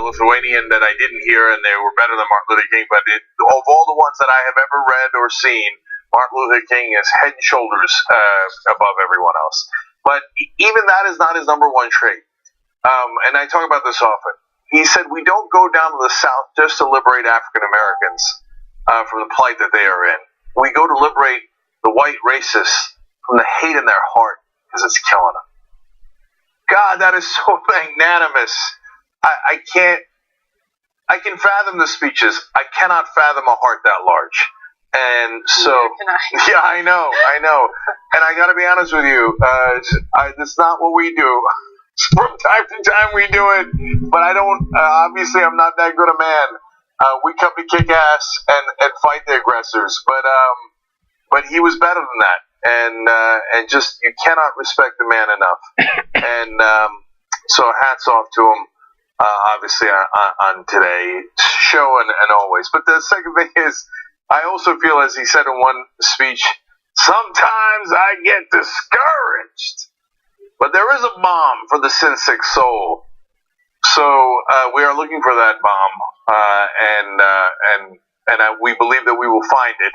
Lithuanian that I didn't hear, and they were better than Martin Luther King. But of all the ones that I have ever read or seen, Martin Luther King is head and shoulders above everyone else. But even that is not his number one trait. And I talk about this often. He said, we don't go down to the South just to liberate African Americans from the plight that they are in. We go to liberate the white racists from the hate in their heart because it's killing them. God, that is so magnanimous. I can fathom the speeches. I cannot fathom a heart that large. And so, yeah, I know. And I got to be honest with you, it's not what we do. From time to time we do it, but I don't, obviously I'm not that good a man. We come to kick ass and fight the aggressors, but he was better than that. And just, you cannot respect the man enough. And so hats off to him, obviously on today's show and always. But the second thing is, I also feel, as he said in one speech, sometimes I get discouraged. But there is a balm for the sin-sick soul. So we are looking for that balm, and we believe that we will find it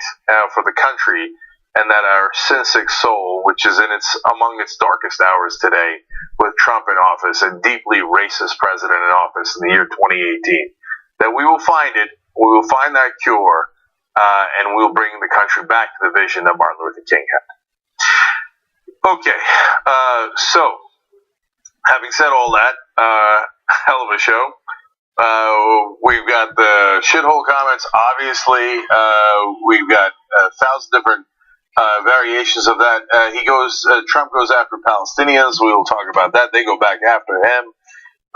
for the country, and that our sin-sick soul, which is among its darkest hours today, with Trump in office, a deeply racist president in office in the year 2018, that we will find it, we will find that cure, and we'll bring the country back to the vision that Martin Luther King had. Okay, so having said all that, hell of a show. We've got the shithole comments. Obviously, we've got 1,000 different variations of that. Trump goes after Palestinians. We will talk about that. They go back after him.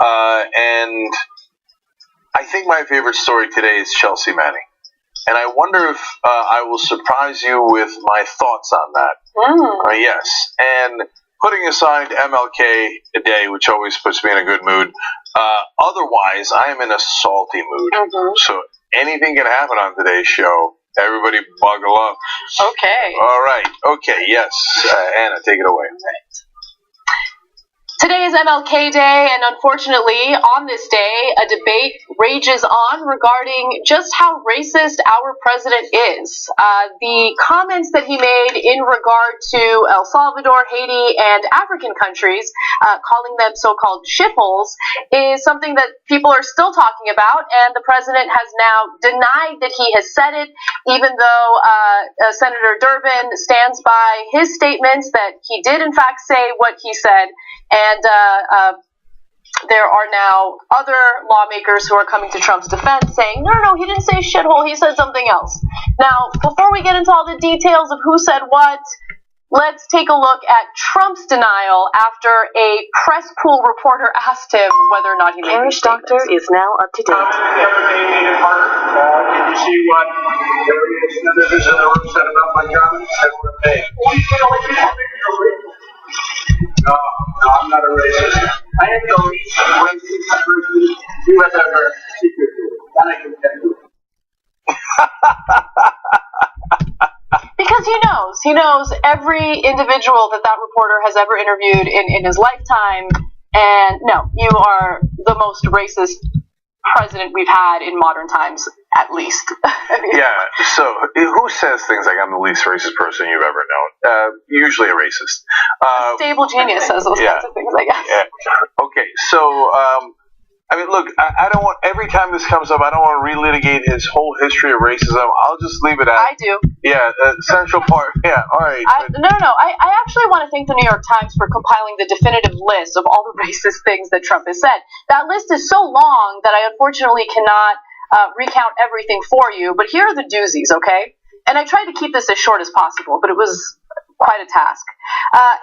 And I think my favorite story today is Chelsea Manning. And I wonder if I will surprise you with my thoughts on that. Yes. And putting aside MLK Day, which always puts me in a good mood, otherwise, I am in a salty mood. So anything can happen on today's show. Everybody buckle up. Okay. All right. Okay, yes. Anna, take it away. Right. Today is MLK Day, and unfortunately, on this day, a debate rages on regarding just how racist our president is. The comments that he made in regard to El Salvador, Haiti, and African countries, calling them so-called shitholes, is something that people are still talking about, and the president has now denied that he has said it, even though Senator Durbin stands by his statements that he did in fact say what he said. And there are now other lawmakers who are coming to Trump's defense saying, no, he didn't say shithole, he said something else. Now, before we get into all the details of who said what, let's take a look at Trump's denial after a press pool reporter asked him whether or not he made these statements. Doctor is now up to date. Did you see what various senators in the room said about my comments? No, I'm not a racist. I am the least racist person you have ever secret to. And I can tell you. Because he knows every individual that reporter has ever interviewed in his lifetime. And no, you are the most racist president we've had in modern times, at least. Yeah, so who says things like, I'm the least racist person you've ever known? Usually a racist. A stable genius says those kinds of things, I guess. Yeah. Okay, so, I mean, look, I don't want, every time this comes up, I don't want to relitigate his whole history of racism. I'll just leave it at... I do. Yeah, Central Park, yeah, all right. No, I actually want to thank the New York Times for compiling the definitive list of all the racist things that Trump has said. That list is so long that I unfortunately cannot recount everything for you, but here are the doozies, okay? And I tried to keep this as short as possible, but it was quite a task.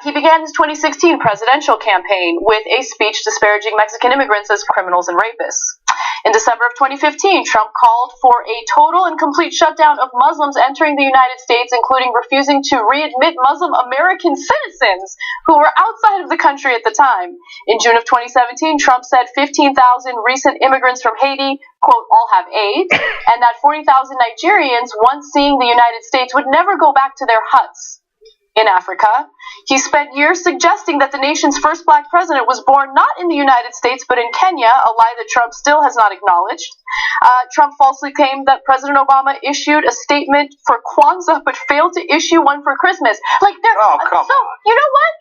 He began his 2016 presidential campaign with a speech disparaging Mexican immigrants as criminals and rapists. In December of 2015, Trump called for a total and complete shutdown of Muslims entering the United States, including refusing to readmit Muslim American citizens who were outside of the country at the time. In June of 2017, Trump said 15,000 recent immigrants from Haiti, quote, all have AIDS, and that 40,000 Nigerians, once seeing the United States, would never go back to their huts in Africa. He spent years suggesting that the nation's first black president was born not in the United States but in Kenya, a lie that Trump still has not acknowledged. Trump falsely claimed that President Obama issued a statement for Kwanzaa but failed to issue one for Christmas. Come on. You know what?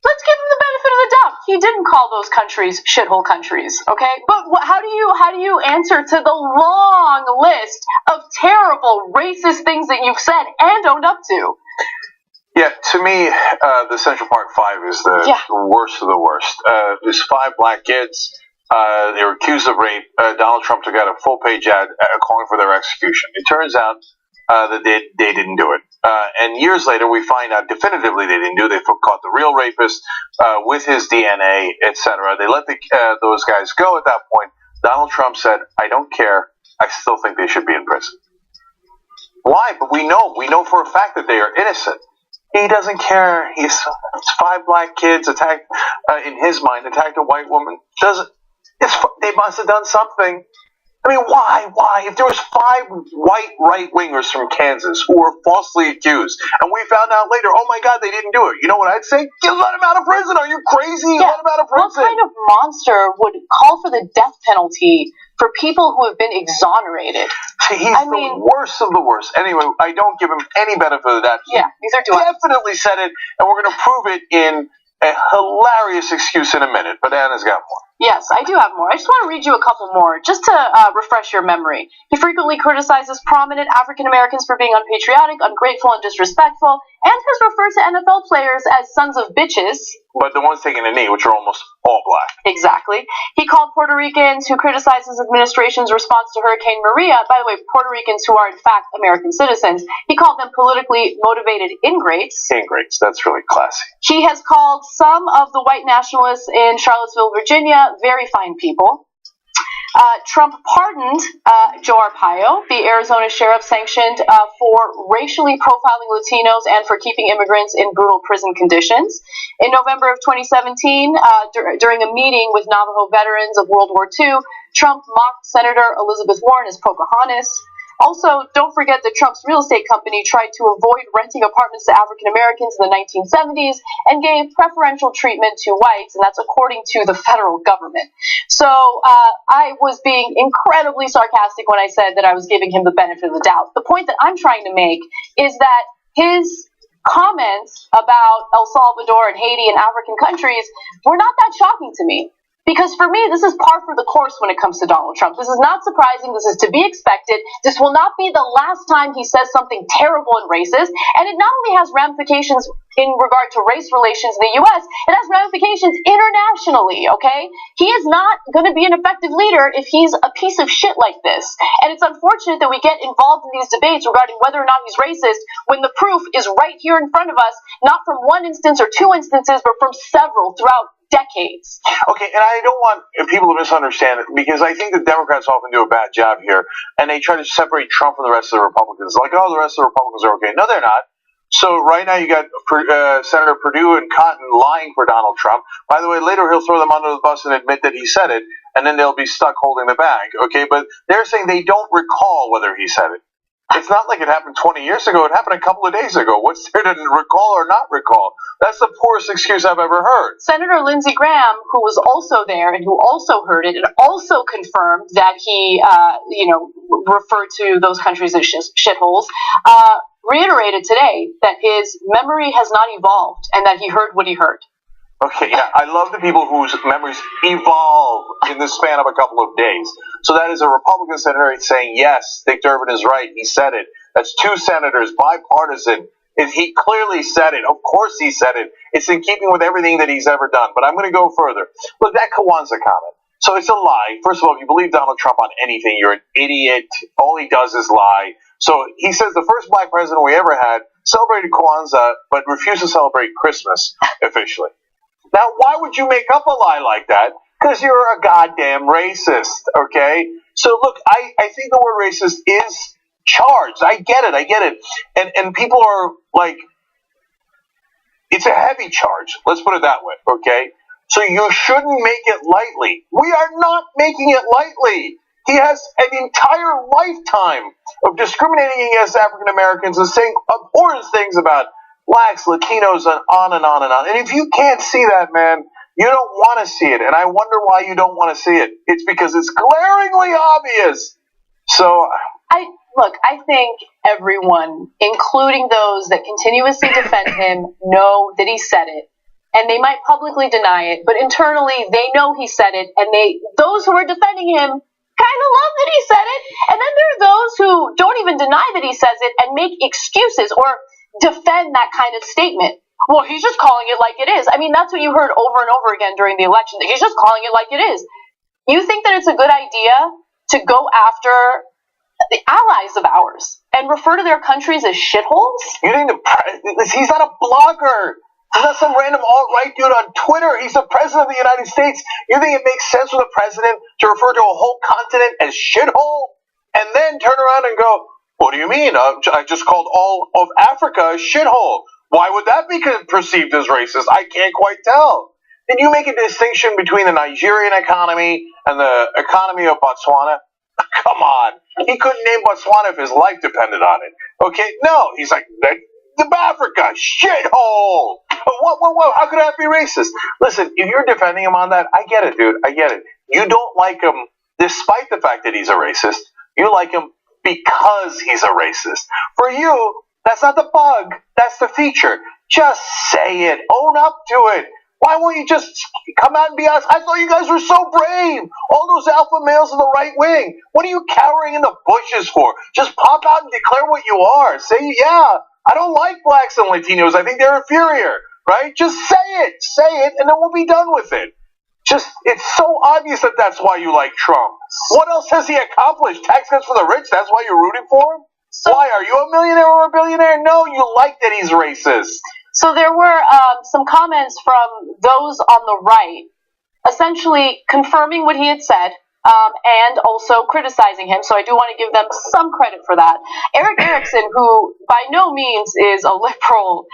Let's give him the benefit of the doubt. He didn't call those countries shithole countries, okay? But how do you answer to the long list of terrible racist things that you've said and owned up to? Yeah, to me, the Central Park Five is the worst of the worst. There's 5 black kids. They were accused of rape. Donald Trump took out a full-page ad calling for their execution. It turns out that they didn't do it. And years later, we find out definitively they didn't do it. They caught the real rapist with his DNA, etc. They let those guys go at that point. Donald Trump said, I don't care. I still think they should be in prison. Why? But we know for a fact that they are innocent. He doesn't care. It's 5 black kids attacked, in his mind, attacked a white woman. They must have done something. I mean, why? If there was 5 white right-wingers from Kansas who were falsely accused, and we found out later, oh my God, they didn't do it. You know what I'd say? Let them out of prison. Are you crazy? Yeah. Let them out of prison. What kind of monster would call for the death penalty for people who have been exonerated? He's the worst of the worst. Anyway, I don't give him any benefit of that. Yeah, neither do I. Definitely said it, and we're going to prove it in a hilarious excuse in a minute. But Anna's got more. Yes, I do have more. I just want to read you a couple more, just to refresh your memory. He frequently criticizes prominent African Americans for being unpatriotic, ungrateful, and disrespectful, and has referred to NFL players as sons of bitches. But the ones taking a knee, which are almost all black. Exactly. He called Puerto Ricans who criticize his administration's response to Hurricane Maria, by the way, Puerto Ricans who are in fact American citizens, he called them politically motivated ingrates. Ingrates, that's really classy. He has called some of the white nationalists in Charlottesville, Virginia, very fine people. Trump pardoned Joe Arpaio, the Arizona sheriff sanctioned for racially profiling Latinos and for keeping immigrants in brutal prison conditions. In November of 2017, during a meeting with Navajo veterans of World War II, Trump mocked Senator Elizabeth Warren as Pocahontas. Also, don't forget that Trump's real estate company tried to avoid renting apartments to African Americans in the 1970s and gave preferential treatment to whites, and that's according to the federal government. So I was being incredibly sarcastic when I said that I was giving him the benefit of the doubt. The point that I'm trying to make is that his comments about El Salvador and Haiti and African countries were not that shocking to me. Because for me, this is par for the course when it comes to Donald Trump. This is not surprising. This is to be expected. This will not be the last time he says something terrible and racist. And it not only has ramifications in regard to race relations in the U.S., it has ramifications internationally, okay? He is not going to be an effective leader if he's a piece of shit like this. And it's unfortunate that we get involved in these debates regarding whether or not he's racist when the proof is right here in front of us, not from one instance or 2 instances, but from several throughout decades. Okay, and I don't want people to misunderstand it, because I think the Democrats often do a bad job here, and they try to separate Trump from the rest of the Republicans. Like, oh, the rest of the Republicans are okay. No, they're not. So right now you got Senator Perdue and Cotton lying for Donald Trump. By the way, later he'll throw them under the bus and admit that he said it, and then they'll be stuck holding the bag. Okay, but they're saying they don't recall whether he said it. It's not like it happened 20 years ago. It happened a couple of days ago. What's there to recall or not recall? That's the poorest excuse I've ever heard. Senator Lindsey Graham, who was also there and who also heard it and also confirmed that he, referred to those countries as shitholes, reiterated today that his memory has not evolved and that he heard what he heard. Okay, yeah, I love the people whose memories evolve in the span of a couple of days. So that is a Republican senator saying, yes, Dick Durbin is right, he said it. That's 2 senators, bipartisan. He clearly said it. Of course he said it. It's in keeping with everything that he's ever done. But I'm going to go further. Look, that Kwanzaa comment. So it's a lie. First of all, if you believe Donald Trump on anything, you're an idiot. All he does is lie. So he says the first black president we ever had celebrated Kwanzaa, but refused to celebrate Christmas officially. Now, why would you make up a lie like that? Because you're a goddamn racist, okay? So, look, I think the word racist is charged. I get it. And people are like, it's a heavy charge. Let's put it that way, okay? So you shouldn't make it lightly. We are not making it lightly. He has an entire lifetime of discriminating against African Americans and saying abhorrent things about blacks, Latinos, and on and on and on. And if you can't see that, man, you don't want to see it. And I wonder why you don't want to see it. It's because it's glaringly obvious. So I think everyone, including those that continuously defend him, know that he said it. And they might publicly deny it, but internally they know he said it, and those who are defending him kind of love that he said it. And then there are those who don't even deny that he says it and make excuses or defend that kind of statement. Well, he's just calling it like it is. I mean, that's what you heard over and over again during the election. He's just calling it like it is. You think that it's a good idea to go after the allies of ours and refer to their countries as shitholes? You think he's not a blogger. He's not some random alt-right dude on Twitter. He's the president of the United States. You think it makes sense for the president to refer to a whole continent as shithole? And then turn around and go, what do you mean? I just called all of Africa a shithole. Why would that be perceived as racist? I can't quite tell. Did you make a distinction between the Nigerian economy and the economy of Botswana? Come on. He couldn't name Botswana if his life depended on it. Okay? No. He's like, Africa, shithole. What? How could that be racist? Listen, if you're defending him on that, I get it, dude. I get it. You don't like him despite the fact that he's a racist. You like him because he's a racist. For you, that's not the bug. That's the feature. Just say it. Own up to it. Why won't you just come out and be honest? I thought you guys were so brave. All those alpha males of the right wing. What are you cowering in the bushes for? Just pop out and declare what you are. Say, yeah, I don't like blacks and Latinos. I think they're inferior. Right? Just say it, and then we'll be done with it. It's so obvious that that's why you like Trump. What else has he accomplished? Tax cuts for the rich? That's why you're rooting for him? So, why? Are you a millionaire or a billionaire? No, you like that he's racist. So there were some comments from those on the right, essentially confirming what he had said, and also criticizing him, so I do want to give them some credit for that. Eric Erickson, who by no means is a liberal,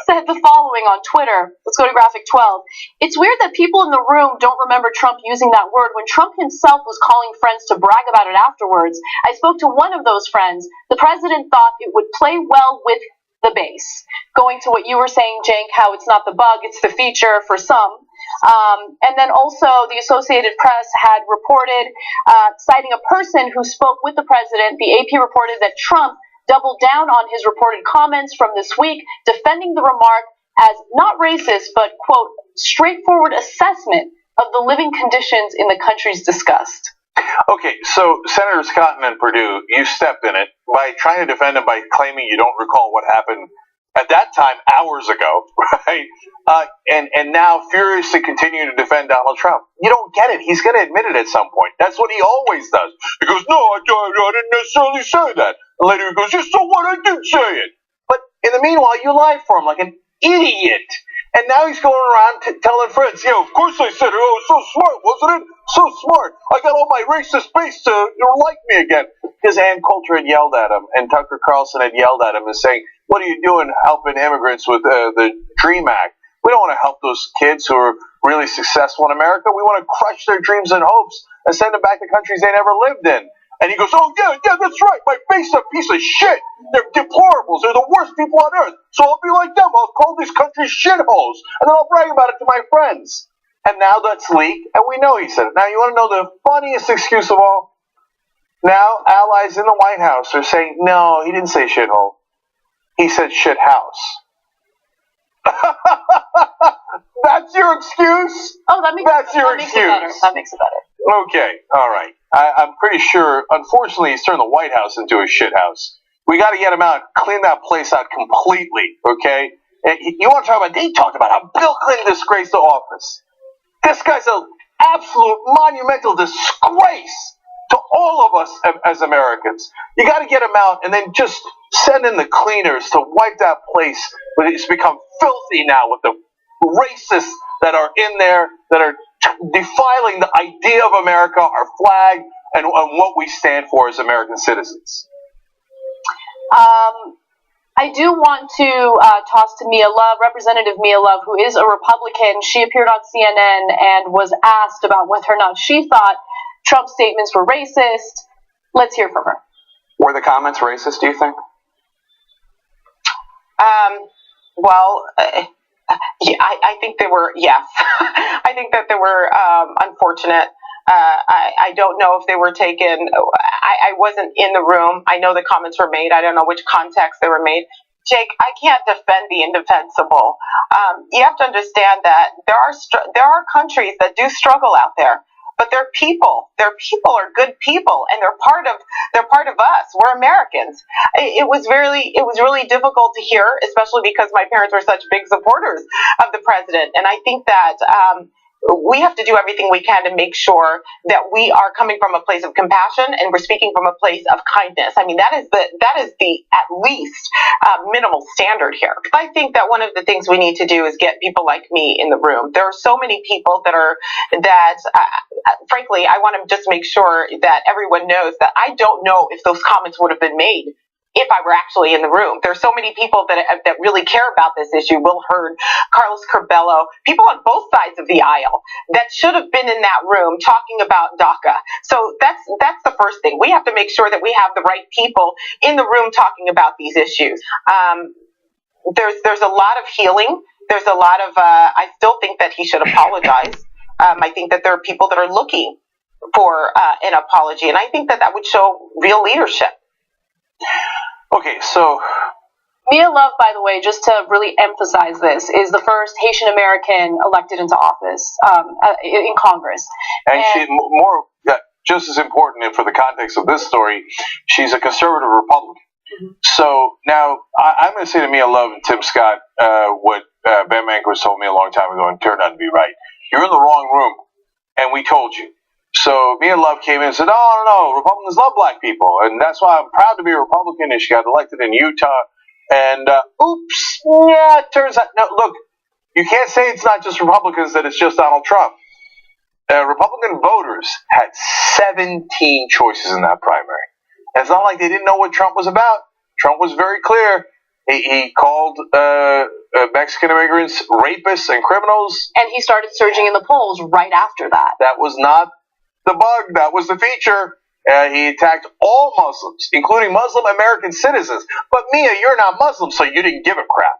said the following on Twitter. Let's go to graphic 12. It's weird that people in the room don't remember Trump using that word when Trump himself was calling friends to brag about it afterwards. I spoke to one of those friends. The president thought it would play well with the base. Going to what you were saying, Cenk, how it's not the bug, it's the feature for some. And then also the Associated Press had reported, citing a person who spoke with the president, the AP reported that Trump doubled down on his reported comments from this week, defending the remark as not racist, but, quote, straightforward assessment of the living conditions in the countries discussed. Okay, so Senator Scott and Perdue, you stepped in it by trying to defend him by claiming you don't recall what happened at that time hours ago, right? And now furiously continue to defend Donald Trump. You don't get it. He's going to admit it at some point. That's what he always does. He goes, no, I didn't necessarily say that. And later he goes, yes, so what? I did say it. But in the meanwhile, you lied for him like an idiot. And now he's going around telling friends, yeah, of course I said it. Oh, it was so smart, wasn't it? So smart. I got all my racist base to like me again. Because Ann Coulter had yelled at him, and Tucker Carlson had yelled at him and saying, what are you doing helping immigrants with the DREAM Act? We don't want to help those kids who are really successful in America. We want to crush their dreams and hopes and send them back to countries they never lived in. And he goes, oh, yeah, that's right. My base is a piece of shit. They're deplorables. They're the worst people on earth. So I'll be like them. I'll call these countries shitholes. And then I'll brag about it to my friends. And now that's leaked, and we know he said it. Now, you want to know the funniest excuse of all? Now, allies in the White House are saying, no, he didn't say shithole. He said shit house. That's your excuse? Oh, that makes it better. That makes it better. Okay, all right. I'm pretty sure, unfortunately, he's turned the White House into a shit house. We got to get him out, clean that place out completely, okay? And you want to talk about, they talked about how Bill Clinton disgraced the office. This guy's an absolute monumental disgrace to all of us as Americans. You got to get him out and then just send in the cleaners to wipe that place. But it's become filthy now with the racists that are in there that are defiling the idea of America, our flag, and what we stand for as American citizens. I do want to toss to Mia Love, Representative Mia Love, who is a Republican. She appeared on CNN and was asked about whether or not she thought Trump's statements were racist. Let's hear from her. Were the comments racist, do you think? Well, yeah, I think they were, yes. I think that they were unfortunate. I don't know if they were taken. I wasn't in the room. I know the comments were made. I don't know which context they were made. Jake, I can't defend the indefensible. You have to understand that there are countries that do struggle out there, but their people are good people, and they're part of us. We're Americans. It was really difficult to hear, especially because my parents were such big supporters of the president, and I think that we have to do everything we can to make sure that we are coming from a place of compassion and we're speaking from a place of kindness. I mean, that is the at least minimal standard here. I think that one of the things we need to do is get people like me in the room. There are so many people frankly, I want to just make sure that everyone knows that I don't know if those comments would have been made if I were actually in the room. There's so many people that really care about this issue. Will Hurd, Carlos Curbelo, people on both sides of the aisle that should have been in that room talking about DACA. So that's the first thing. We have to make sure that we have the right people in the room talking about these issues. There's a lot of healing. There's a lot of, I still think that he should apologize. I think that there are people that are looking for an apology, and I think that would show real leadership. Okay, so Mia Love, by the way, just to really emphasize this, is the first Haitian American elected into office in Congress. And she just as important, and for the context of this story, she's a conservative Republican. Mm-hmm. So now I'm going to say to Mia Love and Tim Scott what Ben Mankiewicz told me a long time ago, and turned out to be right. You're in the wrong room, and we told you. So Mia Love came in and said, "Oh, no, Republicans love black people, and that's why I'm proud to be a Republican." And she got elected in Utah. And it turns out, no, look, you can't say it's not just Republicans, that it's just Donald Trump. Republican voters had 17 choices in that primary. And it's not like they didn't know what Trump was about. Trump was very clear. He called Mexican immigrants rapists and criminals. And he started surging in the polls right after that. That was not the bug. That was the feature. He attacked all Muslims, including Muslim American citizens. But Mia, you're not Muslim, so you didn't give a crap.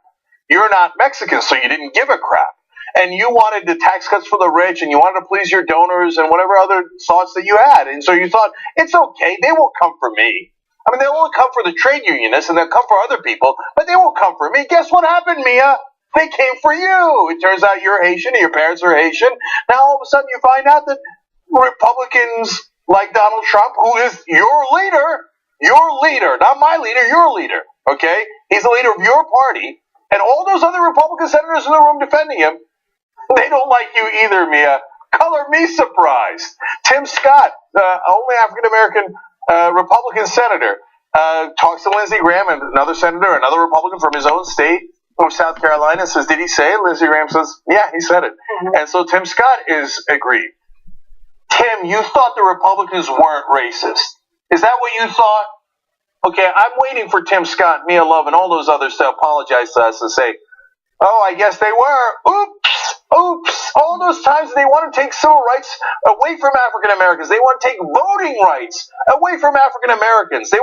You're not Mexican, so you didn't give a crap. And you wanted the tax cuts for the rich, and you wanted to please your donors and whatever other thoughts that you had. And so you thought, it's okay, they won't come for me. I mean, they'll only come for the trade unionists, and they'll come for other people, but they won't come for me. Guess what happened, Mia? They came for you. It turns out you're Haitian, and your parents are Haitian. Now all of a sudden you find out that Republicans like Donald Trump, who is your leader, not my leader, your leader, okay? He's the leader of your party, and all those other Republican senators in the room defending him, they don't like you either, Mia. Color me surprised. Tim Scott, only African-American Republican senator, talks to Lindsey Graham, and another senator, another Republican from his own state, from South Carolina, says, did he say it? Lindsey Graham says, yeah, he said it. Mm-hmm. And so Tim Scott is agreed. Tim, you thought the Republicans weren't racist. Is that what you thought? Okay, I'm waiting for Tim Scott, Mia Love, and all those others to apologize to us and say, oh, I guess they were. Oops. All those times they want to take civil rights away from African Americans. They want to take voting rights away from African Americans. They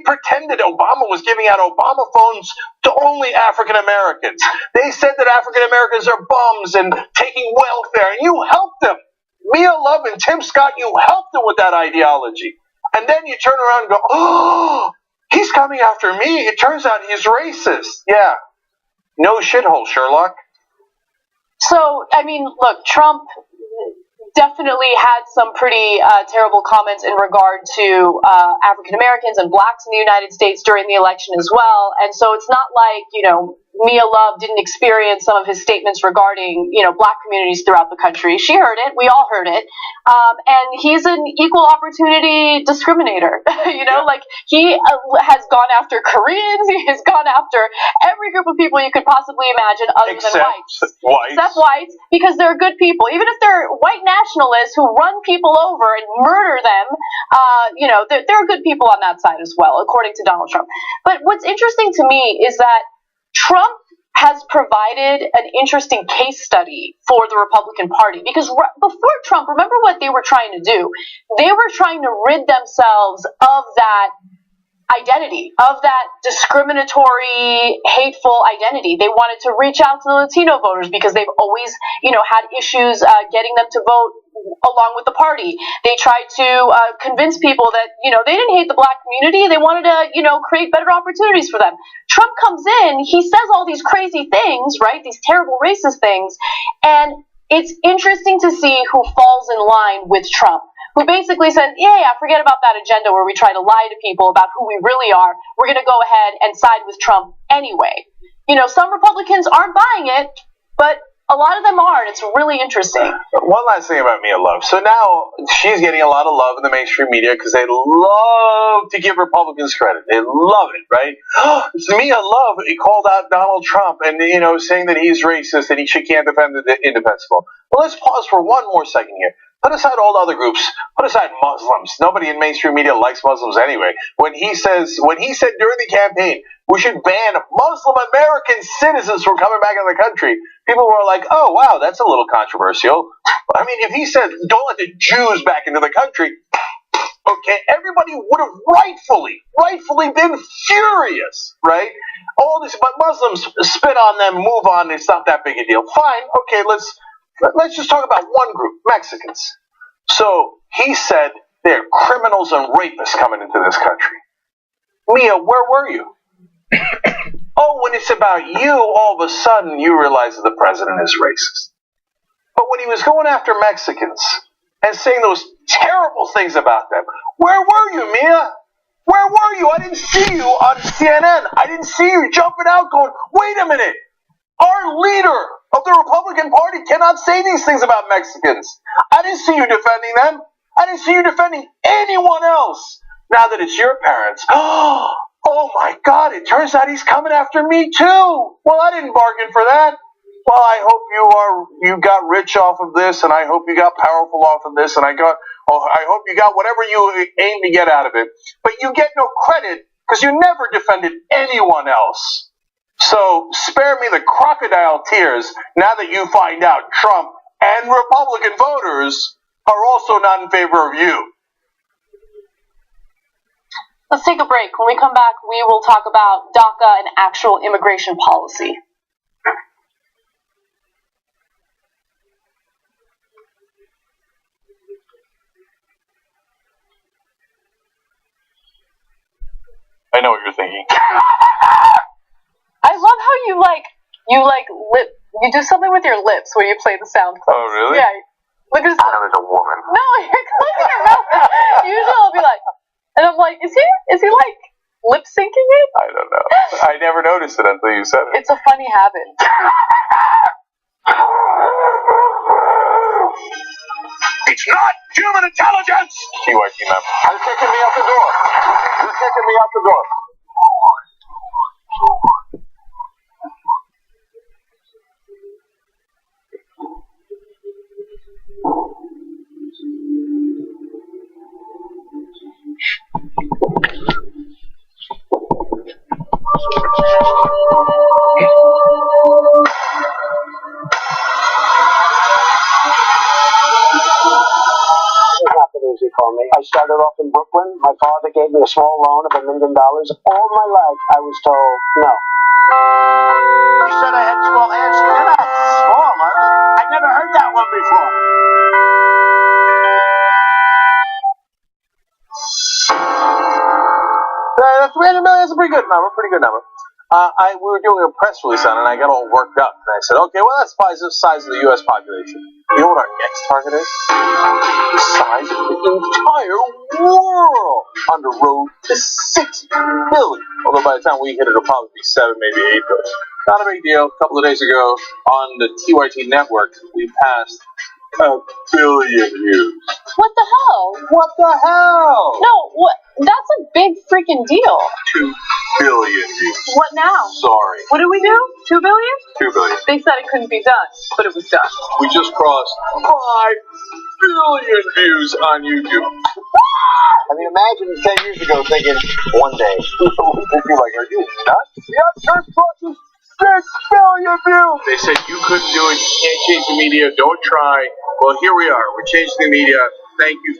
pretended Obama was giving out Obama phones to only African Americans. They said that African Americans are bums and taking welfare, and you helped them. Mia Love and Tim Scott, you helped them with that ideology. And then you turn around and go, oh, he's coming after me. It turns out he's racist. Yeah. No shithole, Sherlock. So, I mean, look, Trump definitely had some pretty terrible comments in regard to African Americans and blacks in the United States during the election as well. And so it's not like, Mia Love didn't experience some of his statements regarding, black communities throughout the country. She heard it. We all heard it. And he's an equal opportunity discriminator. Like he has gone after Koreans. He has gone after every group of people you could possibly imagine other than whites. Except whites, because they're good people. Even if they're white nationalists who run people over and murder them, there are good people on that side as well, according to Donald Trump. But what's interesting to me is that Trump has provided an interesting case study for the Republican Party, because before Trump, remember what they were trying to do? They were trying to rid themselves of that identity, of that discriminatory, hateful identity. They wanted to reach out to the Latino voters because they've always, had issues getting them to vote along with the party. They tried to convince people that, they didn't hate the black community. They wanted to, create better opportunities for them. Trump comes in, he says all these crazy things, right? These terrible racist things. And it's interesting to see who falls in line with Trump, who basically says, yeah, forget about that agenda where we try to lie to people about who we really are. We're going to go ahead and side with Trump anyway. Some Republicans aren't buying it, but a lot of them are, and it's really interesting. One last thing about Mia Love. So now she's getting a lot of love in the mainstream media because they love to give Republicans credit. They love it, right? Mia Love called out Donald Trump and, saying that he's racist and he can't defend the indefensible. Well, let's pause for one more second here. Put aside all the other groups. Put aside Muslims. Nobody in mainstream media likes Muslims anyway. When he said during the campaign, we should ban Muslim American citizens from coming back into the country, people were like, oh, wow, that's a little controversial. I mean, if he said, don't let the Jews back into the country, okay, everybody would have rightfully been furious, right? All this, but Muslims spit on them, move on, it's not that big a deal. Fine, okay, let's just talk about one group, Mexicans. So he said they're criminals and rapists coming into this country. Mia, where were you? Oh, when it's about you, all of a sudden you realize that the president is racist. But when he was going after Mexicans and saying those terrible things about them, where were you, Mia? Where were you? I didn't see you on CNN. I didn't see you jumping out going, wait a minute. Our leader of the Republican Party cannot say these things about Mexicans. I didn't see you defending them. I didn't see you defending anyone else. Now that it's your parents, oh my God, it turns out he's coming after me too. Well, I didn't bargain for that. Well, I hope you got rich off of this, and I hope you got powerful off of this, and I hope you got whatever you aim to get out of it. But you get no credit because you never defended anyone else. So spare me the crocodile tears now that you find out Trump and Republican voters are also not in favor of you. Let's take a break. When we come back, we will talk about DACA and actual immigration policy. I know what you're thinking. I love how you do something with your lips where you play the sound clips. Oh, really? Yeah. Look at this. I was a woman. No, you're closing your mouth. Usually I'll be like, and I'm like, is he like lip syncing it? I don't know. I never noticed it until you said it. It's a funny habit. It's not human intelligence! TYT member. Who's kicking me out the door? Who's kicking me out the door? I started off in Brooklyn. My father gave me a small loan of $1 million. All my life, I was told no. You said I had small hands. They're not small, huh? I never heard that one before. That's $300 million. That's a pretty good number. We were doing a press release on it, and I got all worked up. And I said, okay, well, that's the size of the U.S. population. You know what our next target is? The size of the entire world on the road to 6 billion. Although by the time we hit it, it'll probably be 7, maybe 8 billion. Not a big deal. A couple of days ago on the TYT network, we passed 1 billion views. What the hell? What the hell? No, what? That's a big freaking deal. 2 billion views. What now? Sorry. What did we do? 2 billion? 2 billion. They said it couldn't be done, but it was done. We just crossed 5 billion views on YouTube. I mean, imagine 10 years ago thinking, one day. They'd be like, are you nuts? Yeah, Turks crosses 6 billion views. They said you couldn't do it. You can't change the media. Don't try. Well, here we are. We're changing the media. Thank you.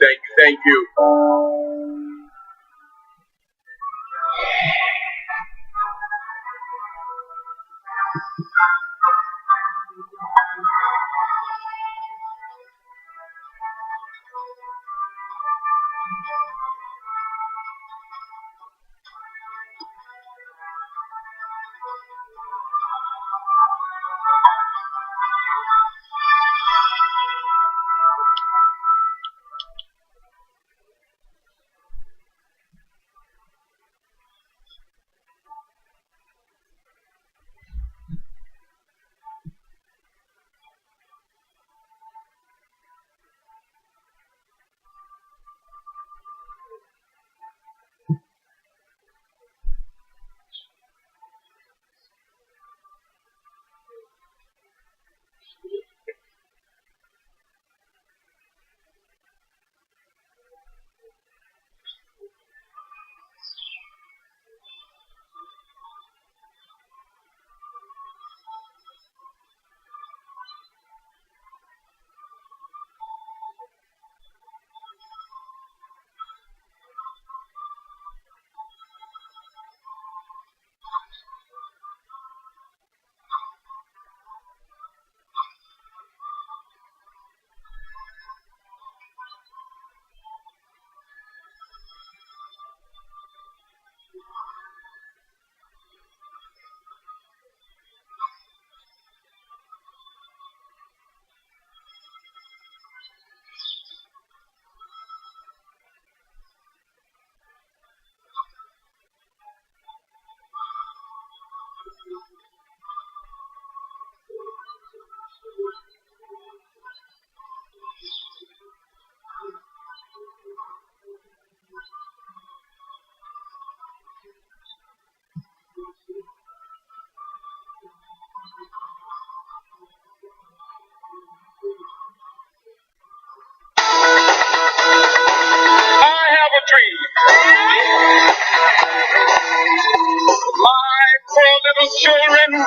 Children one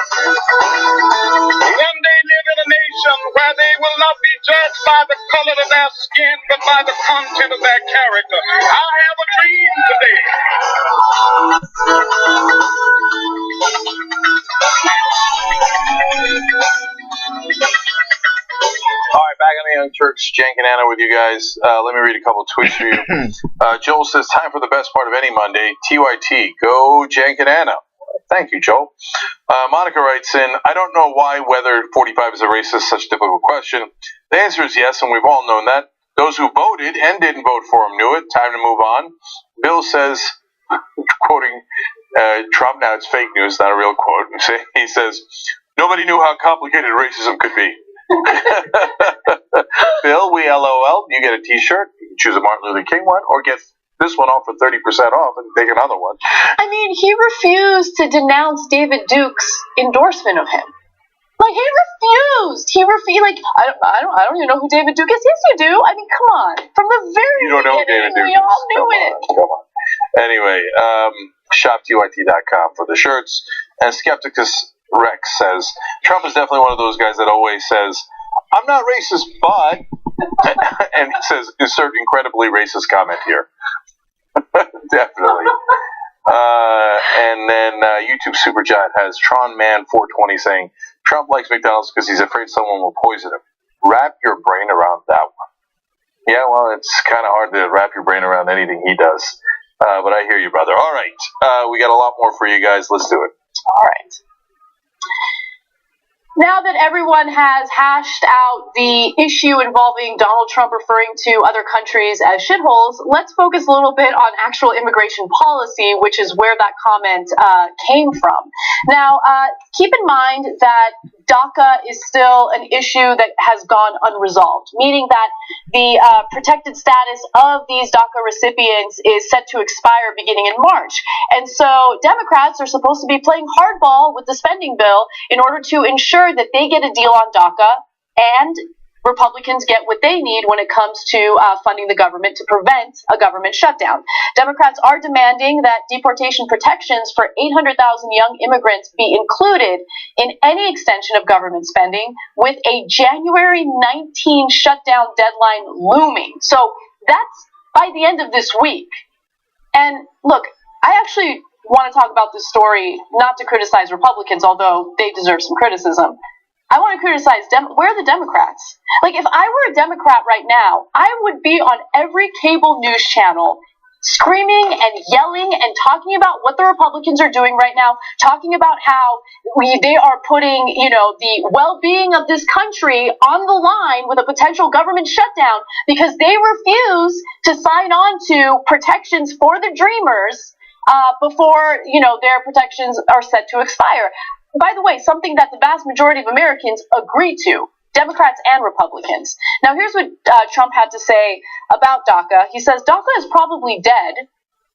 day live in a nation where they will not be judged by the color of their skin, but by the content of their character. I have a dream today. All right, back on the Young Turks, Cenk and Anna with you guys. Let me read a couple of tweets for you. Joel says, time for the best part of any Monday. TYT, go Cenk and Anna. Thank you, Joel. Monica writes in, I don't know why whether 45 is a racist, such a difficult question. The answer is yes, and we've all known that. Those who voted and didn't vote for him knew it. Time to move on. Bill says, quoting Trump, now it's fake news, not a real quote. He says, nobody knew how complicated racism could be. Bill, we LOL. You get a t-shirt. You can choose a Martin Luther King one or get this one off for 30% off and take another one. I mean, he refused to denounce David Duke's endorsement of him. Like, he refused. Like, I don't even know who David Duke is. Yes, you do. I mean, come on. From the very you don't know who David Duke we is. all knew it. Come on. Anyway, shoptyt.com for the shirts. And Skepticus Rex says, Trump is definitely one of those guys that always says, I'm not racist, but... and he says, insert incredibly racist comment here. Definitely. And then YouTube Super Chat has Tron Man 420 saying, Trump likes McDonald's because he's afraid someone will poison him. Wrap your brain around that one. Yeah, well, it's kind of hard to wrap your brain around anything he does. But I hear you, brother. All right. We got a lot more for you guys. Let's do it. All right. Now that everyone has hashed out the issue involving Donald Trump referring to other countries as shitholes, let's focus a little bit on actual immigration policy, which is where that comment came from. Now, keep in mind that DACA is still an issue that has gone unresolved, meaning that the protected status of these DACA recipients is set to expire beginning in March. And so Democrats are supposed to be playing hardball with the spending bill in order to ensure that they get a deal on DACA and Republicans get what they need when it comes to funding the government to prevent a government shutdown. Democrats are demanding that deportation protections for 800,000 young immigrants be included in any extension of government spending, with a January 19 shutdown deadline looming. So that's by the end of this week. And look, I actually want to talk about this story, not to criticize Republicans, although they deserve some criticism. I want to criticize where are the Democrats? Like, if I were a Democrat right now, I would be on every cable news channel screaming and yelling and talking about what the Republicans are doing right now, talking about how they are putting, the well-being of this country on the line with a potential government shutdown because they refuse to sign on to protections for the Dreamers before, their protections are set to expire. By the way, something that the vast majority of Americans agree to, Democrats and Republicans. Now, here's what Trump had to say about DACA. He says, DACA is probably dead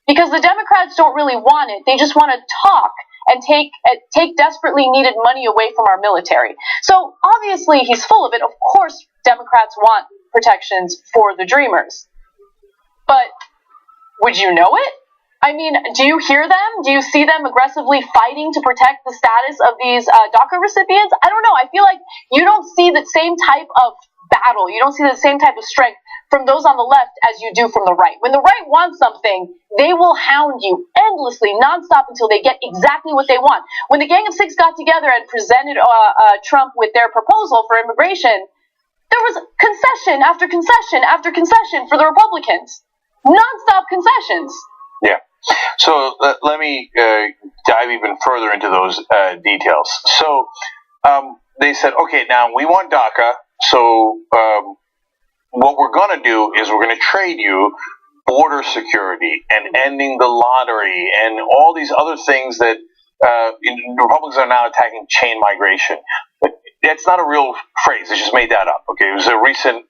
because the Democrats don't really want it. They just want to talk and take desperately needed money away from our military. So, obviously, he's full of it. Of course, Democrats want protections for the Dreamers. But would you know it? I mean, do you hear them? Do you see them aggressively fighting to protect the status of these DACA recipients? I don't know. I feel like you don't see the same type of battle. You don't see the same type of strength from those on the left as you do from the right. When the right wants something, they will hound you endlessly, nonstop, until they get exactly what they want. When the Gang of Six got together and presented Trump with their proposal for immigration, there was concession after concession after concession for the Republicans. Nonstop concessions. Yeah. So let me dive even further into those details. So they said, okay, now we want DACA. So what we're going to do is we're going to trade you border security and ending the lottery and all these other things that Republicans are now attacking chain migration. But that's not a real phrase. They just made that up. Okay, it was a recent,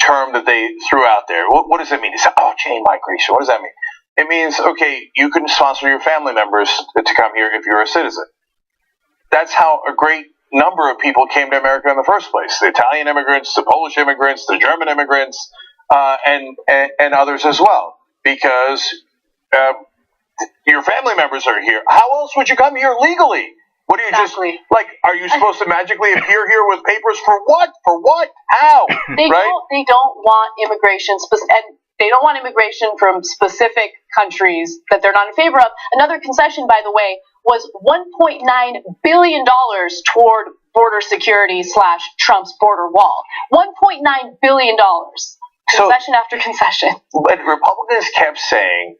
term that they threw out there. What does it mean? They said, chain migration. What does that mean? It means, okay, you can sponsor your family members to come here if you're a citizen. That's how a great number of people came to America in the first place. The Italian immigrants, the Polish immigrants, the German immigrants, and others as well. Because your family members are here. How else would you come here legally? What do you exactly. are you supposed to magically appear here with papers for what? For what? How? They don't want immigration, and they don't want immigration from specific countries that they're not in favor of. Another concession, by the way, was $1.9 billion toward border security / Trump's border wall. $1.9 billion. Concession after concession. But Republicans kept saying,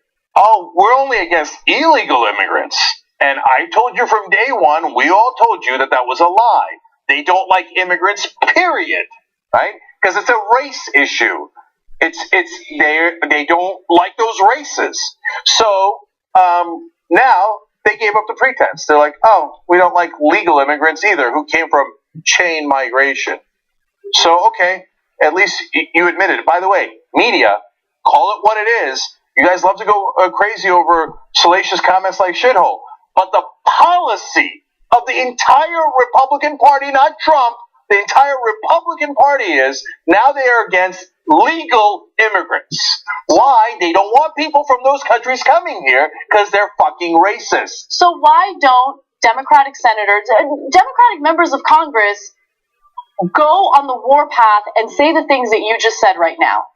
we're only against illegal immigrants. And I told you from day one, we all told you that was a lie. They don't like immigrants, period. Right? Because it's a race issue. They don't like those races. So now they gave up the pretense. They're like, we don't like legal immigrants either who came from chain migration. So, okay, at least you admitted it. By the way, media, call it what it is. You guys love to go crazy over salacious comments like shithole. But the policy of the entire Republican Party, not Trump, the entire Republican Party is now they are against legal immigrants. Why? They don't want people from those countries coming here because they're fucking racist. So why don't Democratic senators, Democratic members of Congress go on the warpath and say the things that you just said right now?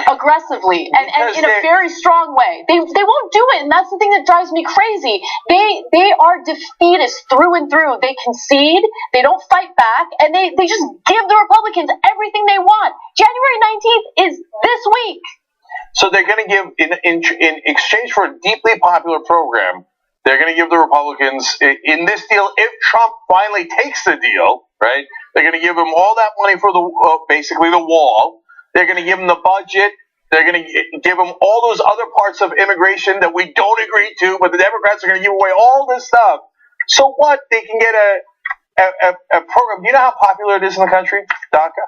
Aggressively and in a very strong way. They won't do it, and that's the thing that drives me crazy. They are defeatists through and through. They concede, they don't fight back, and they just give the Republicans everything they want. January 19th is this week. So they're going to give, in exchange for a deeply popular program, they're going to give the Republicans, in this deal, if Trump finally takes the deal, right, they're going to give them all that money for basically the wall. They're going to give them the budget. They're going to give them all those other parts of immigration that we don't agree to, but the Democrats are going to give away all this stuff. So what? They can get a program. Do you know how popular it is in the country, DACA?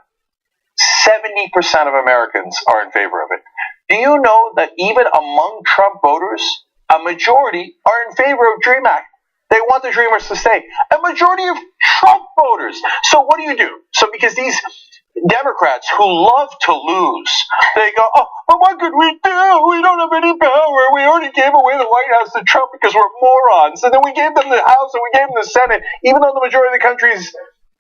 70% of Americans are in favor of it. Do you know that even among Trump voters, a majority are in favor of DREAM Act? They want the Dreamers to stay. A majority of Trump voters. So what do? So because these Democrats who love to lose, they go, but what could we do? We don't have any power. We already gave away the White House to Trump because we're morons. And then we gave them the House and we gave them the Senate, even though the majority of the country's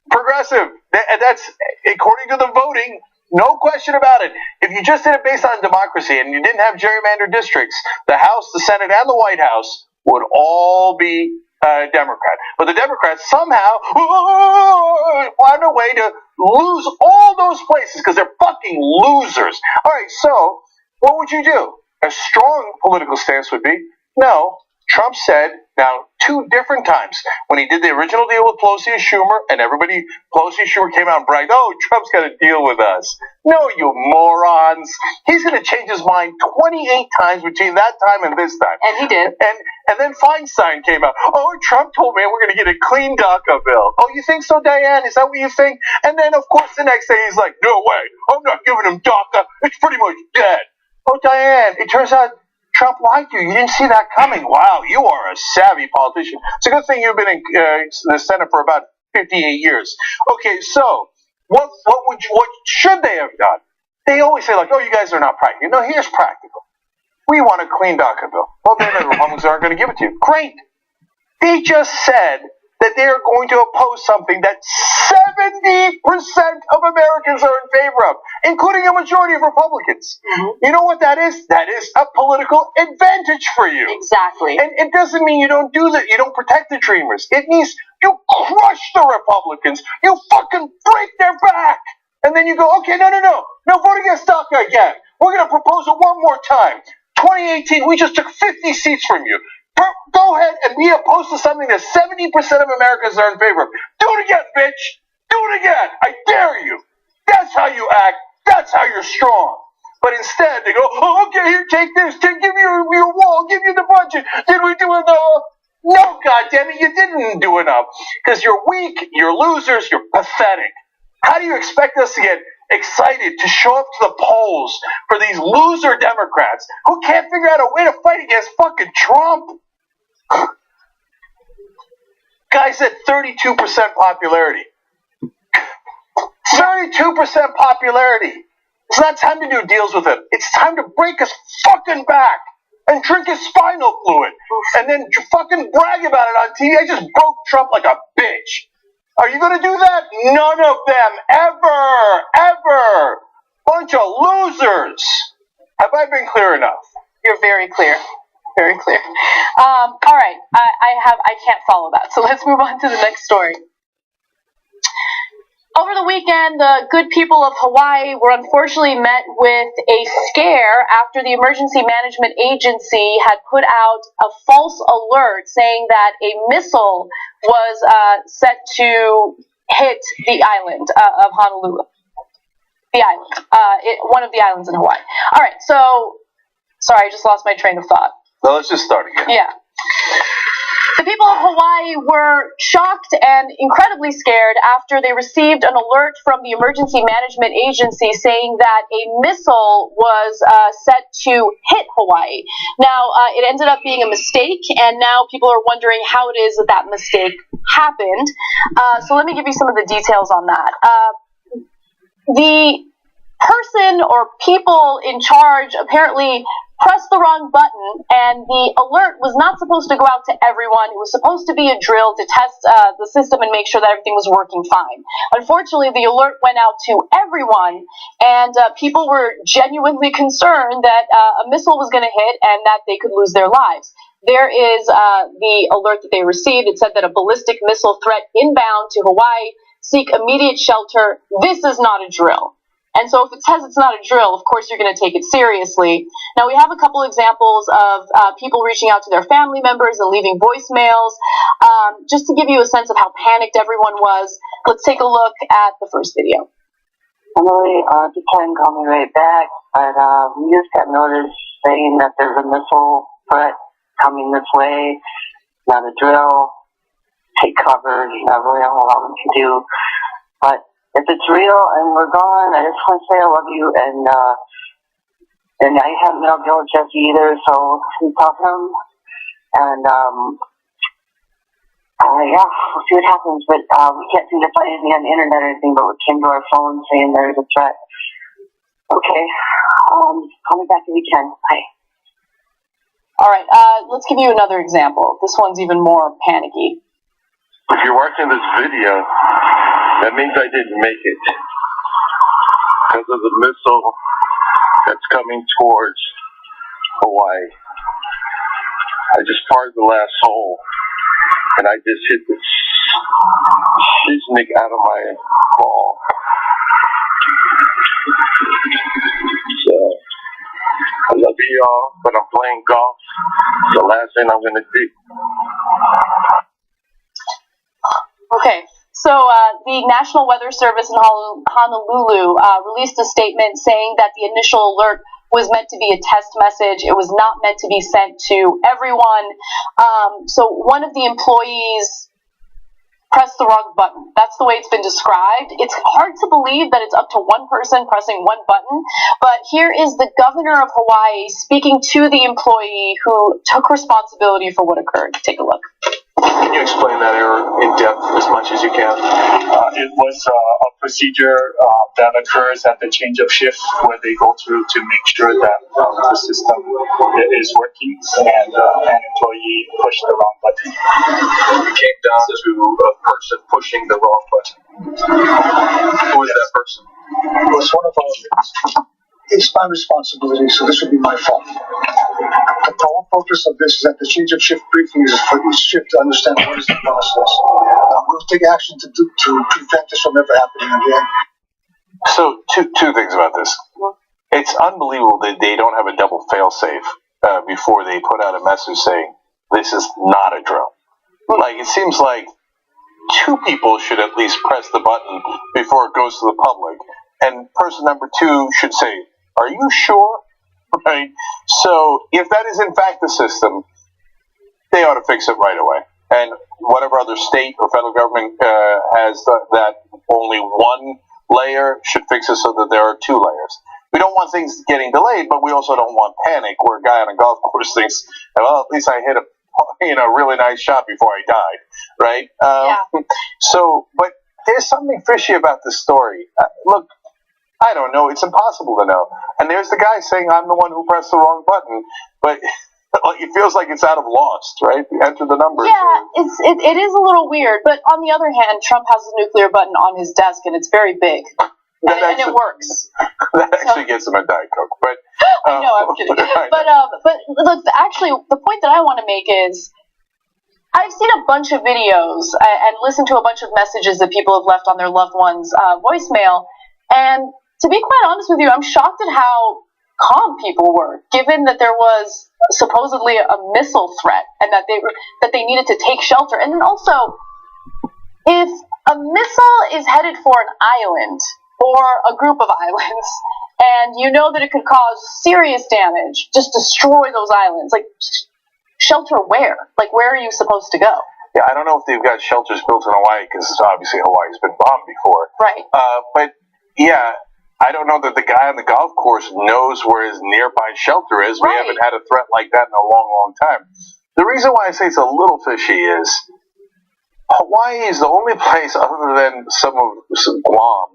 progressive. And that's, according to the voting, No question about it. If you just did it based on democracy and you didn't have gerrymandered districts, the House, the Senate, and the White House would all be Democrat. But the Democrats somehow found a way to lose all those places because they're fucking losers. All right, so what would you do? A strong political stance would be, no, Trump said, now, 2 different times, when he did the original deal with Pelosi and Schumer, and Pelosi and Schumer came out and bragged, oh, Trump's got to deal with us. No, you morons. He's going to change his mind 28 times between that time and this time. And he did. And then Feinstein came out. Oh, Trump told me we're going to get a clean DACA bill. Oh, you think so, Diane? Is that what you think? And then, of course, the next day he's like, no way. I'm not giving him DACA. It's pretty much dead. Oh, Diane, it turns out Trump lied to you. You didn't see that coming. Wow, you are a savvy politician. It's a good thing you've been in the Senate for about 58 years. Okay, so what should they have done? They always say, like, oh, you guys are not practical. No, here's practical. We want a clean DACA bill. Well, then the Republicans aren't going to give it to you. Great. They just said that they are going to oppose something that 70% of Americans are in favor of, including a majority of Republicans. Mm-hmm. You know what that is? That is a political advantage for you. Exactly. And it doesn't mean you don't do that. You don't protect the dreamers. It means you crush the Republicans. You fucking break their back. And then you go, okay, no, vote against DACA again. We're going to propose it one more time. 2018, we just took 50 seats from you. Go ahead and be opposed to something that 70% of Americans are in favor of. Do it again, bitch. Do it again. I dare you. That's how you act. That's how you're strong. But instead, they go, oh, okay, here, take this. Give you your wall. Give you the budget. Did we do enough? No, goddammit, you didn't do enough. Because you're weak, you're losers, you're pathetic. How do you expect us to get excited to show up to the polls for these loser Democrats who can't figure out a way to fight against fucking Trump? Guy's at 32% popularity. 32% popularity. It's not time to do deals with him. It's time to break his fucking back and drink his spinal fluid and then fucking brag about it on TV. I just broke Trump like a bitch. Are you going to do that? None of them. Ever. Bunch of losers. Have I been clear enough? You're very clear. Very clear. All right. I can't follow that. So let's move on to the next story. Over the weekend, the good people of Hawaii were unfortunately met with a scare after the Emergency Management Agency had put out a false alert saying that a missile was set to hit the island of Honolulu. The island. One of the islands in Hawaii. All right, so, sorry, I just lost my train of thought. Well, let's just start again. Yeah. The people of Hawaii were shocked and incredibly scared after they received an alert from the Emergency Management Agency saying that a missile was set to hit Hawaii. Now, it ended up being a mistake, and now people are wondering how it is that that mistake happened. So let me give you some of the details on that. The person or people in charge apparently pressed the wrong button, and the alert was not supposed to go out to everyone. It was supposed to be a drill to test the system and make sure that everything was working fine. Unfortunately, the alert went out to everyone, and people were genuinely concerned that a missile was going to hit and that they could lose their lives. There is the alert that they received. It said that a ballistic missile threat inbound to Hawaii. Seek immediate shelter. This is not a drill. And so if it says it's not a drill, of course you're going to take it seriously. Now, we have a couple examples of people reaching out to their family members and leaving voicemails. Just to give you a sense of how panicked everyone was, let's take a look at the first video. Emily, just try and call me right back, but we just got notice saying that there's a missile threat coming this way. Not a drill. Take cover. Not really a whole lot we can do. But if it's real and we're gone, I just want to say I love you, and I haven't been able to deal with Jesse either, so we talk to him, and yeah, we'll see what happens, but we can't seem to find anything on the internet or anything, but we came to our phone saying there's a threat. Okay, call me back if you can. Bye. All right, let's give you another example. This one's even more panicky. If you're watching this video, that means I didn't make it. because of the missile that's coming towards Hawaii. I just fired the last hole, and I just hit the seasoning out of my ball. So, I love you all, but I'm playing golf. It's the last thing I'm going to do. Okay, so the National Weather Service in Honolulu released a statement saying that the initial alert was meant to be a test message. It was not meant to be sent to everyone. So one of the employees pressed the wrong button. That's the way it's been described. It's hard to believe that it's up to one person pressing one button, but here is the governor of Hawaii speaking to the employee who took responsibility for what occurred. Take a look. Can you explain that error in depth as much as you can? It was a procedure that occurs at the change of shift where they go through to make sure that the system is working, and an employee pushed the wrong button. It came down to a person pushing the wrong button. Who is that person? It was one of our. It's my responsibility, so this would be my fault. The whole purpose of this is that the change of shift briefing is for each shift to understand what is the process. We'll take action to prevent this from ever happening again. So, two things about this. It's unbelievable that they don't have a double fail-safe before they put out a message saying, this is not a drill. Like, it seems like two people should at least press the button before it goes to the public. And person number two should say, are you sure? Right? So if that is in fact the system, they ought to fix it right away. And whatever other state or federal government has that only one layer should fix it so that there are two layers. We don't want things getting delayed, but we also don't want panic where a guy on a golf course thinks, well, at least I hit a really nice shot before I died, right? Yeah. So, but there's something fishy about this story. Look, I don't know. It's impossible to know. And there's the guy saying, I'm the one who pressed the wrong button. But it feels like it's out of Lost, right? Enter the numbers. Yeah, it is a little weird. But on the other hand, Trump has a nuclear button on his desk, and it's very big. And it works. That actually gets him a Diet Coke. But, I know, I'm kidding. But look, actually, the point that I want to make is, I've seen a bunch of videos and listened to a bunch of messages that people have left on their loved ones' voicemail, and to be quite honest with you, I'm shocked at how calm people were, given that there was supposedly a missile threat and that they needed to take shelter. And then also, if a missile is headed for an island or a group of islands, and you know that it could cause serious damage, just destroy those islands, like, shelter where? Like, where are you supposed to go? Yeah, I don't know if they've got shelters built in Hawaii, because obviously Hawaii's been bombed before. Right. But, yeah, I don't know that the guy on the golf course knows where his nearby shelter is. Right. We haven't had a threat like that in a long, long time. The reason why I say it's a little fishy is Hawaii is the only place other than Guam,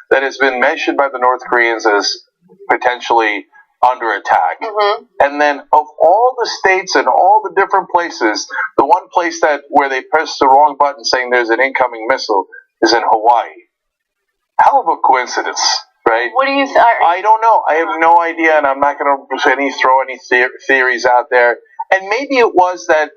that has been mentioned by the North Koreans as potentially under attack. Mm-hmm. And then of all the states and all the different places, the one place where they pressed the wrong button saying there's an incoming missile is in Hawaii. Hell of a coincidence, right? What do you think? I don't know. I have no idea, and I'm not going to throw any theories out there. And maybe it was that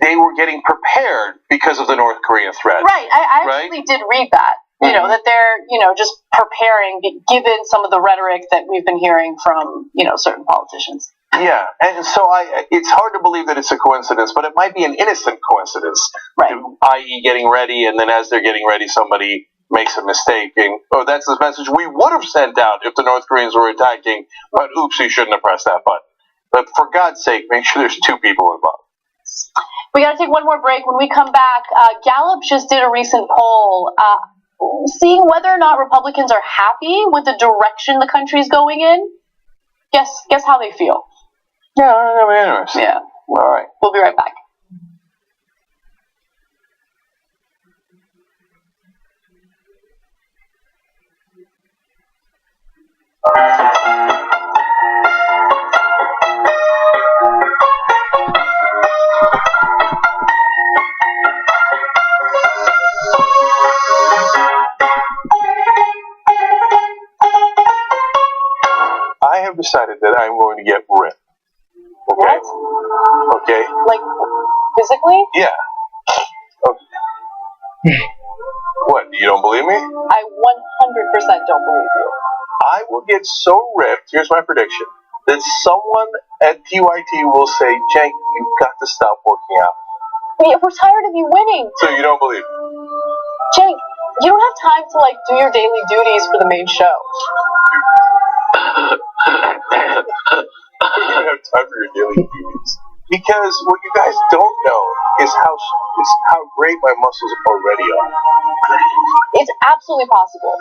they were getting prepared because of the North Korean threat. Right. I actually did read that. You know, that they're, just preparing, given some of the rhetoric that we've been hearing from, certain politicians. Yeah, and so it's hard to believe that it's a coincidence, but it might be an innocent coincidence. Right. I.e. getting ready, and then as they're getting ready, somebody makes a mistake. And, that's the message we would have sent out if the North Koreans were attacking, but oops, you shouldn't have pressed that button. But for God's sake, make sure there's two people involved. We got to take one more break. When we come back, Gallup just did a recent poll seeing whether or not Republicans are happy with the direction the country's going in. Guess how they feel. Yeah, that'll be interesting. Yeah. All right. We'll be right back. I have decided that I'm going to get ripped. Okay? What? Okay? Like, physically? Yeah. Okay. What, you don't believe me? I 100% don't believe you. I will get so ripped, here's my prediction, that someone at TYT will say, Cenk, you've got to stop working out. We're tired of you winning. So you don't believe me? Cenk, you don't have time to, do your daily duties for the main show. You don't have time for your daily duties. Because what you guys don't know is how great my muscles already are. It's absolutely possible.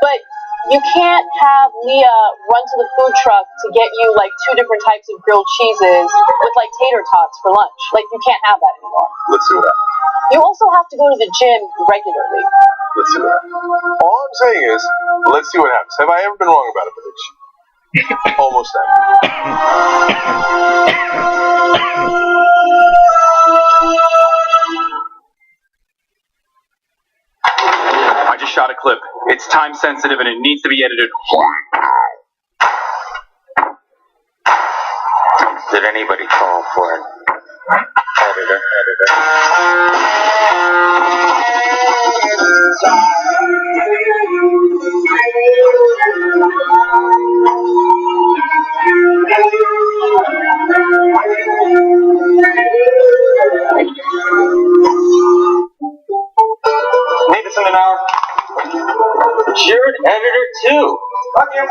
But you can't have Leah run to the food truck to get you, 2 different types of grilled cheeses with, tater tots for lunch. You can't have that anymore. Let's see what happens. You also have to go to the gym regularly. Let's see what happens. All I'm saying is, let's see what happens. Have I ever been wrong about a prediction? Almost never. I just shot a clip. It's time sensitive and it needs to be edited. Did anybody call for an editor? Made this in an hour. You're an editor too. Fuck you.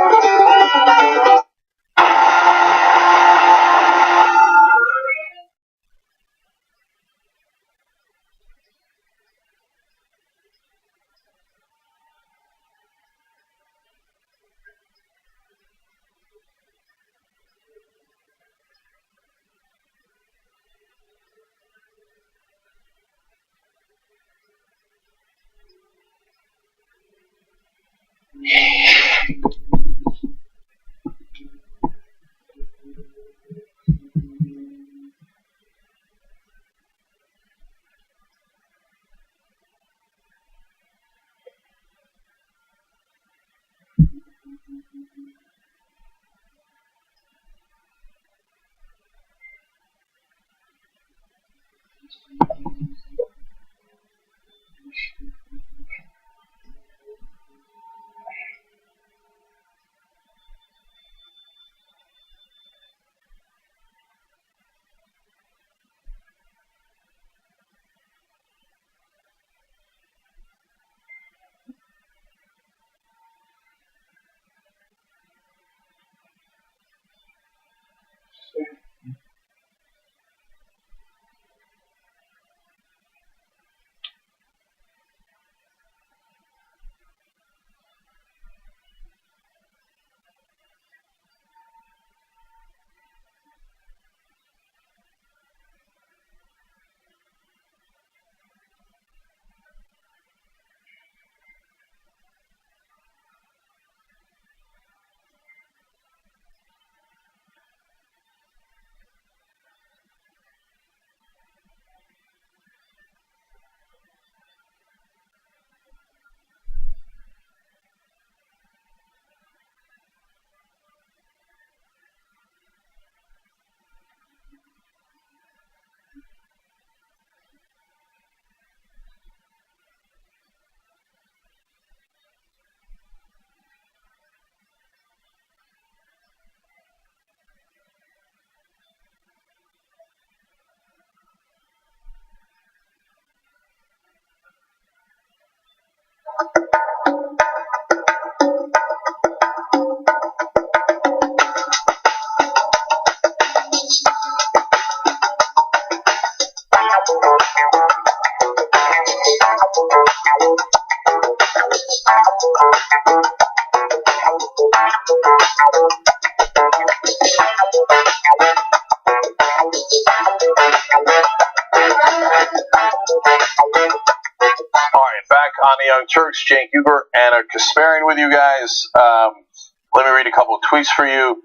On the Young Turks, Cenk Uygur, Anna Kasparian with you guys. Let me read a couple of tweets for you.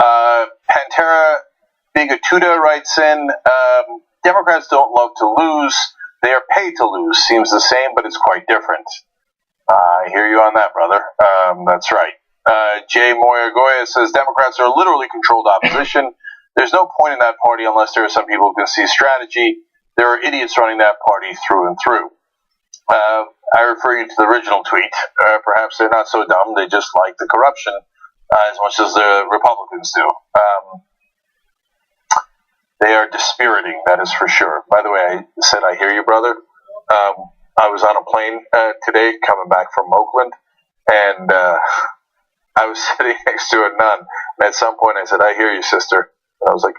Pantera Bigatuda writes in, Democrats don't love to lose. They are paid to lose. Seems the same, but it's quite different. I hear you on that, brother. That's right. Jay Moyagoya says Democrats are literally controlled opposition. There's no point in that party unless there are some people who can see strategy. There are idiots running that party through and through. I refer you to the original tweet. Perhaps they're not so dumb. They just like the corruption as much as the Republicans do. They are dispiriting, that is for sure. By the way, I said I hear you, brother. I was on a plane today coming back from Oakland, and I was sitting next to a nun. And at some point I said, I hear you, sister. And I was like...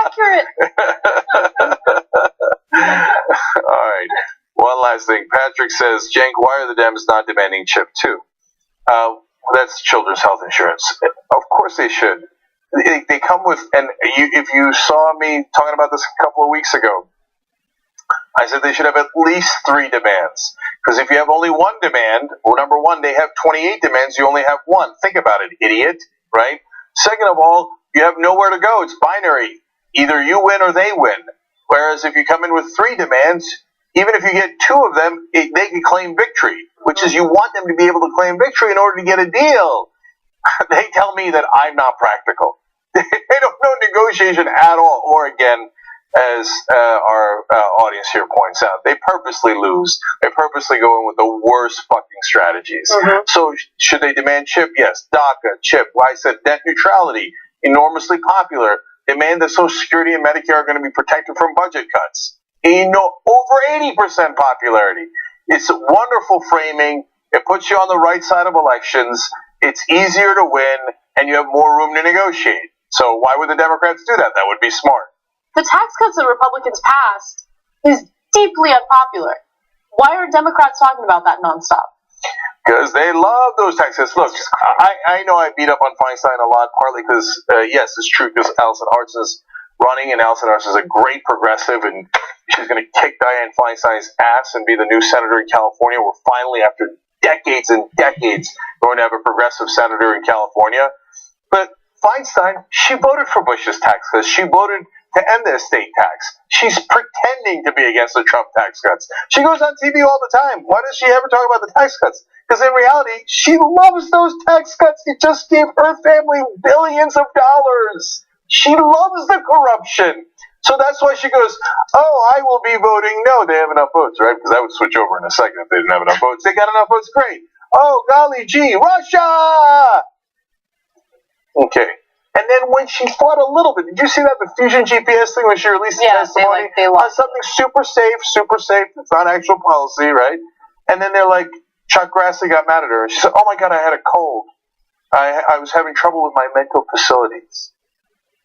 Accurate. All right. One last thing. Patrick says, Cenk, why are the Dems not demanding chip too? That's children's health insurance. Of course they should. They come with, and if you saw me talking about this a couple of weeks ago, I said they should have at least 3 demands. Because if you have only one demand, well, number one, they have 28 demands, you only have one. Think about it, idiot, right? Second of all, you have nowhere to go. It's binary. Either you win or they win. Whereas if you come in with 3 demands, even if you get 2 of them, they can claim victory, which is you want them to be able to claim victory in order to get a deal. They tell me that I'm not practical. They don't know negotiation at all. Or again, as our audience here points out, they purposely lose. They purposely go in with the worst fucking strategies. So should they demand chip? Yes. DACA, chip. Well, I said net neutrality, enormously popular. Demand that Social Security and Medicare are going to be protected from budget cuts. Over 80% popularity. It's wonderful framing. It puts you on the right side of elections. It's easier to win, and you have more room to negotiate. So why would the Democrats do that? That would be smart. The tax cuts that Republicans passed is deeply unpopular. Why are Democrats talking about that nonstop? Because they love those tax cuts. Look, I know I beat up on Feinstein a lot, partly because, yes, it's true, because Allison Hartson's running, and Allison Hartson is a great progressive, and she's going to kick Dianne Feinstein's ass and be the new senator in California. We're finally, after decades and decades, going to have a progressive senator in California. But Feinstein, she voted for Bush's tax cuts. She voted to end the estate tax. She's pretending to be against the Trump tax cuts. She goes on TV all the time. Why does she ever talk about the tax cuts? Because in reality, she loves those tax cuts. It just gave her family billions of dollars. She loves the corruption. So that's why she goes, oh, I will be voting no. They have enough votes, right? Because I would switch over in a second if they didn't have enough votes. They got enough votes, great. Oh, golly gee, Russia! Okay. And then when she fought a little bit, did you see that, the Fusion GPS thing when she released the testimony? They on something super safe, it's not actual policy, right? And then they're like, Chuck Grassley got mad at her. And she said, oh my God, I had a cold. I was having trouble with my mental facilities.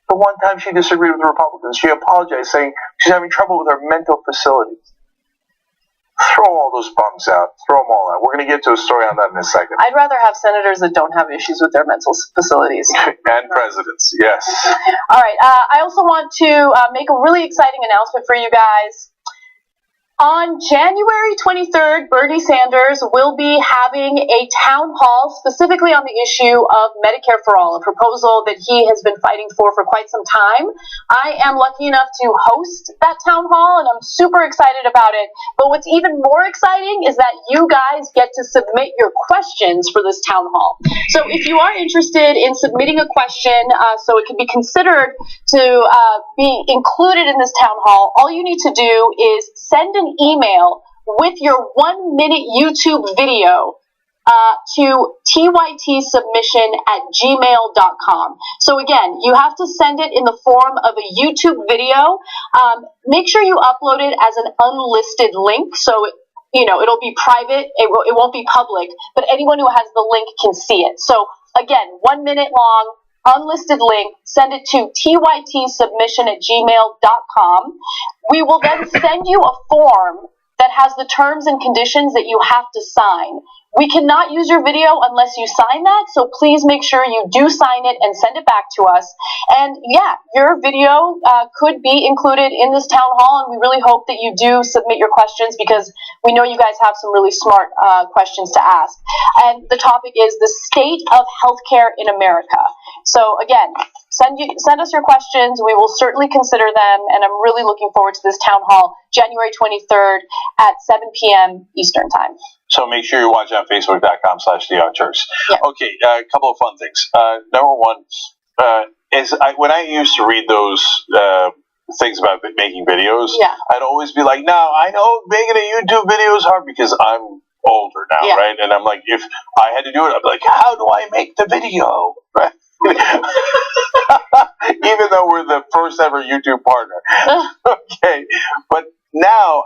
The one time she disagreed with the Republicans, she apologized, saying she's having trouble with her mental facilities. Throw all those bums out. Throw them all out. We're going to get to a story on that in a second. I'd rather have senators that don't have issues with their mental facilities. And presidents, yes. All right. I also want to make a really exciting announcement for you guys. On January 23rd, Bernie Sanders will be having a town hall specifically on the issue of Medicare for All, a proposal that he has been fighting for quite some time. I am lucky enough to host that town hall, and I'm super excited about it. But what's even more exciting is that you guys get to submit your questions for this town hall. So if you are interested in submitting a question so it can be considered to be included in this town hall, all you need to do is send an email with your 1-minute YouTube video to tytsubmission@gmail.com. So again, you have to send it in the form of a YouTube video. Make sure you upload it as an unlisted link, so it'll be private. It won't be public, but anyone who has the link can see it. So again, 1 minute long, unlisted link. Send it to tytsubmission@gmail.com. We will then send you a form that has the terms and conditions that you have to sign. We cannot use your video unless you sign that, so please make sure you do sign it and send it back to us. And yeah, your video could be included in this town hall, and we really hope that you do submit your questions because we know you guys have some really smart questions to ask. And the topic is the state of healthcare in America. So again, Send us your questions. We will certainly consider them, and I'm really looking forward to this town hall, January 23rd at 7 p.m. Eastern time. So make sure you watch on Facebook.com/TheYoungTurks. Yeah. Okay, a couple of fun things. Number one, when I used to read those things about making videos, yeah. I'd always be like, "No, I know making a YouTube video is hard because I'm older now, yeah. right?" And I'm like, if I had to do it, I'd be like, "How do I make the video?" Right? Even though we're the first ever YouTube partner. Okay, but now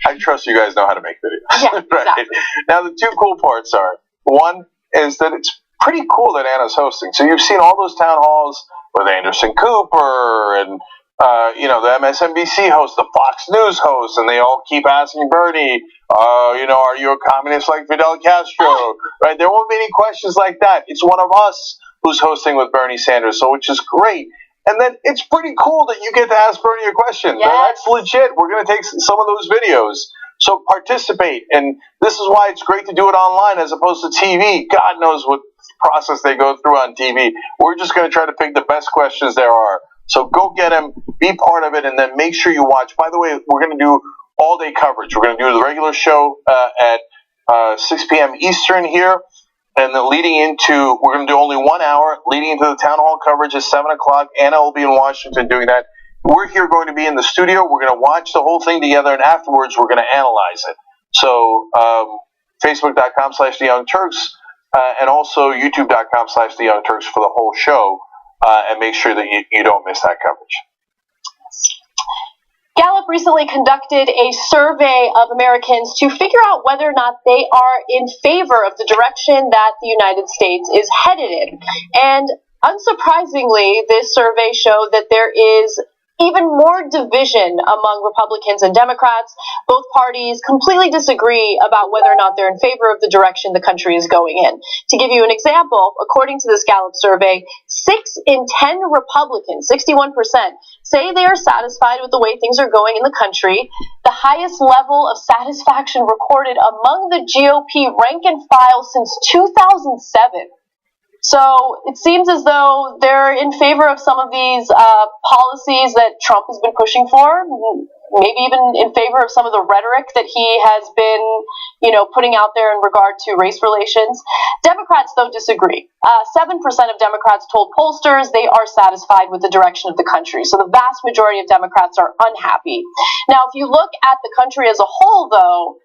I trust you guys know how to make videos. Yeah, right? Exactly. Now the two cool parts are, one is that it's pretty cool that Anna's hosting. So you've seen all those town halls with Anderson Cooper and the MSNBC host, the Fox News host, and they all keep asking Bernie, are you a communist like Fidel Castro? Right? There won't be any questions like that. It's one of us who's hosting with Bernie Sanders, so which is great. And then it's pretty cool that you get to ask Bernie a question. Yes. That's legit. We're going to take some of those videos. So participate. And this is why it's great to do it online as opposed to TV. God knows what process they go through on TV. We're just going to try to pick the best questions there are. So go get them, be part of it, and then make sure you watch. By the way, we're going to do all-day coverage. We're going to do the regular show at 6 p.m. Eastern here. And then we're going to do only 1 hour, leading into the town hall coverage at 7 o'clock. Anna will be in Washington doing that. We're here going to be in the studio. We're going to watch the whole thing together, and afterwards we're going to analyze it. So Facebook.com/TheYoungTurks and also YouTube.com/TheYoungTurks for the whole show. And make sure that you don't miss that coverage. Gallup recently conducted a survey of Americans to figure out whether or not they are in favor of the direction that the United States is headed in. And unsurprisingly, this survey showed that there is even more division among Republicans and Democrats. Both parties completely disagree about whether or not they're in favor of the direction the country is going in. To give you an example, according to this Gallup survey, 6 in 10 Republicans, 61%, say they are satisfied with the way things are going in the country. The highest level of satisfaction recorded among the GOP rank and file since 2007. So it seems as though they're in favor of some of these policies that Trump has been pushing for, maybe even in favor of some of the rhetoric that he has been, putting out there in regard to race relations. Democrats, though, disagree. 7% of Democrats told pollsters they are satisfied with the direction of the country. So the vast majority of Democrats are unhappy. Now, if you look at the country as a whole, though,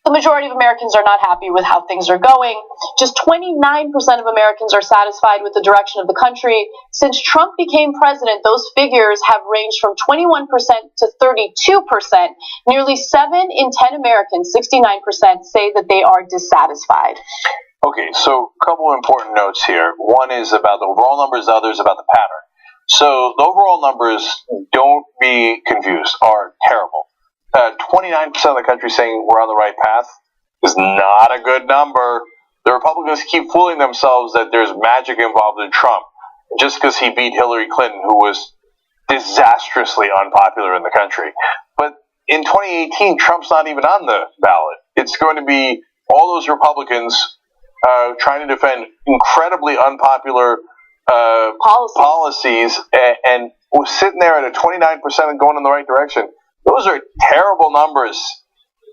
the majority of Americans are not happy with how things are going. Just 29% of Americans are satisfied with the direction of the country. Since Trump became president, those figures have ranged from 21% to 32%. Nearly 7 in 10 Americans, 69%, say that they are dissatisfied. Okay, so a couple of important notes here. One is about the overall numbers, the other is about the pattern. So the overall numbers, don't be confused, are terrible. 29% of the country saying we're on the right path is not a good number. The Republicans keep fooling themselves that there's magic involved in Trump just because he beat Hillary Clinton, who was disastrously unpopular in the country. But in 2018, Trump's not even on the ballot. It's going to be all those Republicans trying to defend incredibly unpopular policies and was sitting there at a 29% and going in the right direction. Those are terrible numbers.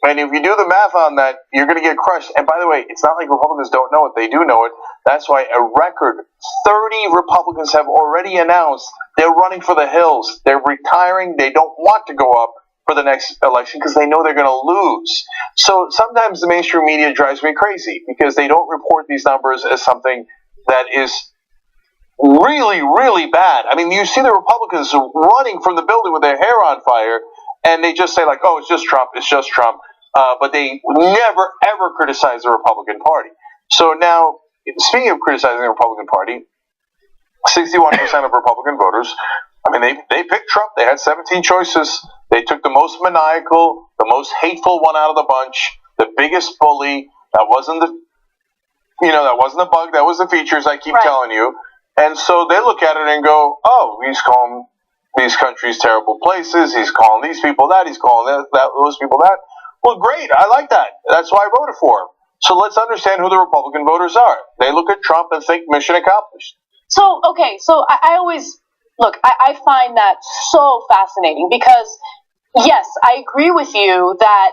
And if you do the math on that, you're going to get crushed. And by the way, it's not like Republicans don't know it. They do know it. That's why a record 30 Republicans have already announced they're running for the hills. They're retiring. They don't want to go up for the next election because they know they're going to lose. So sometimes the mainstream media drives me crazy because they don't report these numbers as something that is really, really bad. I mean, you see the Republicans running from the building with their hair on fire, and they just say, like, oh, it's just Trump, it's just Trump. But they never, ever criticize the Republican Party. So now, speaking of criticizing the Republican Party, 61% of Republican voters, I mean, they picked Trump. They had 17 choices. They took the most maniacal, the most hateful one out of the bunch, the biggest bully. That wasn't the bug. That was the features I keep telling you. And so they look at it and go, oh, he's calling these countries terrible places. He's calling these people that. He's calling those people that. Well, great. I like that. That's why I voted for him. So let's understand who the Republican voters are. They look at Trump and think mission accomplished. So, okay, so I always, look, I find that so fascinating because, yes, I agree with you that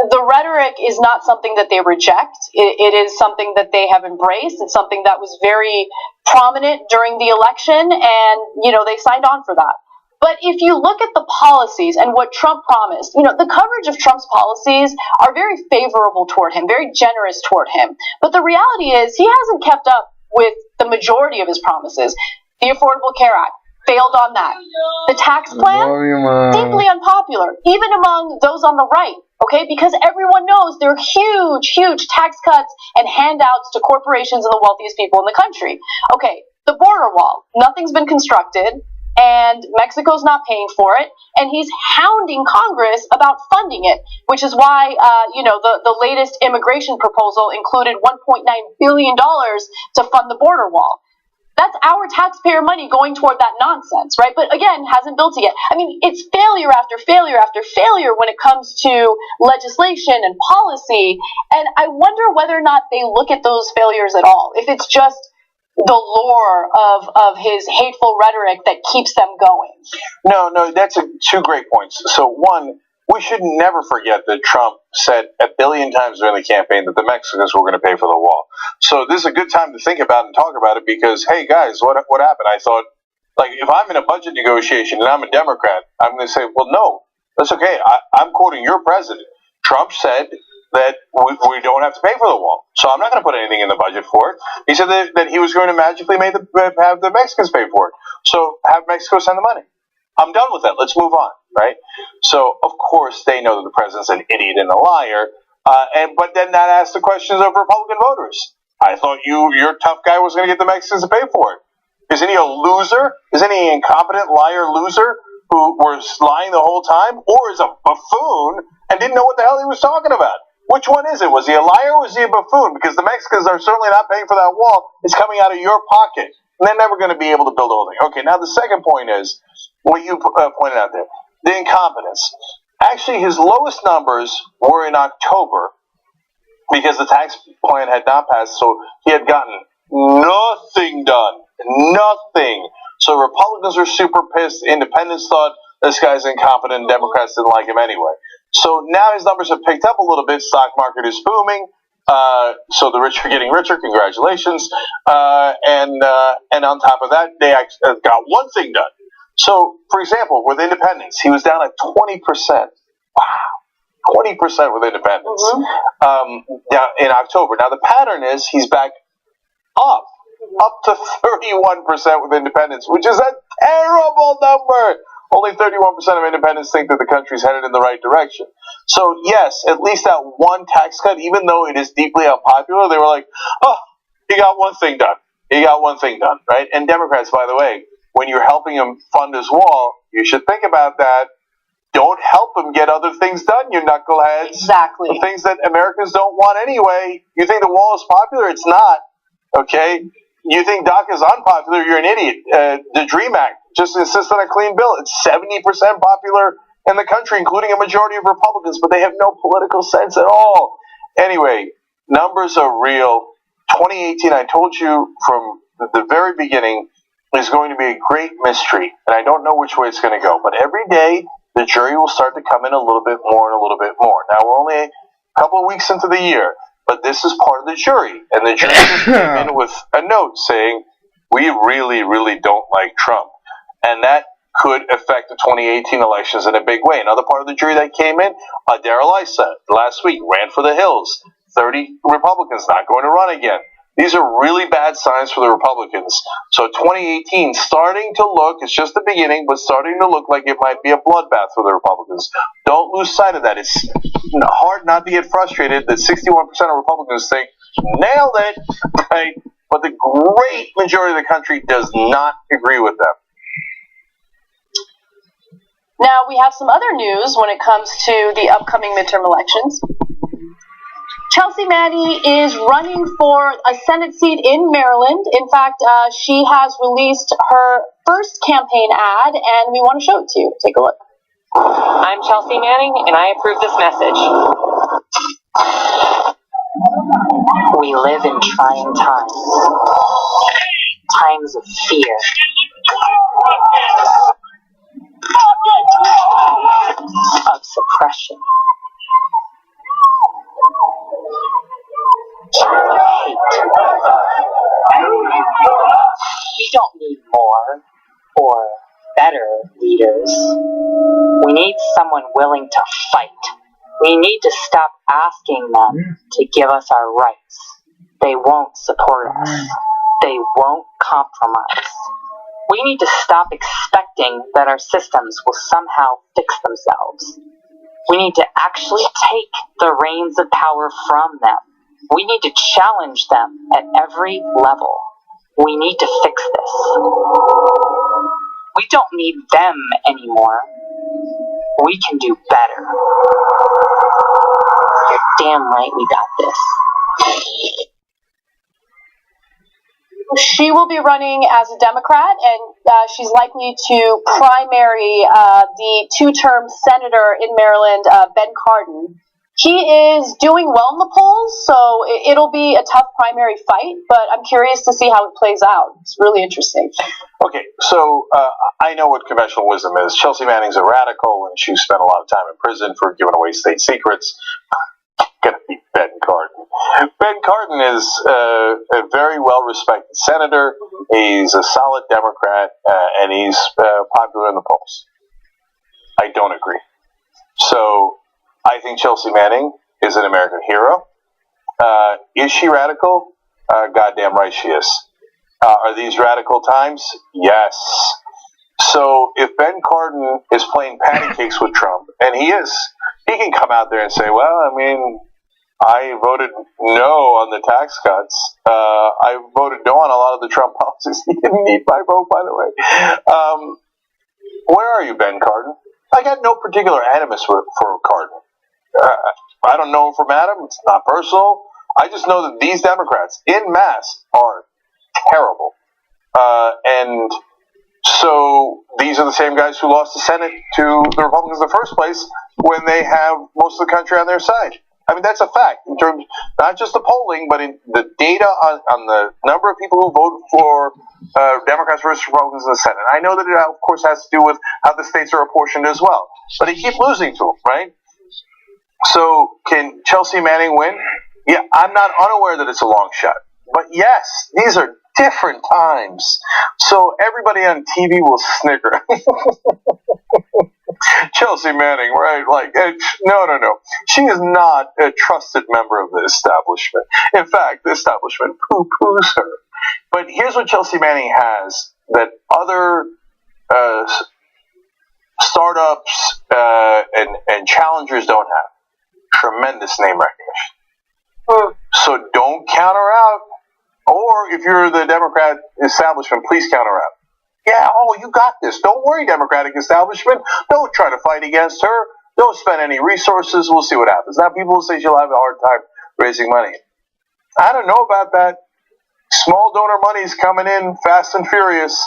the rhetoric is not something that they reject. It is something that they have embraced. It's something that was very prominent during the election, and, they signed on for that. But if you look at the policies and what Trump promised, the coverage of Trump's policies are very favorable toward him, very generous toward him. But the reality is he hasn't kept up with the majority of his promises. The Affordable Care Act failed on that. The tax plan, deeply unpopular, even among those on the right. Okay, because everyone knows there are huge, huge tax cuts and handouts to corporations and the wealthiest people in the country. Okay, the border wall, nothing's been constructed, and Mexico's not paying for it, and he's hounding Congress about funding it, which is why, the latest immigration proposal included $1.9 billion to fund the border wall. That's our taxpayer money going toward that nonsense, right? But again, hasn't built it yet. I mean, it's failure after failure after failure when it comes to legislation and policy. And I wonder whether or not they look at those failures at all. If it's just the lure of his hateful rhetoric that keeps them going. No, that's two great points. So one, we should never forget that Trump said 1 billion times during the campaign that the Mexicans were going to pay for the wall. So this is a good time to think about and talk about it because, hey guys, what happened? I thought, like, if I'm in a budget negotiation and I'm a Democrat, I'm going to say, well, no, that's okay. I'm quoting your president. Trump said that we don't have to pay for the wall. So I'm not going to put anything in the budget for it. He said that he was going to magically have the Mexicans pay for it. So have Mexico send the money. I'm done with that. Let's move on, right? So, of course, they know that the president's an idiot and a liar, but then that asks the questions of Republican voters. I thought your tough guy was going to get the Mexicans to pay for it. Isn't he a loser? Isn't he an incompetent liar loser who was lying the whole time? Or is a buffoon and didn't know what the hell he was talking about? Which one is it? Was he a liar or was he a buffoon? Because the Mexicans are certainly not paying for that wall. It's coming out of your pocket. And they're never going to be able to build the whole thing. Okay, now the second point is what you pointed out there. The incompetence. Actually, his lowest numbers were in October because the tax plan had not passed, so he had gotten nothing done. Nothing. So Republicans were super pissed. Independents thought this guy's incompetent, and Democrats didn't like him anyway. So now his numbers have picked up a little bit. Stock market is booming. So the rich are getting richer. Congratulations. And on top of that, they got one thing done. So, for example, with independents, he was down at 20%. Wow. 20% with independents down in October. Now, the pattern is he's back up to 31% with independents, which is a terrible number. Only 31% of independents think that the country's headed in the right direction. So, yes, at least that one tax cut, even though it is deeply unpopular, they were like, oh, he got one thing done. He got one thing done, right? And Democrats, by the way, when you're helping him fund his wall, you should think about that. Don't help him get other things done, you knuckleheads. Exactly. The things that Americans don't want anyway. You think the wall is popular? It's not. Okay? You think DACA is unpopular? You're an idiot. The DREAM Act just insists on a clean bill. It's 70% popular in the country, including a majority of Republicans, but they have no political sense at all. Anyway, numbers are real. 2018, I told you from the very beginning, is going to be a great mystery, and I don't know which way it's going to go. But every day, the jury will start to come in a little bit more and a little bit more. Now, we're only a couple of weeks into the year, but this is part of the jury. And the jury just came in with a note saying, we really, really don't like Trump. And that could affect the 2018 elections in a big way. Another part of the jury that came in, Darrell Issa, last week, ran for the Hills. 30 Republicans not going to run again. These are really bad signs for the Republicans. So 2018 starting to look, it's just the beginning, but starting to look like it might be a bloodbath for the Republicans. Don't lose sight of that. It's hard not to get frustrated that 61% of Republicans think, nailed it, right? But the great majority of the country does not agree with them. Now, we have some other news when it comes to the upcoming midterm elections. Chelsea Manning is running for a Senate seat in Maryland. In fact, she has released her first campaign ad, and we want to show it to you. Take a look. I'm Chelsea Manning, and I approve this message. We live in trying times. times of fear. Of suppression. Hate. We don't need more or better leaders. We need someone willing to fight. We need to stop asking them to give us our rights. They won't support us. They won't compromise. We need to stop expecting that our systems will somehow fix themselves. We need to actually take the reins of power from them. We need to challenge them at every level. We need to fix this. We don't need them anymore. We can do better. You're damn right we got this. She will be running as a Democrat, and she's likely to primary the two-term senator in Maryland, Ben Cardin. He is doing well in the polls, so it'll be a tough primary fight, but I'm curious to see how it plays out. It's really interesting. Okay, so I know what conventional wisdom is. Chelsea Manning's a radical, and she spent a lot of time in prison for giving away state secrets. Gonna be Ben Cardin. Ben Cardin is a very well-respected senator. He's a solid Democrat, and he's popular in the polls. I don't agree. So I think Chelsea Manning is an American hero. Is she radical? Goddamn right she is. Are these radical times? Yes. So if Ben Cardin is playing patty cakes with Trump, and he can come out there and say, well, I mean, I voted no on the tax cuts. I voted no on a lot of the Trump policies. He didn't need my vote, by the way. Where are you, Ben Cardin? I got no particular animus for Cardin. I don't know him from Adam. It's not personal. I just know that these Democrats, in mass, are terrible. And so these are the same guys who lost the Senate to the Republicans in the first place when they have most of the country on their side. I mean, that's a fact in terms, not just the polling, but in the data on the number of people who voted for Democrats versus Republicans in the Senate. I know that it, of course, has to do with how the states are apportioned as well. But they keep losing to them, right? So can Chelsea Manning win? Yeah, I'm not unaware that it's a long shot. But yes, these are different times. So everybody on TV will snicker. Chelsea Manning, right? Like, no. She is not a trusted member of the establishment. In fact, the establishment poo-poos her. But here's what Chelsea Manning has that other startups and challengers don't have. Tremendous name recognition. So don't count her out. Or if you're the Democrat establishment, please count her out. Yeah, you got this. Don't worry, Democratic establishment. Don't try to fight against her. Don't spend any resources. We'll see what happens. Now people will say she'll have a hard time raising money. I don't know about that. Small donor money's coming in fast and furious.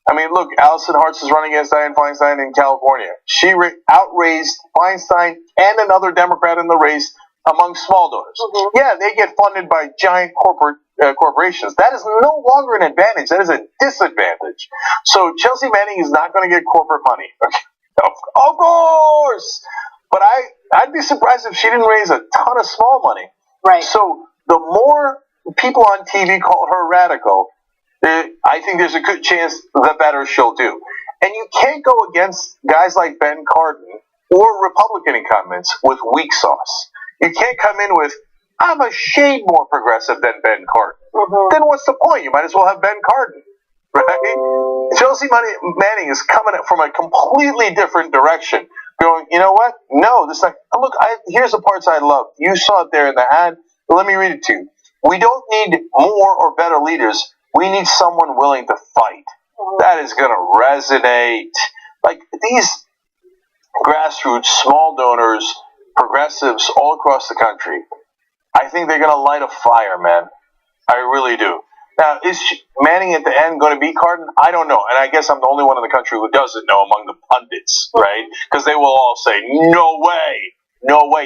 I mean, look, Allison Hartz is running against Dianne Feinstein in California. She outraised Feinstein and another Democrat in the race among small donors. Mm-hmm. Yeah, they get funded by giant corporations. That is no longer an advantage. That is a disadvantage. So Chelsea Manning is not going to get corporate money. Of course! But I'd be surprised if she didn't raise a ton of small money. Right. So the more people on TV call her radical, I think there's a good chance the better she'll do. And you can't go against guys like Ben Cardin or Republican incumbents with weak sauce. You can't come in with, I'm a shade more progressive than Ben Cardin. Mm-hmm. Then what's the point? You might as well have Ben Cardin, right? Chelsea Manning is coming from a completely different direction, going, you know what? No, this not. Look, here's the parts I love. You saw it there in the ad. Let me read it to you. We don't need more or better leaders. We need someone willing to fight. That is going to resonate. Like these grassroots, small donors, progressives all across the country, I think they're going to light a fire, man. I really do. Now, is Manning at the end going to beat Cardin? I don't know. And I guess I'm the only one in the country who doesn't know among the pundits, right? Because they will all say, no way.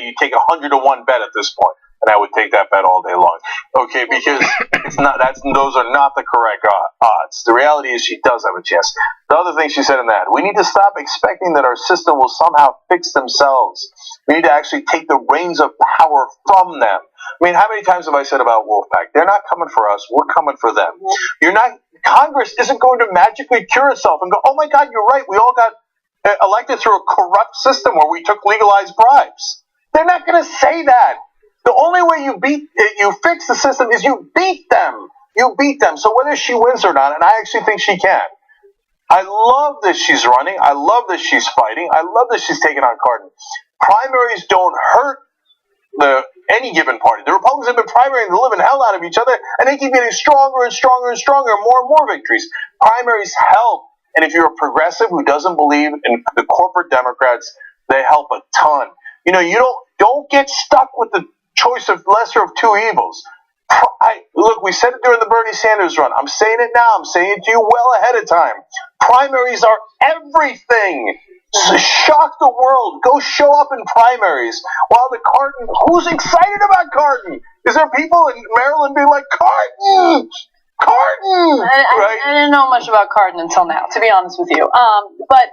You take 100-to-1 bet at this point. and I would take that bet all day long. Okay, because those are not the correct odds. The reality is she does have a chance. The other thing she said in that, we need to stop expecting that our system will somehow fix themselves. We need to actually take the reins of power from them. I mean, how many times have I said about Wolfpack? They're not coming for us. We're coming for them. Congress isn't going to magically cure itself and go, oh my God, you're right. We all got elected through a corrupt system where we took legalized bribes. They're not going to say that. The only way you fix the system is you beat them. You beat them. So whether she wins or not, and I actually think she can. I love that she's running. I love that she's fighting. I love that she's taking on Cardin. Primaries don't hurt any given party. The Republicans have been primarying the living hell out of each other, and they keep getting stronger and stronger and stronger, more and more victories. Primaries help, and if you're a progressive who doesn't believe in the corporate Democrats, they help a ton. You don't get stuck with the choice of lesser of two evils. Look, we said it during the Bernie Sanders run. I'm saying it now. I'm saying it to you well ahead of time. Primaries are everything. So shock the world. Go show up in primaries. While the Cardin, who's excited about Cardin? Is there people in Maryland being like, Cardin? Right? I didn't know much about Cardin until now, to be honest with you. But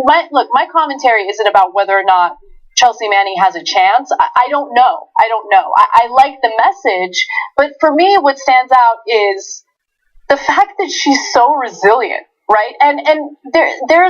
my commentary isn't about whether or not Chelsea Manning has a chance. I don't know. I like the message, but for me, what stands out is the fact that she's so resilient, right? And there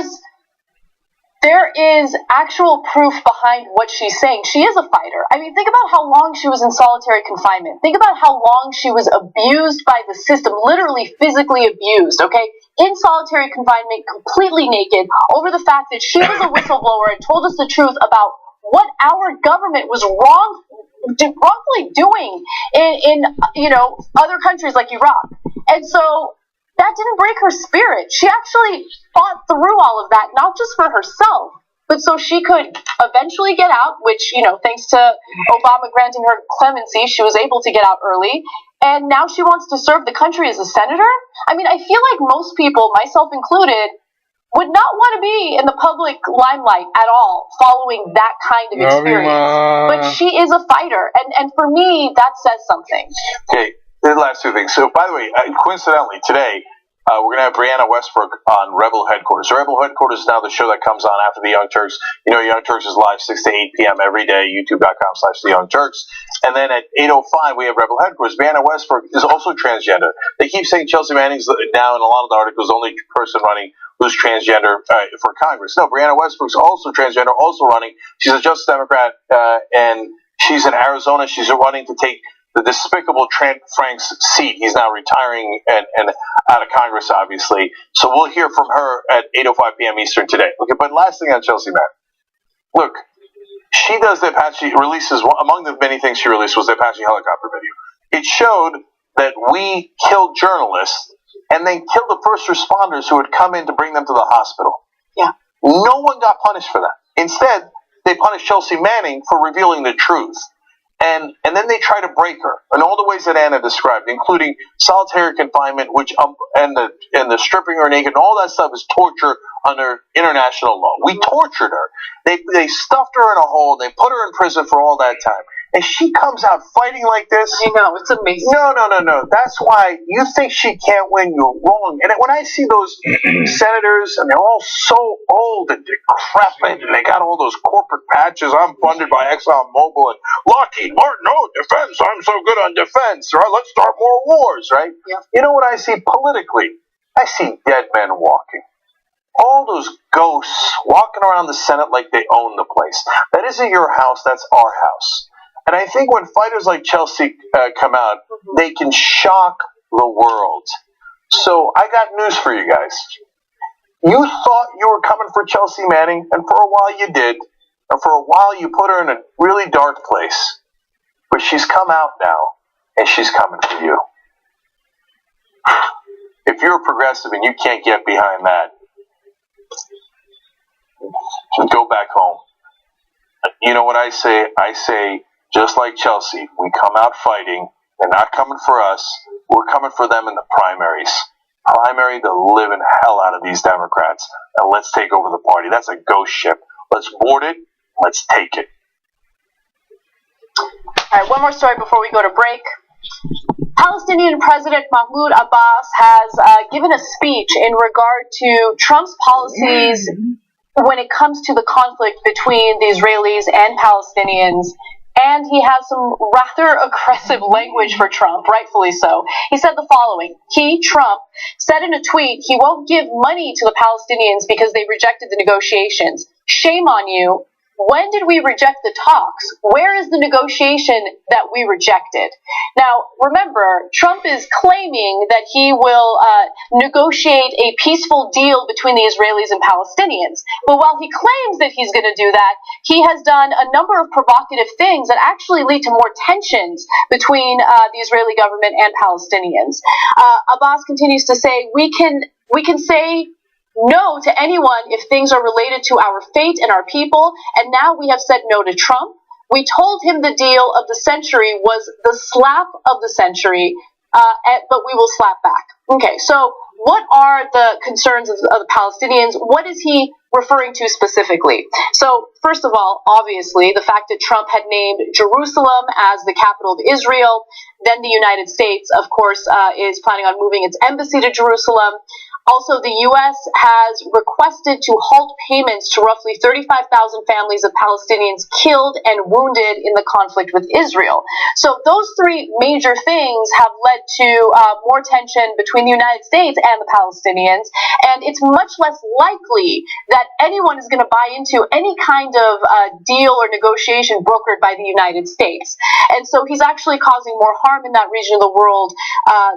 is actual proof behind what she's saying. She is a fighter. I mean, think about how long she was in solitary confinement. Think about how long she was abused by the system, literally physically abused, okay? In solitary confinement, completely naked, over the fact that she was a whistleblower and told us the truth about what our government was wrongfully doing in other countries like Iraq. And so that didn't break her spirit. She actually fought through all of that, not just for herself, but so she could eventually get out, which, thanks to Obama granting her clemency, she was able to get out early. And now she wants to serve the country as a senator. I mean, I feel like most people, myself included, would not want to be in the public limelight at all following that kind of experience. But she is a fighter. And for me, that says something. Okay. The last two things. So, by the way, coincidentally, today, we're going to have Brianna Westbrook on Rebel Headquarters. Rebel Headquarters is now the show that comes on after the Young Turks. Young Turks is live 6 to 8 p.m. every day, youtube.com/the Young Turks. And then at 8:05, we have Rebel Headquarters. Brianna Westbrook is also transgender. They keep saying Chelsea Manning's now, in a lot of the articles, the only person running who's transgender for Congress. No, Brianna Westbrook's also transgender, also running. She's a Justice Democrat, and she's in Arizona. She's running to take the despicable Trent Frank's seat. He's now retiring and out of Congress, obviously. So we'll hear from her at 8:05 p.m. Eastern today. Okay, but last thing on Chelsea Manning. Look, she does the Apache releases. Among the many things she released was the Apache helicopter video. It showed that we killed journalists and then killed the first responders who had come in to bring them to the hospital. Yeah. No one got punished for that. Instead, they punished Chelsea Manning for revealing the truth. And then they try to break her in all the ways that Anna described, including solitary confinement, which and the stripping her naked, and all that stuff is torture under international law. We tortured her. They stuffed her in a hole. They put her in prison for all that time. And she comes out fighting like this. I know, it's amazing. No. That's why you think she can't win. You're wrong. And when I see those senators, and they're all so old and decrepit, and they got all those corporate patches, I'm funded by ExxonMobil and Lockheed Martin, defense, I'm so good on defense, right? Let's start more wars, right? Yeah. You know what I see politically? I see dead men walking. All those ghosts walking around the Senate like they own the place. That isn't your house, that's our house. And I think when fighters like Chelsea come out, they can shock the world. So I got news for you guys. You thought you were coming for Chelsea Manning, and for a while you did. And for a while you put her in a really dark place. But she's come out now, and she's coming for you. If you're a progressive and you can't get behind that, go back home. You know what I say? I say, just like Chelsea, we come out fighting. They're not coming for us. We're coming for them in the primaries. Primary the living hell out of these Democrats. And let's take over the party. That's a ghost ship. Let's board it. Let's take it. All right, one more story before we go to break. Palestinian President Mahmoud Abbas has given a speech in regard to Trump's policies when it comes to the conflict between the Israelis and Palestinians. And he has some rather aggressive language for Trump, rightfully so. He said the following. He, Trump, said in a tweet he won't give money to the Palestinians because they rejected the negotiations. Shame on you. When did we reject the talks? Where is the negotiation that we rejected? Now, remember, Trump is claiming that he will negotiate a peaceful deal between the Israelis and Palestinians. But while he claims that he's going to do that, he has done a number of provocative things that actually lead to more tensions between the Israeli government and Palestinians. Abbas continues to say, we can say no to anyone if things are related to our fate and our people, and now we have said no to Trump. We told him the deal of the century was the slap of the century, but we will slap back. Okay, so what are the concerns of the Palestinians? What is he referring to specifically? So, first of all, obviously, the fact that Trump had named Jerusalem as the capital of Israel, then the United States, of course, is planning on moving its embassy to Jerusalem. Also, the U.S. has requested to halt payments to roughly 35,000 families of Palestinians killed and wounded in the conflict with Israel. So those three major things have led to more tension between the United States and the Palestinians, and it's much less likely that anyone is going to buy into any kind of deal or negotiation brokered by the United States. And so he's actually causing more harm in that region of the world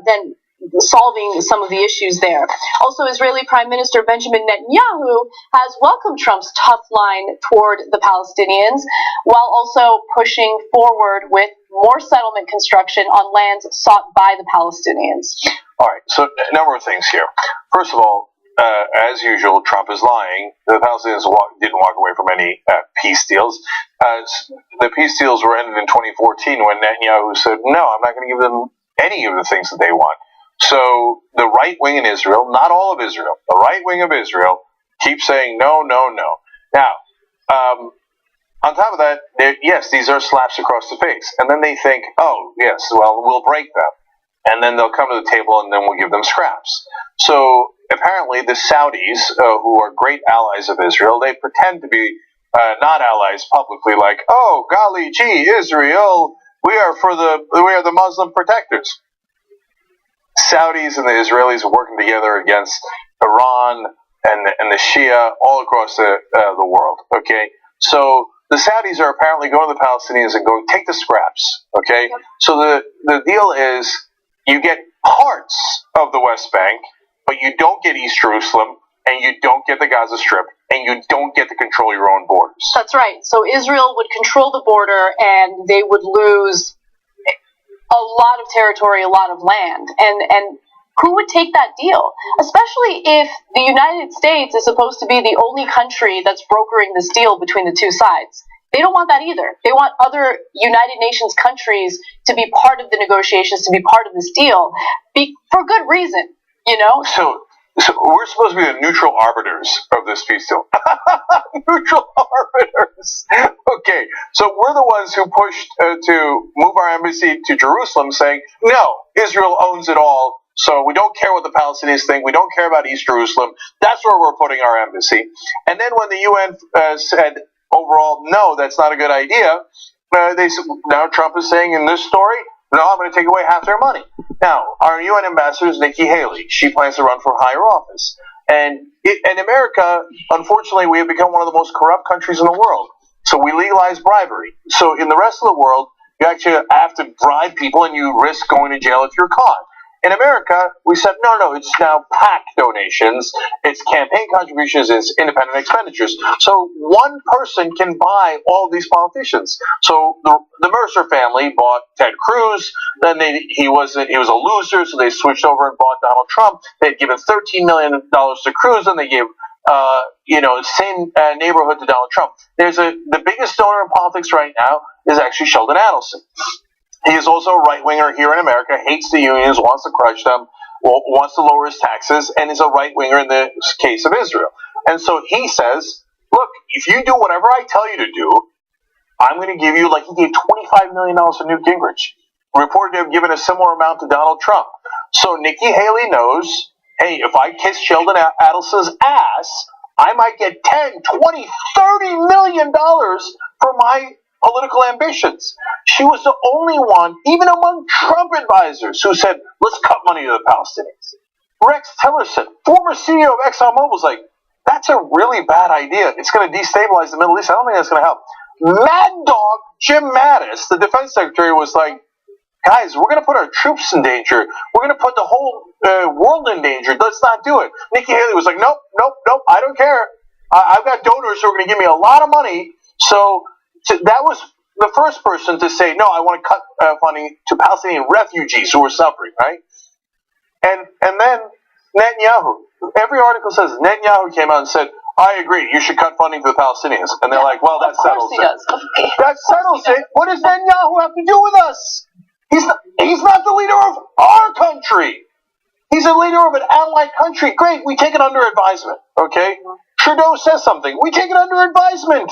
than solving some of the issues there. Also, Israeli Prime Minister Benjamin Netanyahu has welcomed Trump's tough line toward the Palestinians, while also pushing forward with more settlement construction on lands sought by the Palestinians. All right, so a number of things here. First of all, as usual, Trump is lying. The Palestinians didn't walk away from any peace deals. The peace deals were ended in 2014 when Netanyahu said, no, I'm not going to give them any of the things that they want. So the right wing in Israel, not all of Israel, the right wing of Israel keeps saying no, no, no. Now, on top of that, yes, these are slaps across the face. And then they think, oh, yes, well, we'll break them. And then they'll come to the table and then we'll give them scraps. So apparently the Saudis, who are great allies of Israel, they pretend to be not allies publicly, like, oh, golly gee, Israel, we are the Muslim protectors. Saudis and the Israelis are working together against Iran and the Shia all across the world, okay? So the Saudis are apparently going to the Palestinians and going, take the scraps, okay? So the deal is you get parts of the West Bank, but you don't get East Jerusalem, and you don't get the Gaza Strip, and you don't get to control your own borders. That's right. So Israel would control the border, and they would lose a lot of territory, a lot of land. And who would take that deal? Especially if the United States is supposed to be the only country that's brokering this deal between the two sides. They don't want that either. They want other United Nations countries to be part of the negotiations, to be part of this deal, for good reason, you know? So we're supposed to be the neutral arbiters of this peace deal. Neutral arbiters. Okay, so we're the ones who pushed to move our embassy to Jerusalem, saying, no, Israel owns it all, so we don't care what the Palestinians think, we don't care about East Jerusalem, that's where we're putting our embassy. And then when the UN said, overall, no, that's not a good idea, now Trump is saying in this story, no, I'm going to take away half their money. Now, our UN ambassador is Nikki Haley. She plans to run for higher office. And in America, unfortunately, we have become one of the most corrupt countries in the world. So we legalize bribery. So in the rest of the world, you actually have to bribe people and you risk going to jail if you're caught. In America, we said, no, it's now PAC donations, it's campaign contributions, it's independent expenditures. So one person can buy all these politicians. So the Mercer family bought Ted Cruz, then he was a loser, so they switched over and bought Donald Trump. They'd given $13 million to Cruz, and they gave same neighborhood to Donald Trump. The biggest donor in politics right now is actually Sheldon Adelson. He is also a right-winger here in America, hates the unions, wants to crush them, wants to lower his taxes, and is a right-winger in the case of Israel. And so he says, look, if you do whatever I tell you to do, I'm going to give you, like he gave $25 million to Newt Gingrich. Reported to have given a similar amount to Donald Trump. So Nikki Haley knows, hey, if I kiss Sheldon Adelson's ass, I might get 10, 20, $30 million for my political ambitions. She was the only one, even among Trump advisors, who said, let's cut money to the Palestinians. Rex Tillerson, former CEO of ExxonMobil, was like, that's a really bad idea. It's going to destabilize the Middle East. I don't think that's going to help. Mad Dog Jim Mattis, the defense secretary, was like, guys, we're going to put our troops in danger. We're going to put the whole world in danger. Let's not do it. Nikki Haley was like, nope, I don't care. I've got donors who are going to give me a lot of money. So that was the first person to say, no, I want to cut funding to Palestinian refugees who are suffering, right? And then Netanyahu. Every article says Netanyahu came out and said, I agree, you should cut funding to the Palestinians. And they're like, well, that settles it. Okay. That settles it. What does Netanyahu have to do with us? He's not the leader of our country. He's a leader of an allied country. Great, we take it under advisement, okay? Trudeau says something. We take it under advisement,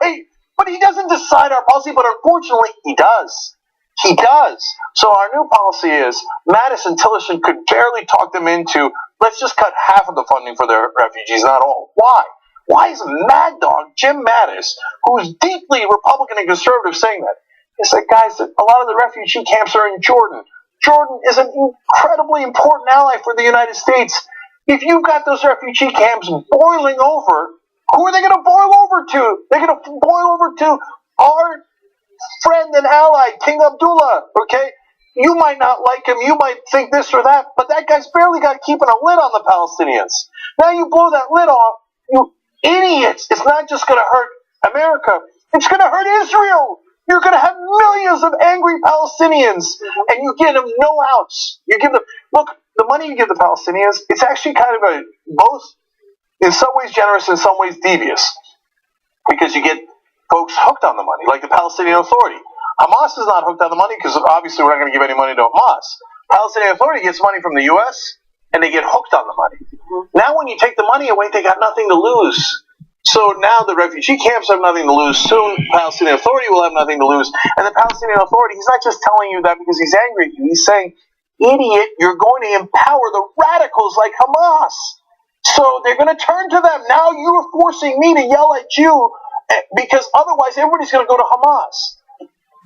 right? But he doesn't decide our policy, but unfortunately, he does. He does. So our new policy is, Mattis and Tillerson could barely talk them into, let's just cut half of the funding for their refugees, not all. Why? Why is Mad Dog Jim Mattis, who's deeply Republican and conservative, saying that? He's like, guys, a lot of the refugee camps are in Jordan. Jordan is an incredibly important ally for the United States. If you've got those refugee camps boiling over, who are they going to boil over to? They're going to boil over to our friend and ally, King Abdullah, okay? You might not like him, you might think this or that, but that guy's barely got keeping a lid on the Palestinians. Now you blow that lid off, you idiots. It's not just going to hurt America, it's going to hurt Israel. You're going to have millions of angry Palestinians, and you give them no outs. You give them, look, the money you give the Palestinians, it's actually kind of both, in some ways generous, in some ways devious, because you get folks hooked on the money, like the Palestinian Authority. Hamas is not hooked on the money because obviously we're not going to give any money to Hamas. Palestinian Authority gets money from the U.S. and they get hooked on the money. Now when you take the money away, they got nothing to lose. So now the refugee camps have nothing to lose. Soon Palestinian Authority will have nothing to lose. And the Palestinian Authority, he's not just telling you that because he's angry at you. He's saying, idiot, you're going to empower the radicals like Hamas. So they're going to turn to them. Now you're forcing me to yell at you because otherwise everybody's going to go to Hamas.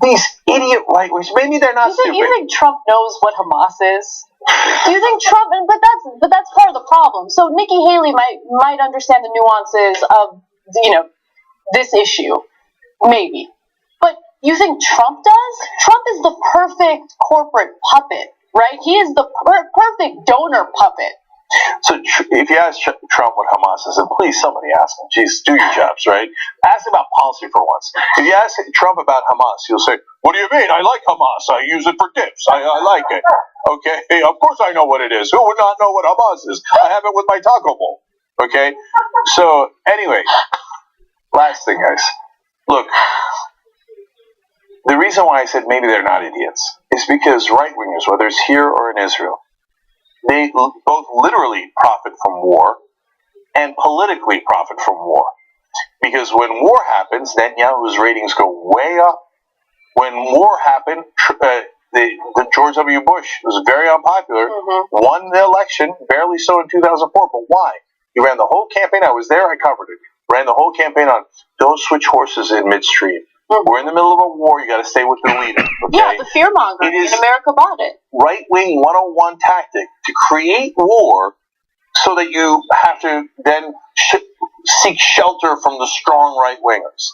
These idiot right-wings, maybe they're not stupid. You think Trump knows what Hamas is? Do you think Trump? But that's part of the problem. So Nikki Haley might understand the nuances of this issue, maybe. But you think Trump does? Trump is the perfect corporate puppet, right? He is the perfect donor puppet. So if you ask Trump what Hamas is, and please somebody ask him, geez, do your jobs, right? Ask him about policy for once. If you ask Trump about Hamas, he'll say, what do you mean? I like Hamas. I use it for dips. I like it. Okay, hey, of course I know what it is. Who would not know what Hamas is? I have it with my taco bowl. Okay? So, anyway, last thing, guys. Look, the reason why I said maybe they're not idiots is because right-wingers, whether it's here or in Israel, they both literally profit from war and politically profit from war. Because when war happens, Netanyahu's ratings go way up. When war happened, the George W. Bush was very unpopular, won the election, barely so in 2004, but why? He ran the whole campaign, I was there, I covered it, ran the whole campaign on, don't switch horses in midstream. We're in the middle of a war, you got to stay with the leader. Okay? Yeah, the fear-mongering, and America bought it. Right-wing 101 tactic to create war so that you have to then seek shelter from the strong right-wingers.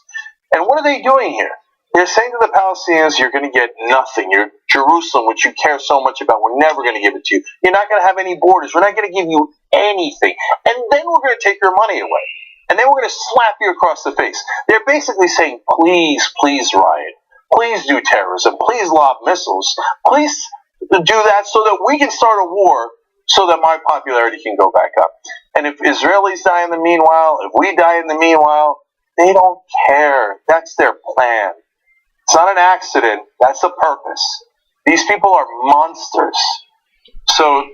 And what are they doing here? They're saying to the Palestinians, you're going to get nothing. Your Jerusalem, which you care so much about, we're never going to give it to you. You're not going to have any borders. We're not going to give you anything. And then we're going to take your money away. And then we're going to slap you across the face. They're basically saying, please, please riot. Please do terrorism. Please lob missiles. Please do that so that we can start a war so that my popularity can go back up. And if Israelis die in the meanwhile, if we die in the meanwhile, they don't care. That's their plan. It's not an accident. That's a purpose. These people are monsters. So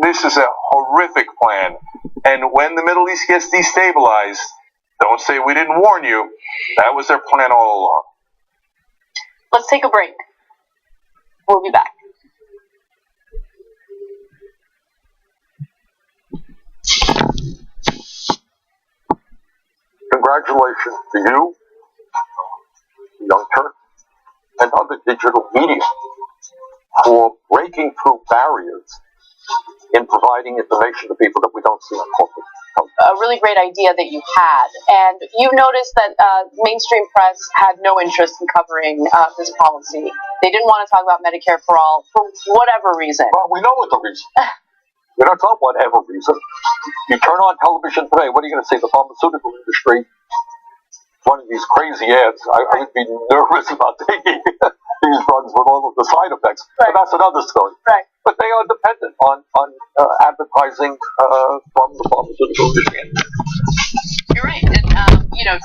this is a horrific plan. And when the Middle East gets destabilized, don't say we didn't warn you. That was their plan all along. Let's take a break. We'll be back. Congratulations to you, Young Turks, and other digital media for breaking through barriers in providing information to people that we don't see on corporate television. A really great idea that you had, and you noticed that mainstream press had no interest in covering this policy. They didn't want to talk about Medicare for all for whatever reason. Well, we know what the reason. We don't know whatever reason. You turn on television today, what are you going to see? The pharmaceutical industry running these crazy ads. I would be nervous about taking these drugs with all of the side effects, but that's another story. Right. But they are dependent on advertising from the pharmaceutical industry. You're right. And,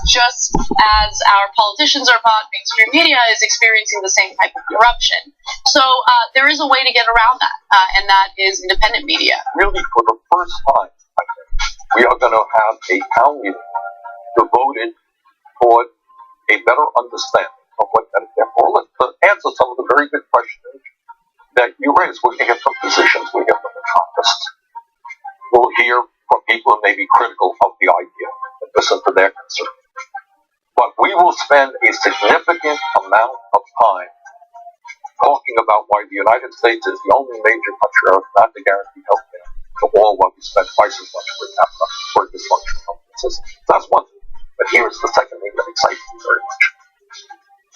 just as our politicians are bought, mainstream media is experiencing the same type of corruption. So there is a way to get around that, and that is independent media. Really, for the first time, I think, we are going to have a town meeting devoted toward a better understanding of what Medicare for all is, to answer some of the very good questions that you raised. We're going to get from physicians, we get from economists. We'll hear from people who may be critical of the idea and listen to their concerns. But we will spend a significant amount of time talking about why the United States is the only major country on earth not to guarantee health care to all, while we spend twice as much per capita for a dysfunctional health system. That's one thing. But here's the second thing that excites me very much.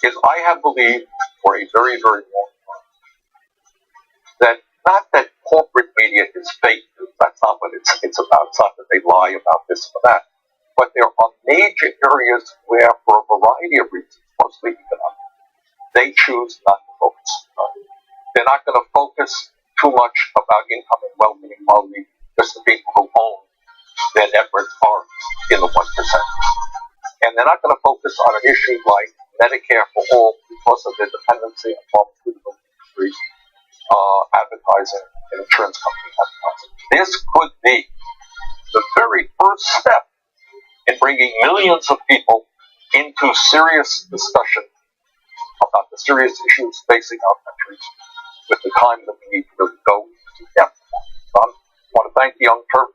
Is I have believed for a very, very long time that not that corporate media is fake news. That's not what it's about. It's not that they lie about this or that. But there are major areas where, for a variety of reasons, mostly economic, they choose not to focus. They're not going to focus too much about income and well-being while just the people who own their network are in the 1%. And they're not going to focus on an issue like Medicare for all because of their dependency on pharmaceutical industry, advertising, and insurance company advertising. This could be the very first step in bringing millions of people into serious discussion about the serious issues facing our country with the time that we need to really go into depth. So I want to thank the Young Turks.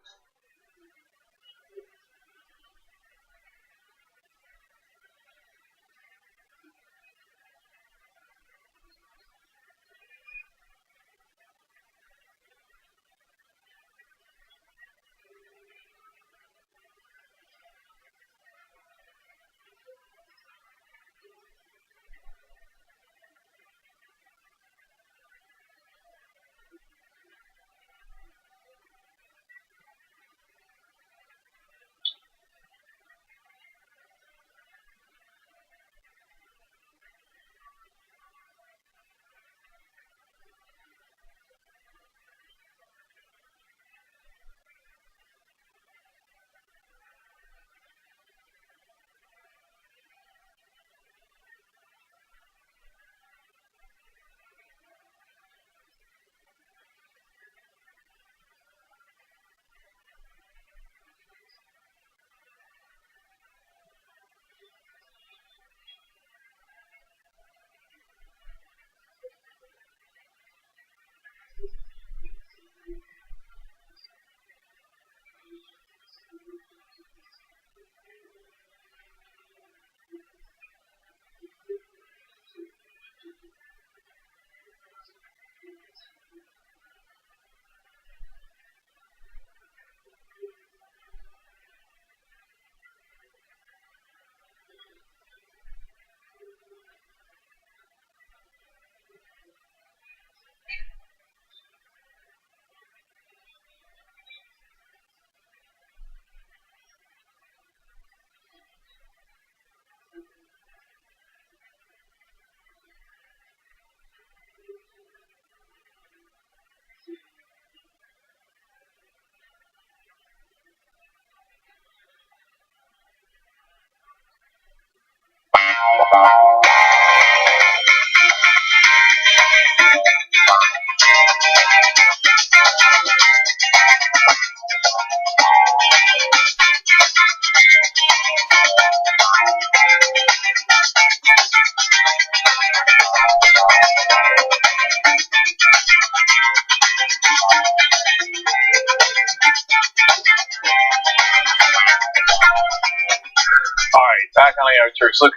Young Turks. Look,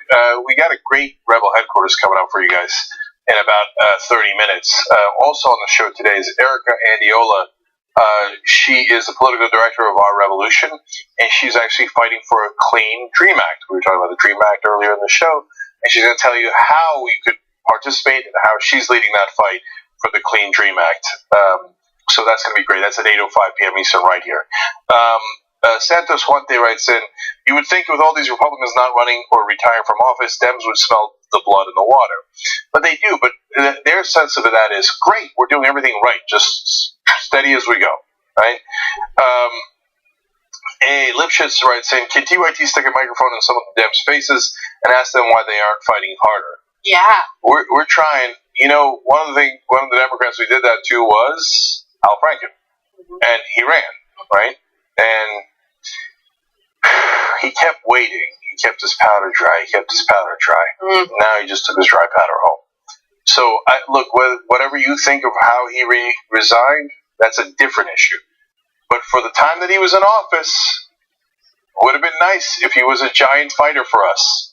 we got a great Rebel headquarters coming up for you guys in about 30 minutes. Also on the show today is Erica Andiola. She is the political director of Our Revolution, and she's actually fighting for a clean DREAM Act. We were talking about the DREAM Act earlier in the show, and she's going to tell you how you could participate and how she's leading that fight for the Clean DREAM Act. So that's going to be great. That's at 8:05 p.m. Eastern right here. Santos Huante writes in, you would think with all these Republicans not running or retiring from office, Dems would smell the blood in the water. But they do. But their sense of that is, great, we're doing everything right, just steady as we go, right? Lipschitz writes in, can TYT stick a microphone in some of the Dems' faces and ask them why they aren't fighting harder? Yeah. We're trying. You know, one of the Democrats we did that to was Al Franken. And he ran, right? And he kept waiting. He kept his powder dry. Now he just took his dry powder home. So, look, whatever you think of how he resigned, that's a different issue. But for the time that he was in office, it would have been nice if he was a giant fighter for us.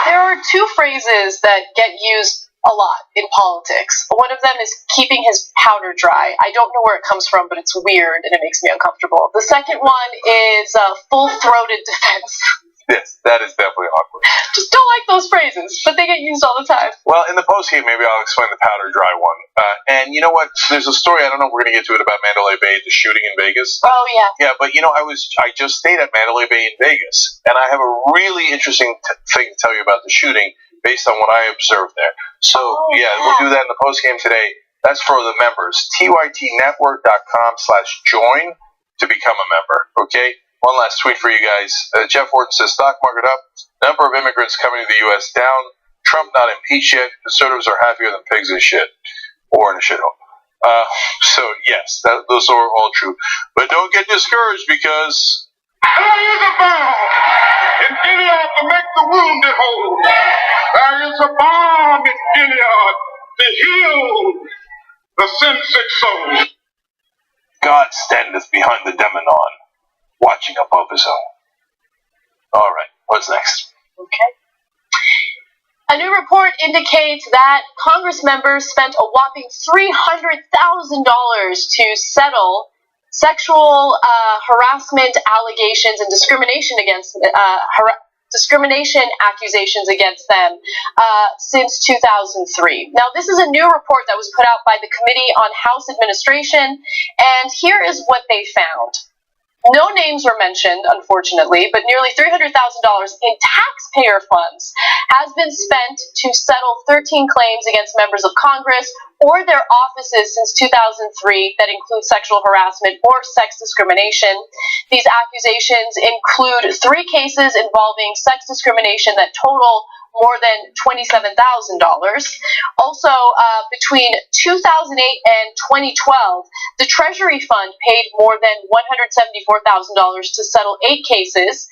There are two phrases that get used a lot in politics. One of them is keeping his powder dry. I don't know where it comes from, but it's weird and it makes me uncomfortable. The second one is full-throated defense. Yes, that is definitely awkward. Just don't like those phrases, but they get used all the time. Well, in the postgame, maybe I'll explain the powder dry one. And you know what? There's a story, I don't know if we're going to get to it, about Mandalay Bay, the shooting in Vegas. Oh, yeah. Yeah, but you know, I just stayed at Mandalay Bay in Vegas, and I have a really interesting thing to tell you about the shooting based on what I observed there. So, we'll do that in the postgame today. That's for the members. tytnetwork.com/join to become a member, okay? One last tweet for you guys. Jeff Wharton says, stock market up, number of immigrants coming to the U.S. down, Trump not impeached yet, conservatives are happier than pigs in shit, or in a shithole. So, yes, those are all true. But don't get discouraged because... There is a balm in Gilead to make the wounded whole. There is a balm in Gilead to heal the sin-sick soul. God standeth behind the Demonon, watching above his own. All right, what's next? Okay. A new report indicates that Congress members spent a whopping $300,000 to settle sexual harassment allegations and discrimination accusations against them since 2003. Now, this is a new report that was put out by the Committee on House Administration, and here is what they found. No names were mentioned, unfortunately, but nearly $300,000 in taxpayer funds has been spent to settle 13 claims against members of Congress or their offices since 2003 that include sexual harassment or sex discrimination. These accusations include 3 cases involving sex discrimination that total more than $27,000. Also, between 2008 and 2012, the Treasury Fund paid more than $174,000 to settle 8 cases.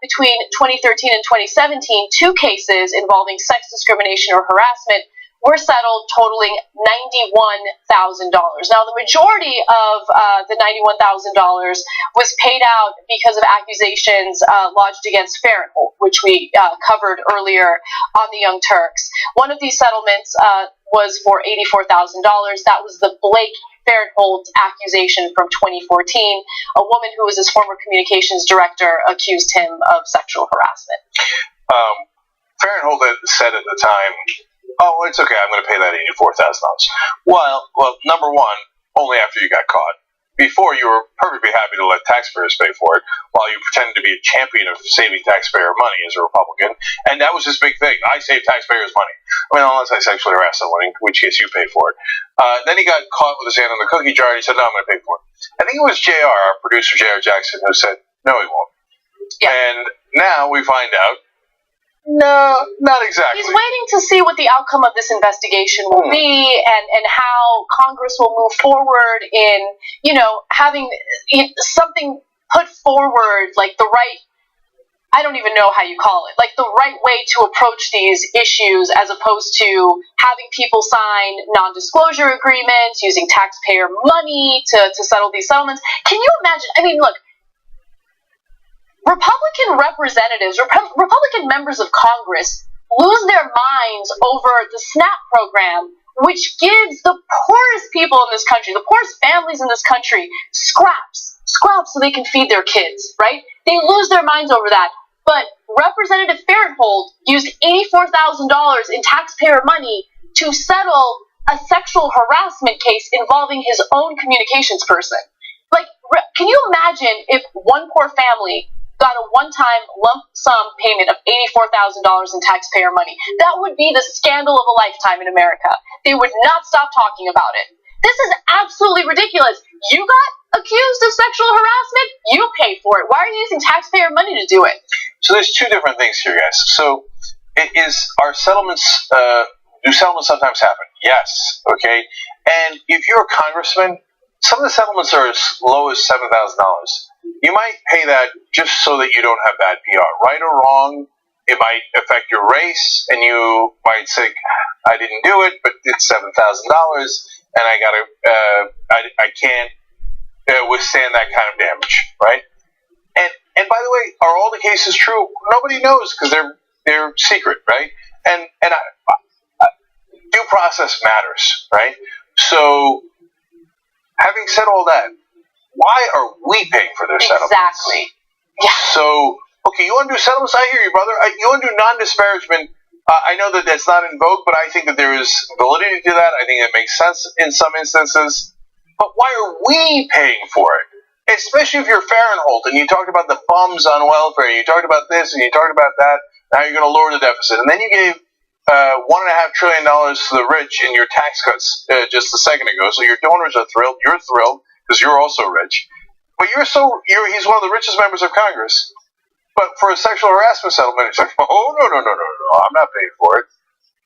Between 2013 and 2017, 2 cases involving sex discrimination or harassment were settled, totaling $91,000. Now, the majority of the $91,000 was paid out because of accusations lodged against Farenthold, which we covered earlier on the Young Turks. One of these settlements was for $84,000. That was the Blake Farenthold accusation from 2014. A woman who was his former communications director accused him of sexual harassment. Farenthold had said at the time, oh, it's okay, I'm going to pay that $84,000. Well, number one, only after you got caught. Before, you were perfectly happy to let taxpayers pay for it, while you pretended to be a champion of saving taxpayer money as a Republican, and that was his big thing. I save taxpayers money. I mean, unless I sexually harass someone, in which case you pay for it. Then he got caught with his hand in the cookie jar, and he said, no, I'm going to pay for it. I think it was JR, our producer, JR Jackson, who said, no, he won't. Yeah. And now we find out, no, not exactly. He's waiting to see what the outcome of this investigation will be and how Congress will move forward in, having something put forward, like the right, I don't even know how you call it, like the right way to approach these issues as opposed to having people sign non-disclosure agreements, using taxpayer money to settle these settlements. Can you imagine? I mean, look, Republican representatives, Republican members of Congress lose their minds over the SNAP program, which gives the poorest people in this country, the poorest families in this country, scraps so they can feed their kids, right? They lose their minds over that. But Representative Farenthold used $84,000 in taxpayer money to settle a sexual harassment case involving his own communications person. Like, can you imagine if one poor family got a one-time lump sum payment of $84,000 in taxpayer money? That would be the scandal of a lifetime in America. They would not stop talking about it. This is absolutely ridiculous. You got accused of sexual harassment? You pay for it. Why are you using taxpayer money to do it? So there's two different things here, guys. So are settlements, do settlements sometimes happen? Yes. Okay. And if you're a congressman, some of the settlements are as low as $7,000. You might pay that just so that you don't have bad PR. Right or wrong, it might affect your race, and you might say, I didn't do it, but it's $7,000, and I can't withstand that kind of damage, right? And by the way, are all the cases true? Nobody knows because they're secret, right? And due process matters, right? So, having said all that, why are we paying for their settlements? Exactly. Yeah. So, okay, you want to do settlements? I hear you, brother. You want to do non-disparagement? I know that that's not in vogue, but I think that there is validity to that. I think it makes sense in some instances. But why are we paying for it? Especially if you're Farenthold and you talked about the bums on welfare, and you talked about this and you talked about that, now you're going to lower the deficit. And then you gave $1.5 trillion to the rich in your tax cuts just a second ago. So your donors are thrilled. You're thrilled because you're also rich. But he's one of the richest members of Congress. But for a sexual harassment settlement, it's like, oh, no, I'm not paying for it.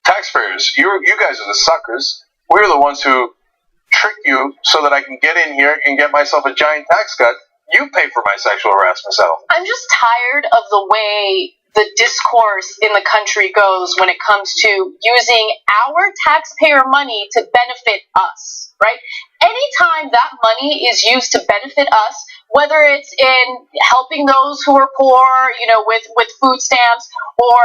Taxpayers, you guys are the suckers. We're the ones who trick you so that I can get in here and get myself a giant tax cut. You pay for my sexual harassment settlement. I'm just tired of the way the discourse in the country goes when it comes to using our taxpayer money to benefit us, right? Anytime that money is used to benefit us, whether it's in helping those who are poor, with food stamps, or,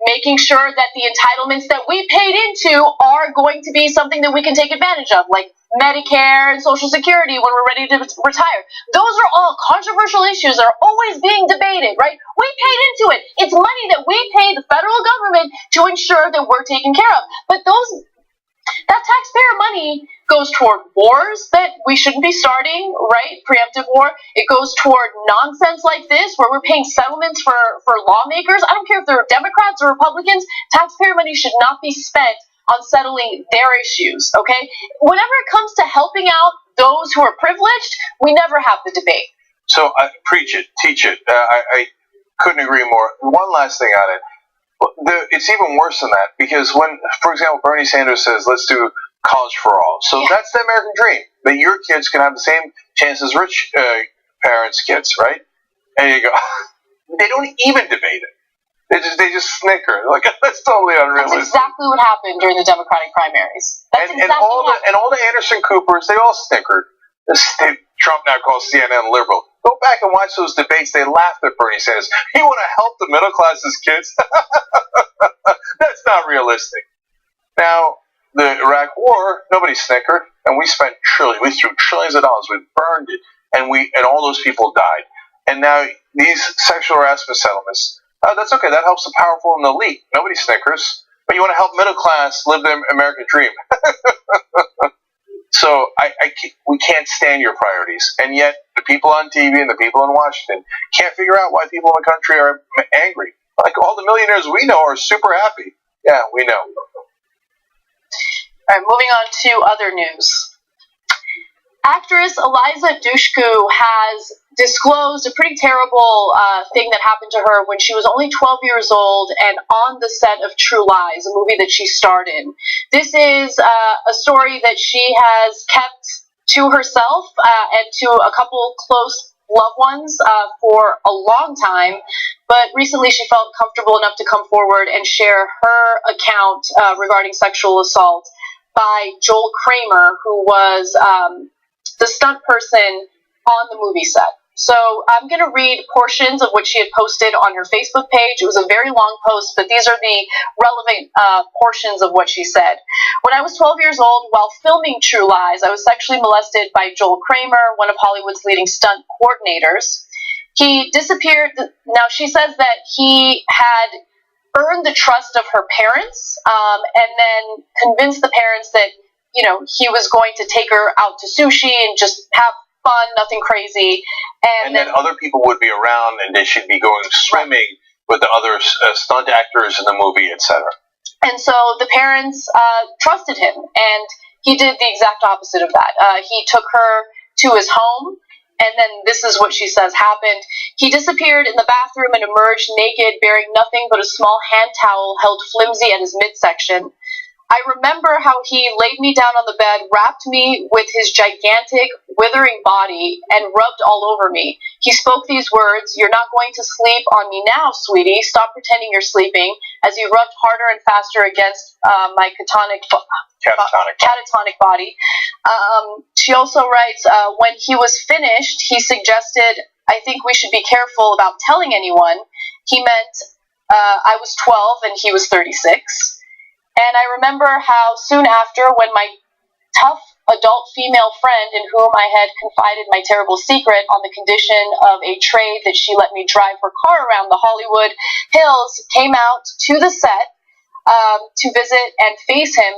making sure that the entitlements that we paid into are going to be something that we can take advantage of, like Medicare and Social Security when we're ready to retire. Those are all controversial issues that are always being debated, right? We paid into it. It's money that we pay the federal government to ensure that we're taken care of. But that taxpayer money goes toward wars that we shouldn't be starting, right? Preemptive war. It goes toward nonsense like this, where we're paying settlements for lawmakers. I don't care if they're Democrats or Republicans. Taxpayer money should not be spent on settling their issues, okay? Whenever it comes to helping out those who are privileged, we never have the debate. So preach it, teach it. I couldn't agree more. One last thing on it. It's even worse than that, because when, for example, Bernie Sanders says, let's do college for all. So that's the American dream, that your kids can have the same chance as rich parents' kids, right? And you go, they don't even debate it. They just snicker. Like, that's totally unrealistic. That's exactly what happened during the Democratic primaries. And all the Anderson Coopers, they all snickered. Trump now calls CNN liberal. Go back and watch those debates. They laughed at Bernie Sanders. You want to help the middle class's kids? That's not realistic. Now, the Iraq War, nobody snickered, and we spent trillions. We threw trillions of dollars. We burned it, and all those people died. And now these sexual harassment settlements, that's okay. That helps the powerful and the elite. Nobody snickers. But you want to help middle class live the American dream. So we can't stand your priorities, and yet the people on TV and the people in Washington can't figure out why people in the country are angry. Like, all the millionaires we know are super happy. Yeah, we know. All right, moving on to other news. Actress Eliza Dushku has disclosed a pretty terrible thing that happened to her when she was only 12 years old and on the set of True Lies, a movie that she starred in. This is a story that she has kept to herself and to a couple close loved ones for a long time, but recently she felt comfortable enough to come forward and share her account regarding sexual assault by Joel Kramer, who was the stunt person on the movie set. So I'm going to read portions of what she had posted on her Facebook page. It was a very long post, but these are the relevant portions of what she said. When I was 12 years old, while filming True Lies, I was sexually molested by Joel Kramer, one of Hollywood's leading stunt coordinators. He disappeared. Now, she says that he had earned the trust of her parents and then convinced the parents that, you know, he was going to take her out to sushi and just have fun, nothing crazy. And then other people would be around and they should be going swimming with the other stunt actors in the movie, etc. And so the parents trusted him, and he did the exact opposite of that. He took her to his home, and then this is what she says happened. He disappeared in the bathroom and emerged naked, bearing nothing but a small hand towel held flimsy at his midsection. I remember how he laid me down on the bed, wrapped me with his gigantic, withering body, and rubbed all over me. He spoke these words, "You're not going to sleep on me now, sweetie. Stop pretending you're sleeping," as he rubbed harder and faster against my catatonic body. She also writes, when he was finished, he suggested, "I think we should be careful about telling anyone." He meant I was 12 and he was 36. And I remember how soon after, when my tough adult female friend in whom I had confided my terrible secret on the condition of a trade that she let me drive her car around the Hollywood Hills, came out to the set to visit and face him,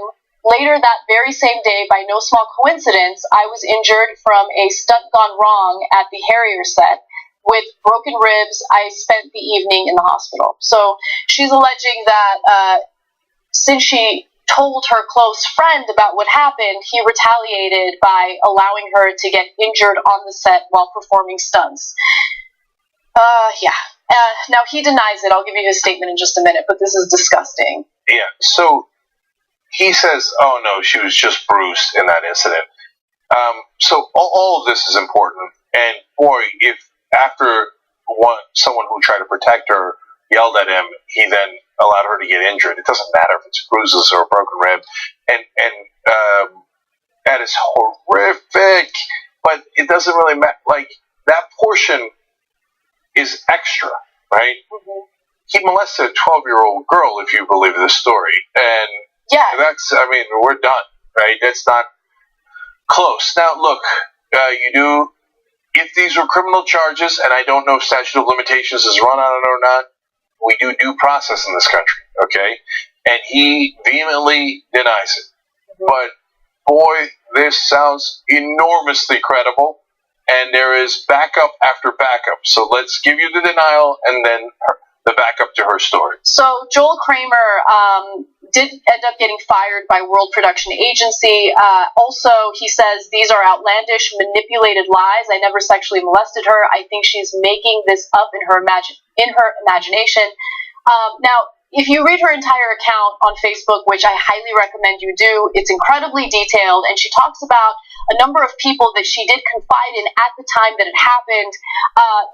later that very same day, by no small coincidence, I was injured from a stunt gone wrong at the Harrier set. With broken ribs, I spent the evening in the hospital. So she's alleging that since she told her close friend about what happened, he retaliated by allowing her to get injured on the set while performing stunts. Now, he denies it. I'll give you his statement in just a minute, but this is disgusting. Yeah, so he says, oh no, she was just bruised in that incident. So all of this is important. And boy, if after someone who tried to protect her yelled at him, he then allowed her to get injured. It doesn't matter if it's bruises or a broken rib. And that is horrific. But it doesn't really matter. Like, that portion is extra, right? Mm-hmm. He molested a 12-year-old girl, if you believe this story. And that's, I mean, we're done, right? That's not close. Now, look, if these were criminal charges, and I don't know if statute of limitations is run on it or not, we do due process in this country, okay? And he vehemently denies it. But, boy, this sounds enormously credible, and there is backup after backup. So let's give you the denial and then the backup to her story. So Joel Kramer did end up getting fired by World Production Agency. Also, he says, these are outlandish, manipulated lies. I never sexually molested her. I think she's making this up in her imagination. Now, if you read her entire account on Facebook, which I highly recommend you do, it's incredibly detailed, and she talks about a number of people that she did confide in at the time that it happened.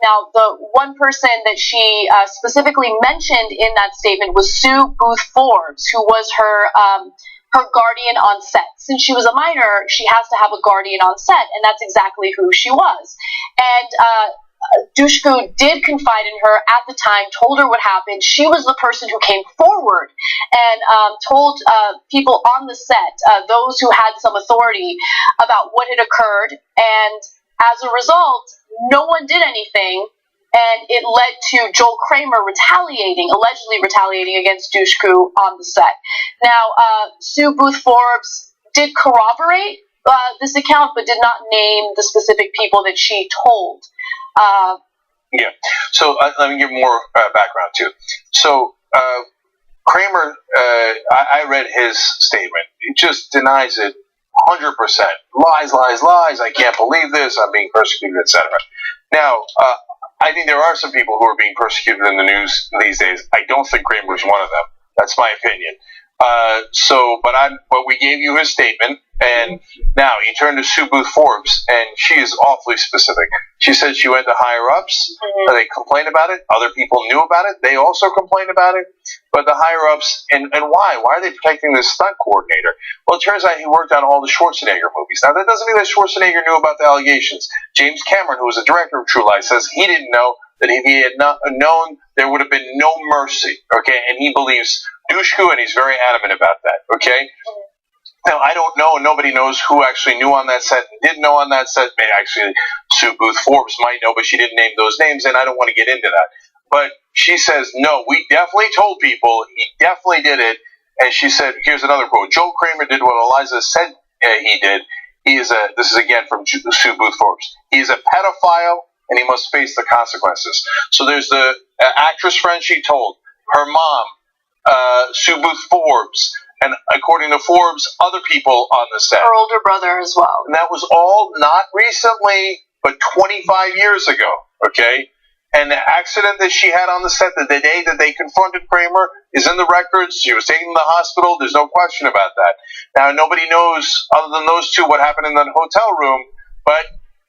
Now, the one person that she specifically mentioned in that statement was Sue Booth Forbes, who was her guardian on set. Since she was a minor, she has to have a guardian on set, and that's exactly who she was. And Dushku did confide in her at the time, told her what happened. She was the person who came forward and told people on the set, those who had some authority, about what had occurred. And as a result, no one did anything, and it led to Joel Kramer allegedly retaliating against Dushku on the set. Now, Sue Booth Forbes did corroborate this account, but did not name the specific people that she told. Yeah. So let me give more background too. So Kramer, I read his statement. He just denies it 100%. Lies, lies, lies. I can't believe this. I'm being persecuted, etc. Now, I think there are some people who are being persecuted in the news these days. I don't think Kramer is one of them. That's my opinion. But we gave you his statement, and now you turn to Sue Booth Forbes, and she is awfully specific. She said she went to higher ups. They complained about it. Other people knew about it. They also complained about it. But the higher ups, and why? Why are they protecting this stunt coordinator? Well, it turns out he worked on all the Schwarzenegger movies. Now, that doesn't mean that Schwarzenegger knew about the allegations. James Cameron, who was the director of True Lies, says he didn't know, that if he had not known, there would have been no mercy. Okay, and he believes Dushku, and he's very adamant about that. Okay. Now, I don't know, and nobody knows who actually knew on that set and didn't know on that set. Maybe actually Sue Booth Forbes might know, but she didn't name those names, and I don't want to get into that. But she says, no, we definitely told people. He definitely did it. And she said, here's another quote. Joel Kramer did what Eliza said he did. This is again from Sue Booth Forbes. He is a pedophile, and he must face the consequences. So there's the actress friend she told, her mom, Sue Booth Forbes, and according to Forbes, other people on the set. Her older brother as well. And that was all not recently, but 25 years ago, okay? And the accident that she had on the set, the day that they confronted Kramer, is in the records. She was taken to the hospital. There's no question about that. Now, nobody knows, other than those two, what happened in that hotel room, but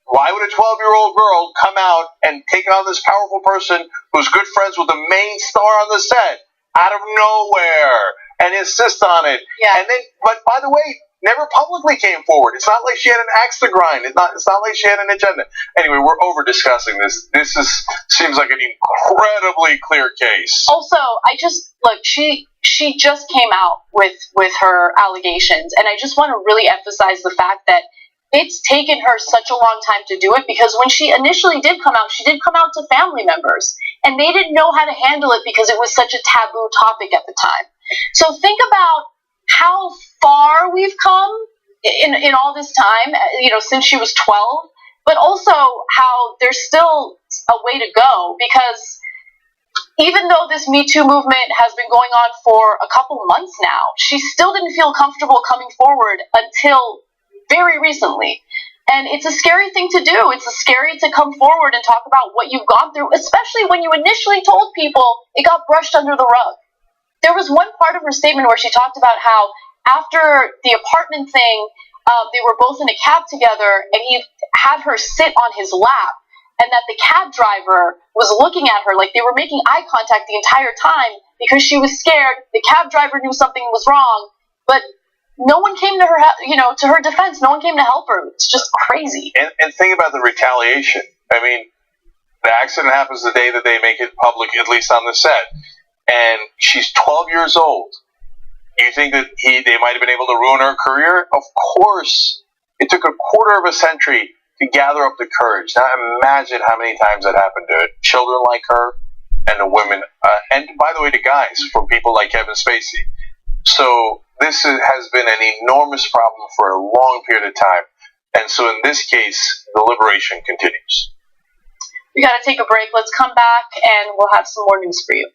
why would a 12-year-old girl come out and take on this powerful person who's good friends with the main star on the set out of nowhere and insist on it? Yeah. And then, but by the way, never publicly came forward. It's not like she had an axe to grind. It's not like she had an agenda. Anyway, we're over discussing this. This seems like an incredibly clear case. Also, she just came out with her allegations, and I just want to really emphasize the fact that it's taken her such a long time to do it, because when she initially did come out, she did come out to family members, and they didn't know how to handle it because it was such a taboo topic at the time. So think about how far we've come in all this time, since she was 12, but also how there's still a way to go, because even though this Me Too movement has been going on for a couple months now, she still didn't feel comfortable coming forward until very recently. And it's a scary thing to do. It's scary to come forward and talk about what you've gone through, especially when you initially told people it got brushed under the rug. There was one part of her statement where she talked about how after the apartment thing, they were both in a cab together, and he had her sit on his lap, and that the cab driver was looking at her like they were making eye contact the entire time because she was scared. The cab driver knew something was wrong, but no one came to her, to her defense. No one came to help her. It's just crazy. And think about the retaliation. I mean, the accident happens the day that they make it public, at least on the set. And she's 12 years old. You think that they might have been able to ruin her career? Of course. It took a quarter of a century to gather up the courage. Now imagine how many times that happened to children like her and to women. And by the way, to guys, from people like Kevin Spacey. So this has been an enormous problem for a long period of time. And so in this case, the liberation continues. We got to take a break. Let's come back and we'll have some more news for you.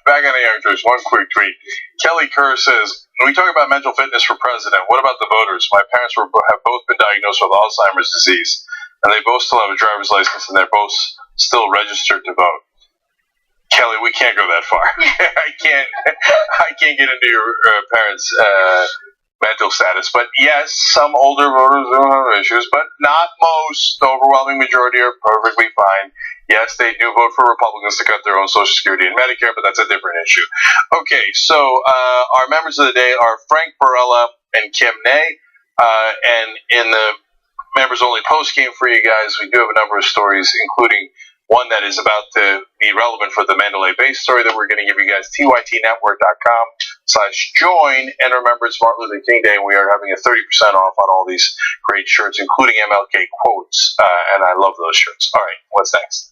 Back on the Young Turks, one quick tweet. Kelly Kerr says, when we talk about mental fitness for president, what about the voters? My parents have both been diagnosed with Alzheimer's disease, and they both still have a driver's license, and they're both still registered to vote. Kelly, we can't go that far. I can't get into your parents' mental status. But yes, some older voters do have issues, but not most. The overwhelming majority are perfectly fine. Yes, they do vote for Republicans to cut their own Social Security and Medicare, but that's a different issue. Okay, so our members of the day are Frank Barella and Kim Ney. And in the members-only post-game for you guys, we do have a number of stories, including one that is about to be relevant for the Mandalay Bay story that we're going to give you guys, tytnetwork.com/join. And remember, it's Martin Luther King Day, and we are having a 30% off on all these great shirts, including MLK quotes. And I love those shirts. All right, what's next?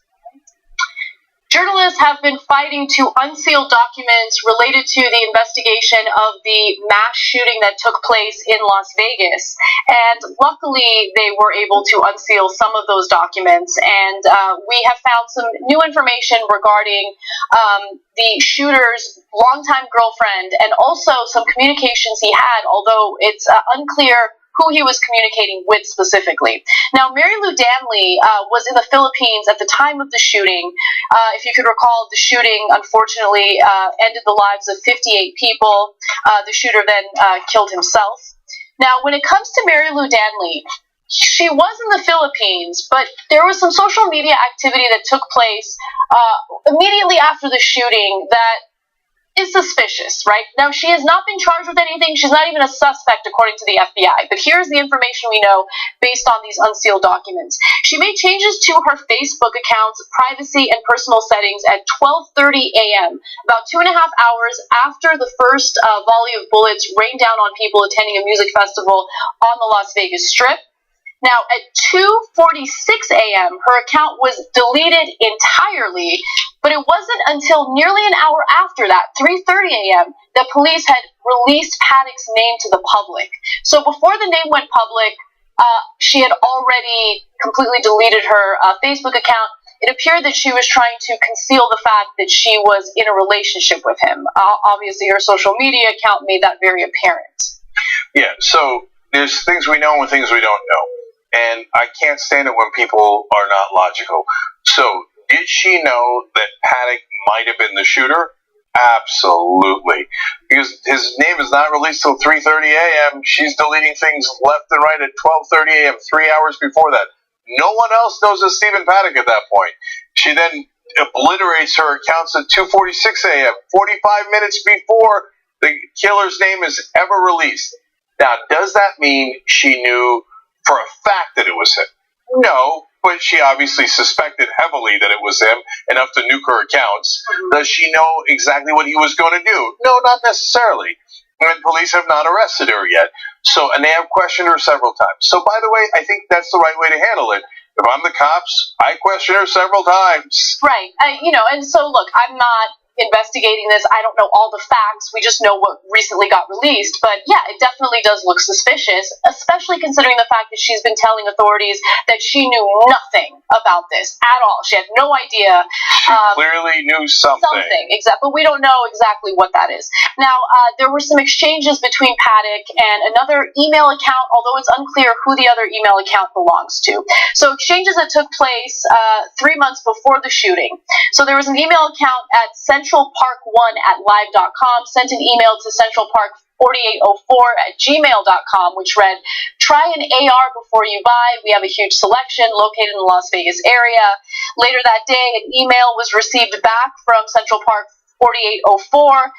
Journalists have been fighting to unseal documents related to the investigation of the mass shooting that took place in Las Vegas. And luckily, they were able to unseal some of those documents. And we have found some new information regarding the shooter's longtime girlfriend and also some communications he had, although it's unclear who he was communicating with specifically. Now, Mary Lou Danley was in the Philippines at the time of the shooting. If you could recall, the shooting unfortunately ended the lives of 58 people. The shooter then killed himself. Now, when it comes to Mary Lou Danley, she was in the Philippines, but there was some social media activity that took place immediately after the shooting that is suspicious, right? Now, she has not been charged with anything. She's not even a suspect, according to the FBI. But here's the information we know based on these unsealed documents. She made changes to her Facebook account's privacy and personal settings at 12:30 a.m., about 2.5 hours after the first volley of bullets rained down on people attending a music festival on the Las Vegas Strip. Now, at 2:46 a.m., her account was deleted entirely, but it wasn't until nearly an hour after that, 3:30 a.m., that police had released Paddock's name to the public. So before the name went public, she had already completely deleted her Facebook account. It appeared that she was trying to conceal the fact that she was in a relationship with him. Obviously, her social media account made that very apparent. Yeah, so there's things we know and things we don't know. And I can't stand it when people are not logical. So, did she know that Paddock might have been the shooter? Absolutely. Because his name is not released till 3:30 a.m. She's deleting things left and right at 12:30 a.m., 3 hours before that. No one else knows it's Stephen Paddock at that point. She then obliterates her accounts at 2:46 a.m., 45 minutes before the killer's name is ever released. Now, does that mean she knew for a fact that it was him? No, but she obviously suspected heavily that it was him, enough to nuke her accounts. Does she know exactly what he was going to do? No, not necessarily. And police have not arrested her yet. So, and they have questioned her several times. So, by the way, I think that's the right way to handle it. If I'm the cops, I question her several times. Right. And so, look, I'm not investigating this. I don't know all the facts. We just know what recently got released. But yeah, it definitely does look suspicious, especially considering the fact that she's been telling authorities that she knew nothing about this at all. She had no idea. She clearly knew something. Exactly. But we don't know exactly what that is. Now, there were some exchanges between Paddock and another email account, although it's unclear who the other email account belongs to. So exchanges that took place 3 months before the shooting. So there was an email account at centralpark1@live.com, sent an email to centralpark4804@gmail.com, which read, "Try an AR before you buy. We have a huge selection located in the Las Vegas area." Later that day, an email was received back from Central Park 4804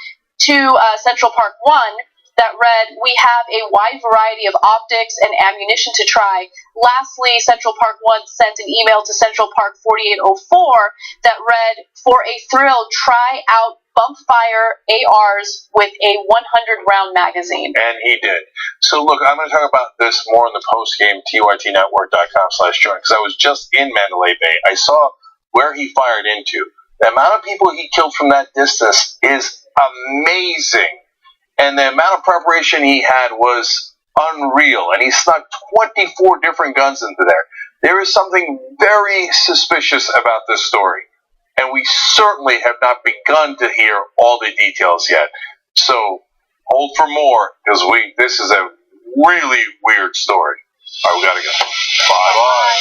to Central Park 1 that read, "We have a wide variety of optics and ammunition to try." Lastly, Central Park 1 sent an email to Central Park 4804 that read, "For a thrill, try out Bumpfire ARs with a 100-round magazine." And he did. So, look, I'm going to talk about this more in the post-game, tytnetwork.com/join, because I was just in Mandalay Bay. I saw where he fired into. The amount of people he killed from that distance is amazing. And the amount of preparation he had was unreal. And he snuck 24 different guns into there. There is something very suspicious about this story. and we certainly have not begun to hear all the details yet. So hold for more, because this is a really weird story. All right, we gotta go. Bye-bye.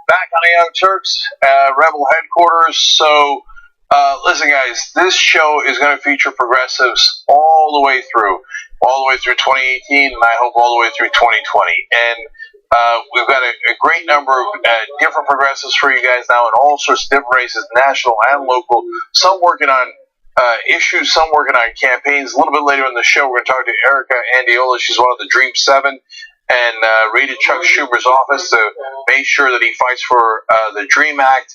Back on the Young Turks, Rebel headquarters. So, listen, guys, this show is going to feature progressives all the way through 2018, and I hope all the way through 2020. And we've got a great number of different progressives for you guys now in all sorts of different races, national and local. Some working on issues, some working on campaigns. A little bit later in the show, we're going to talk to Erica Andiola. She's one of the Dream 7. And raided Chuck Schumer's office to make sure that he fights for the DREAM Act.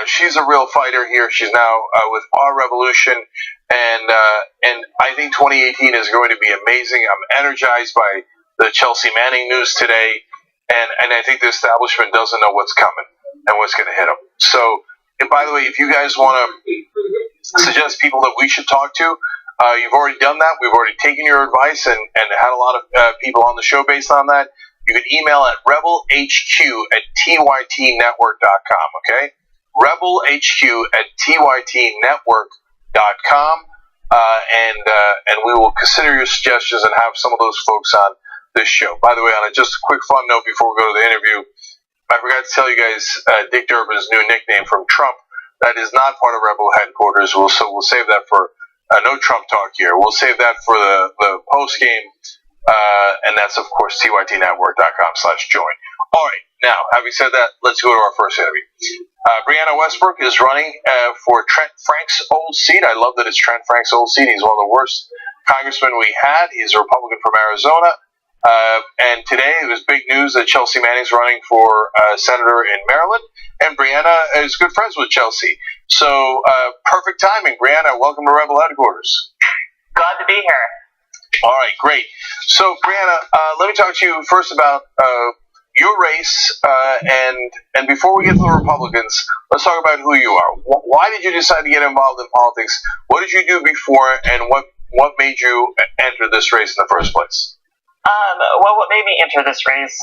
She's a real fighter here. She's now with Our Revolution, and I think 2018 is going to be amazing. I'm energized by the Chelsea Manning news today, and I think the establishment doesn't know what's coming and what's going to hit them. So, and by the way, if you guys want to suggest people that we should talk to, you've already done that. We've already taken your advice and had a lot of people on the show based on that. You can email at rebelhq@tytnetwork.com, okay? rebelhq@tytnetwork.com, and we will consider your suggestions and have some of those folks on this show. By the way, on just a quick fun note before we go to the interview, I forgot to tell you guys Dick Durbin's new nickname from Trump. That is not part of Rebel headquarters. We'll save that for no Trump talk here. We'll save that for the post game, and that's of course tytnetwork.com/join. All right, now having said that, let's go to our first interview. Brianna Westbrook is running for Trent Frank's old seat. I love that it's Trent Frank's old seat. He's one of the worst congressmen we had. He's a Republican from Arizona. And today it was big news that Chelsea Manning's running for senator in Maryland, and Brianna is good friends with Chelsea. So perfect timing. Brianna, welcome to Rebel headquarters. Glad to be here. All right, great. So Brianna, let me talk to you first about your race, and before we get to the Republicans, let's talk about who you are. Why did you decide to get involved in politics? What did you do before, and what made you enter this race in the first place? Well, what made me enter this race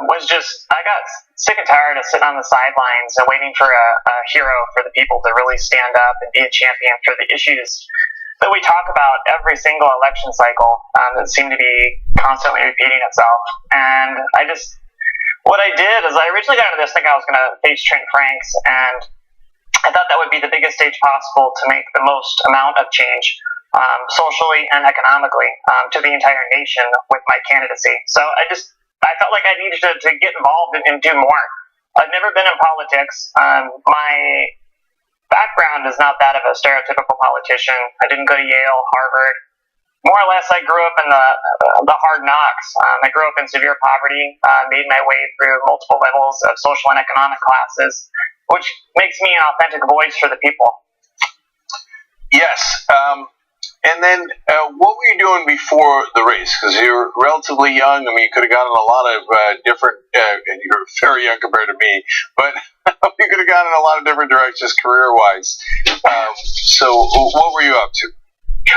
was just I got sick and tired of sitting on the sidelines and waiting for a hero for the people to really stand up and be a champion for the issues that we talk about every single election cycle that seem to be constantly repeating itself. And what I did is I originally got into this thinking I was going to face Trent Franks, and I thought that would be the biggest stage possible to make the most amount of change socially and economically to the entire nation with my candidacy. So I felt like I needed to get involved and do more. I've never been in politics. My background is not that of a stereotypical politician. I didn't go to Yale, Harvard. More or less, I grew up in the hard knocks. I grew up in severe poverty, made my way through multiple levels of social and economic classes, which makes me an authentic voice for the people. Yes. And then, what were you doing before the race? Because you're relatively young. I mean, you could have gotten a lot of different, and you're very young compared to me, but you could have gone in a lot of different directions career-wise. So what were you up to?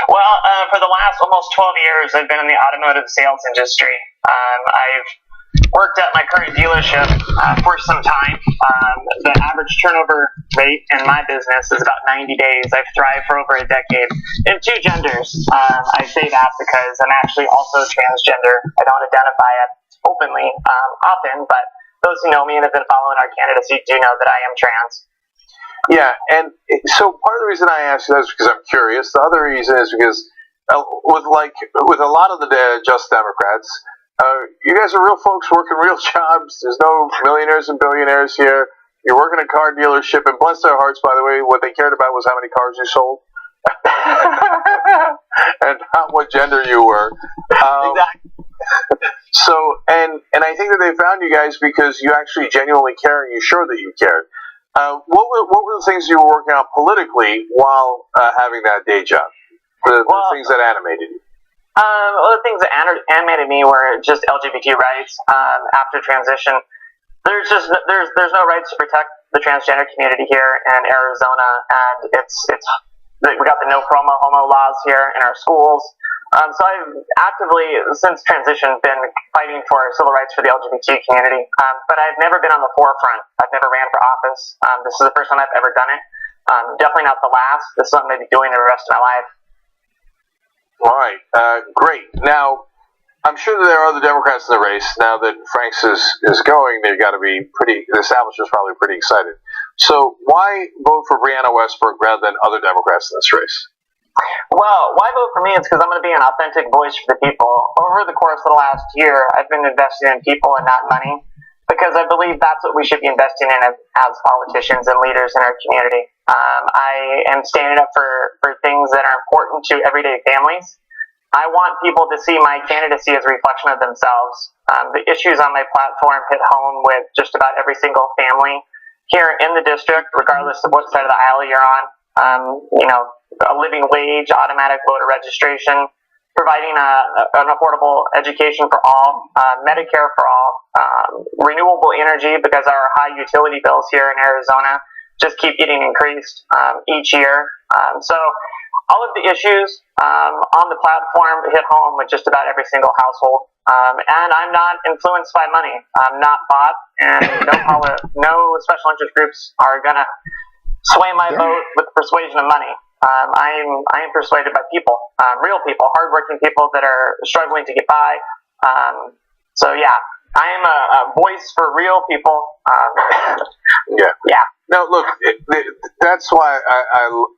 Well, for the last almost 12 years, I've been in the automotive sales industry. I've worked at my current dealership for some time. The average turnover rate in my business is about 90 days. I've thrived for over a decade in two genders. I say that because I'm actually also transgender. I don't identify it openly often, but those who know me and have been following our candidacy do know that I am trans. Yeah, and so part of the reason I asked you that is because I'm curious. The other reason is because with a lot of the Just Democrats, you guys are real folks working real jobs. There's no millionaires and billionaires here. You're working a car dealership, and bless their hearts, by the way, what they cared about was how many cars you sold and not what gender you were. Exactly. So, and I think that they found you guys because you actually genuinely care, and you showed that you cared. What were the things you were working on politically while having that day job? The things that animated you? Well, the things that animated me were just LGBT rights. After transition, there's no rights to protect the transgender community here in Arizona, and we got the no promo homo laws here in our schools. So I've actively, since transition, been fighting for civil rights for the LGBT community, but I've never been on the forefront. I've never ran for office. This is the first time I've ever done it. Definitely not the last. This is what I'm going to be doing the rest of my life. All right, great. Now, I'm sure that there are other Democrats in the race. Now that Franks is going, they've got to be the establishment's probably pretty excited. So why vote for Brianna Westbrook rather than other Democrats in this race? Well, why vote for me? It's because I'm going to be an authentic voice for the people. Over the course of the last year, I've been investing in people and not money, because I believe that's what we should be investing in as politicians and leaders in our community. I am standing up for things that are important to everyday families. I want people to see my candidacy as a reflection of themselves. The issues on my platform hit home with just about every single family here in the district, regardless of what side of the aisle you're on. A living wage, automatic voter registration, providing an affordable education for all, Medicare for all, renewable energy, because our high utility bills here in Arizona just keep getting increased each year. So all of the issues on the platform hit home with just about every single household. And I'm not influenced by money. I'm not bought, and no special interest groups are going to sway my vote with the persuasion of money. I am persuaded by people, real people, hardworking people that are struggling to get by. So yeah, I am a voice for real people. Yeah. No, look, that's why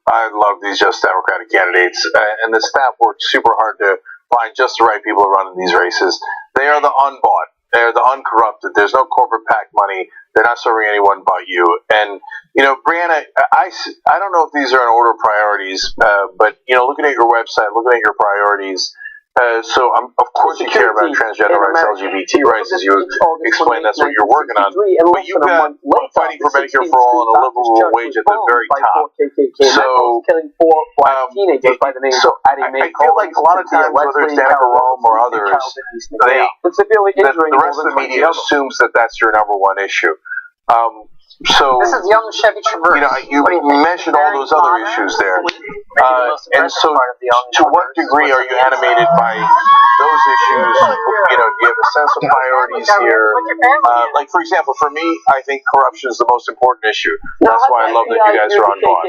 I love these Just Democratic candidates, and the staff works super hard to find just the right people to run in these races. They are the unbought. They're the uncorrupted. There's no corporate PAC money. They're not serving anyone but you. And, Brianna, I don't know if these are in order of priorities, but, looking at your website, looking at your priorities, so of course you care about transgender rights, LGBT rights, as you explained. That's what you're working on. But you've got fighting for Medicare for all and a livable wage at the very top. So, I feel like a lot of times, whether it's Danica Rome or others, the rest of the media assumes that that's your number one issue. So this is young Chevy Traverse. You mentioned all those other issues there, and so to what degree are you animated by those issues? Do you have a sense of priorities here? Like, for example, for me, I think corruption is the most important issue. That's why I love that you guys are on board.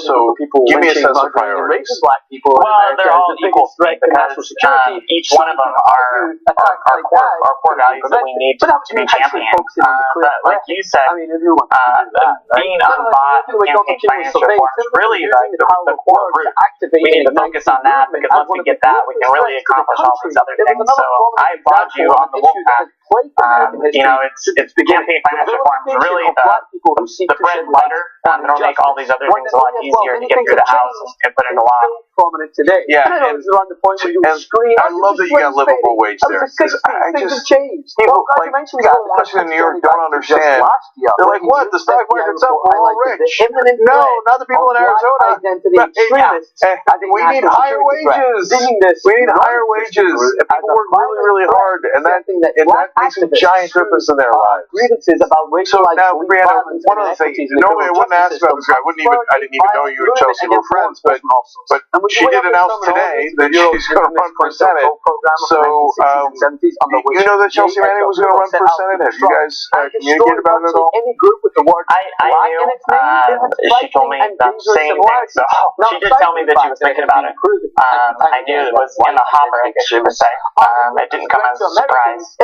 So give me a sense of priorities. Well, they're all equal to me, because each one of them are core values that we need to be championed. But like you said, being unbought, campaign finance reform is really the core root. We need to focus on that, because once we get that, we can really accomplish all these other things. So I applaud you on the Wolfpack. It's the campaign finance reform is really the bread and butter. It'll make all these other things a lot easier to get through the House and put into law. Yeah, and I love that you got livable wage there, because people in New York don't understand. They're like, what? The stock market's up, we're all rich. No, not the people in Arizona. We need higher wages. We need higher wages. And people work really, really hard, and that makes a giant difference in their lives. So now, Brianna, one other thing. Normally I wouldn't ask about this guy. I didn't even know you and Chelsea were friends, but she did announce today that she's going to run for Senate. So you know that Chelsea Manning was going to run for Senate? Have you guys communicated about it at all? I knew. She told me the same thing, so she did tell me that she was thinking about it. I knew it was in the hopper, I guess you would say. It didn't come as a surprise.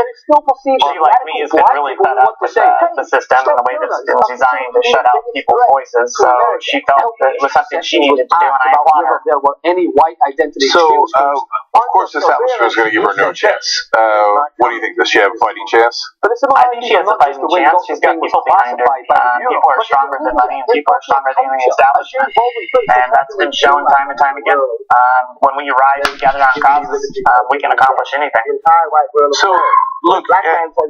She, like me, has been really fed up with the system and the way that it's designed to shut out people's voices, so she felt that it was something she needed to do, and I applaud her. So, of course, the establishment is going to give her no chance. What do you think? Does she have a fighting chance? I think she has a fighting chance. She's got people behind her. People are stronger than money, and people are stronger than the establishment. And that's been shown time and time again. When we rise together on causes, we can accomplish anything. So, look,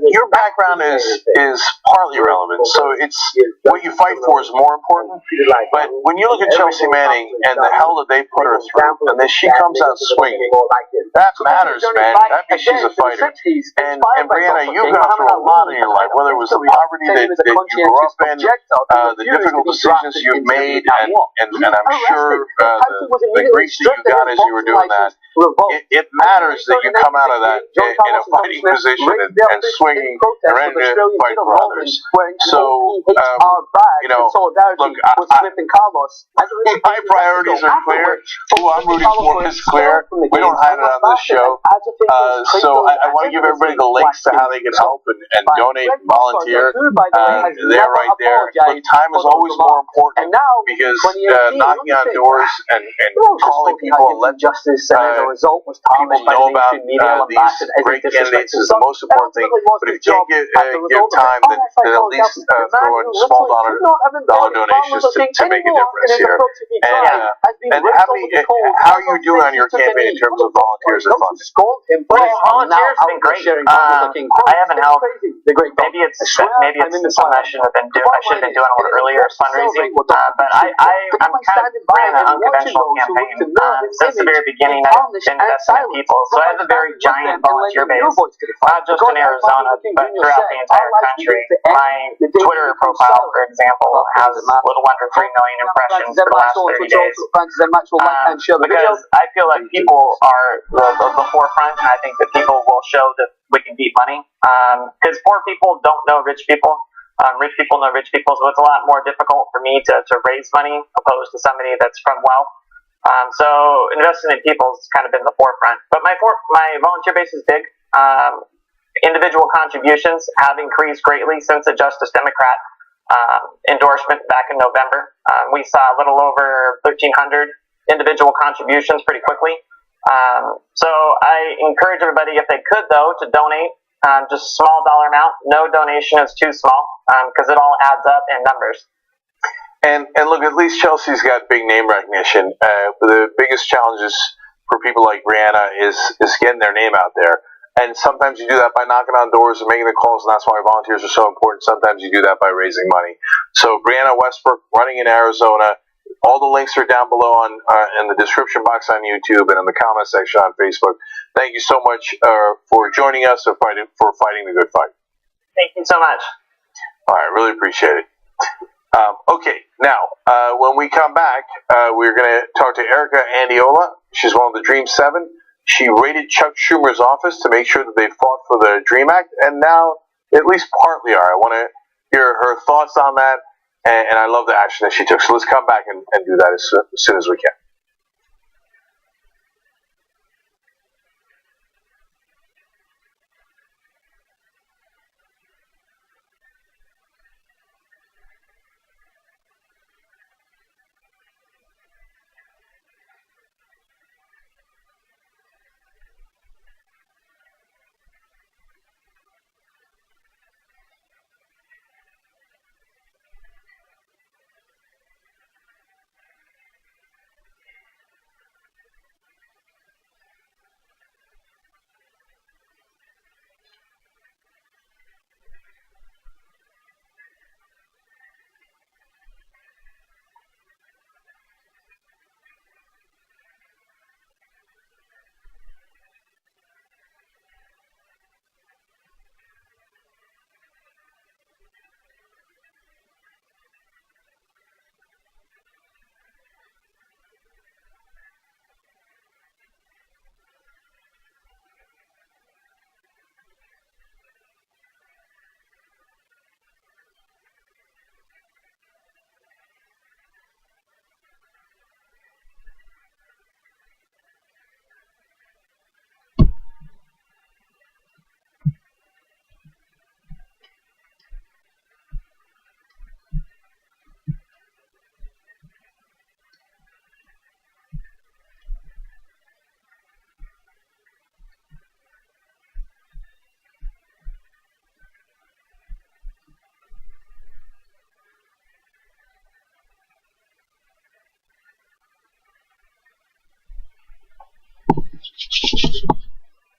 your background is partly relevant. So it's what you fight for is more important. But when you look at Chelsea Manning and the hell that they put her through, and then she comes out swinging, that matters, man. That means she's a fighter. And Brianna, you've gone through a lot in your life, whether it was the poverty that you grew up in, the difficult decisions you've made, and I'm sure the grief that you got as you were doing that. It matters that you come out of that in a fighting position and swinging and ready to fight for others. others. So, look, my priorities are clear. Who I'm rooting for is clear. We don't hide it on this show. So I want to give everybody the links to how they can help and donate and volunteer. They're right there. Look, time is always more important because knocking on doors and calling people and letting people know about these great candidates is the most important thing. But if you can't give time, then at least throw in small dollar donations to make a difference here. And how are you doing on your campaign in terms of volunteers and funding? Well, volunteers have been great. I haven't helped. Maybe it's something I should have been doing a little earlier fundraising. But I'm kind of ran an unconventional campaign since the very beginning. I've been investing in people, so I have a very giant volunteer base, not just in Arizona, but throughout the entire country. My Twitter profile, for example, has a little under 3 million impressions for the last 30 days. Because I feel like people are the forefront, and I think that people will show that we can beat money. Because poor people don't know rich people. Rich people know rich people, so it's a lot more difficult for me to raise money opposed to somebody that's from wealth. So investing in people has kind of been the forefront. But my volunteer base is big. Individual contributions have increased greatly since the Justice Democrat endorsement back in November. We saw a little over 1,300 individual contributions pretty quickly. So I encourage everybody, if they could, though, to donate just a small dollar amount. No donation is too small because it all adds up in numbers. And look, at least Chelsea's got big name recognition. The biggest challenges for people like Brianna is getting their name out there. And sometimes you do that by knocking on doors and making the calls, and that's why volunteers are so important. Sometimes you do that by raising money. So Brianna Westbrook, running in Arizona. All the links are down below in the description box on YouTube and in the comment section on Facebook. Thank you so much for joining us and for fighting the good fight. Thank you so much. All right, really appreciate it. Okay, now, when we come back, we're going to talk to Erica Andiola. She's one of the Dream 7. She raided Chuck Schumer's office to make sure that they fought for the DREAM Act, and now at least partly are. I want to hear her thoughts on that, and I love the action that she took. So let's come back and do that as soon as we can.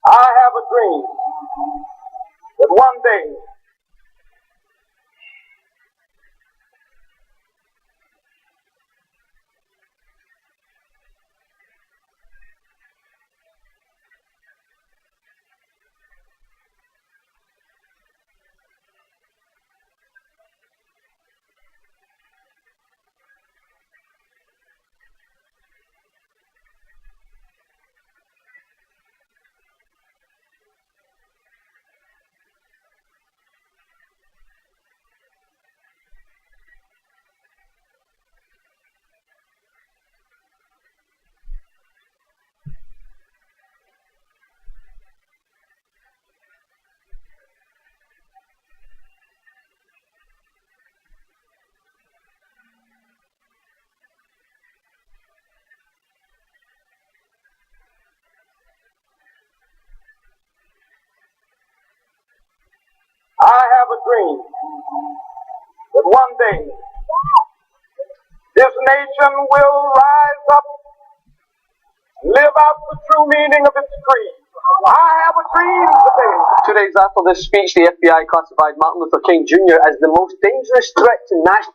I have a dream that one day dream that one day this nation will rise up and live out the true meaning of its creed. I have a dream today. 2 days after this speech, the FBI classified Martin Luther King Jr. as the most dangerous threat to national...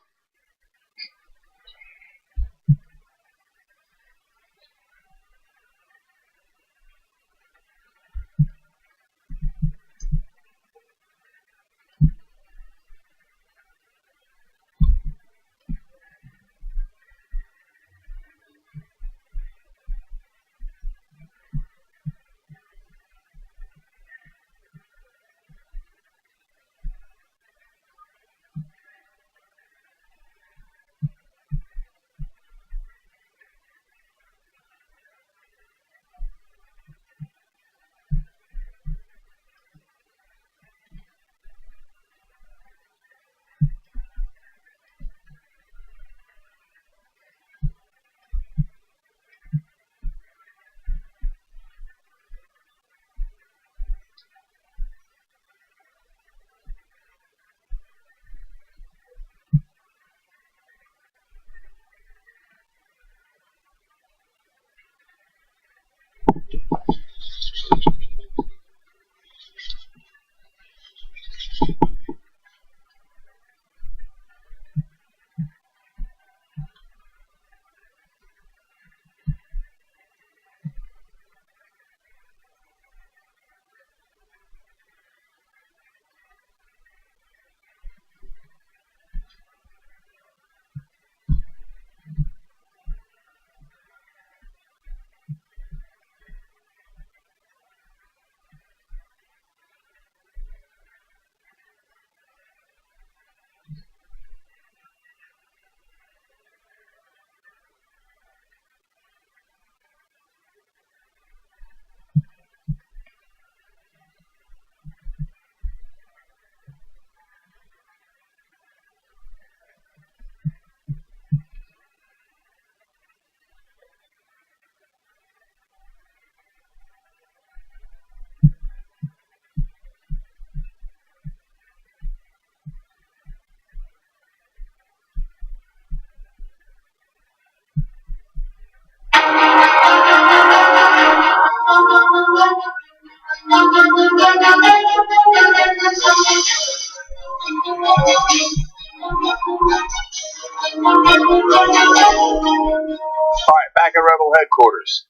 Alright, back at Rebel headquarters.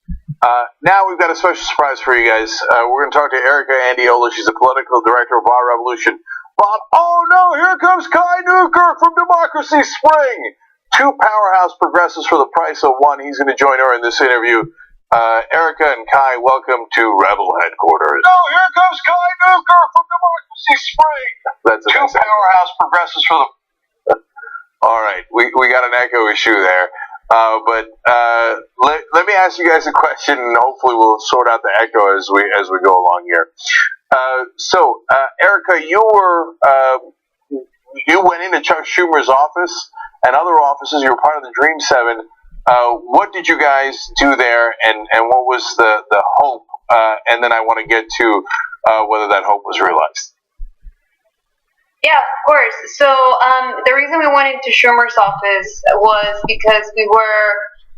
Now we've got a special surprise for you guys. We're going to talk to Erica Andiola. She's the political director of Our Revolution. Bob, oh no, here comes Kai Newkirk from Democracy Spring. Two powerhouse progressives for the price of one. He's going to join her in this interview. Erica and Kai, welcome to Rebel headquarters. No, here comes Kai Newkirk from Democracy Spring. That's two powerhouse progressives for the... Alright, we got an echo issue there. But let me ask you guys a question, and hopefully we'll sort out the echo as we go along here. So, Erica, you went into Chuck Schumer's office and other offices. You were part of the Dream 7. What did you guys do there, and what was the hope? And then I want to get to whether that hope was realized. Yeah, of course. So the reason we went into Schumer's office was because we were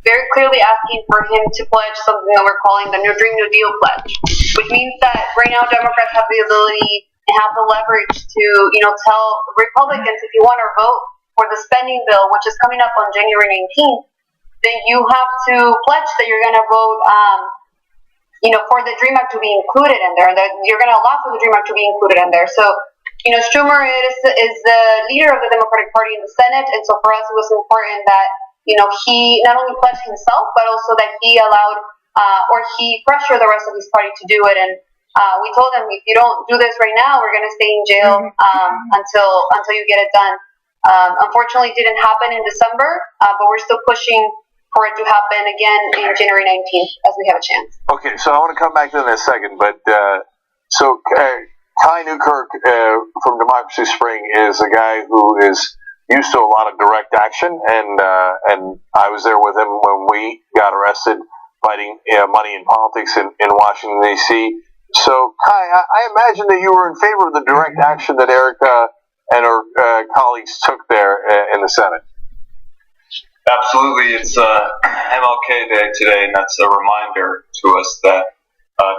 very clearly asking for him to pledge something that we're calling the New Dream New Deal pledge, which means that right now Democrats have the ability and have the leverage to, tell Republicans, if you want to vote for the spending bill, which is coming up on January 19th, then you have to pledge that you're going to vote, for the DREAM Act to be included in there, that you're going to allow for the DREAM Act to be included in there. So, Schumer is the leader of the Democratic Party in the Senate, and so for us it was important that, he not only pledged himself, but also that he allowed, or he pressured the rest of his party to do it. And we told him, if you don't do this right now, we're going to stay in jail until you get it done. Unfortunately, it didn't happen in December, but we're still pushing for it to happen again in January 19th as we have a chance. Okay, so I want to come back to that in a second, but Kai Newkirk from Democracy Spring is a guy who is used to a lot of direct action, and I was there with him when we got arrested fighting money in politics in Washington, D.C. So, Kai, I imagine that you were in favor of the direct action that Erica and her colleagues took there in the Senate. Absolutely. It's MLK Day today, and that's a reminder to us that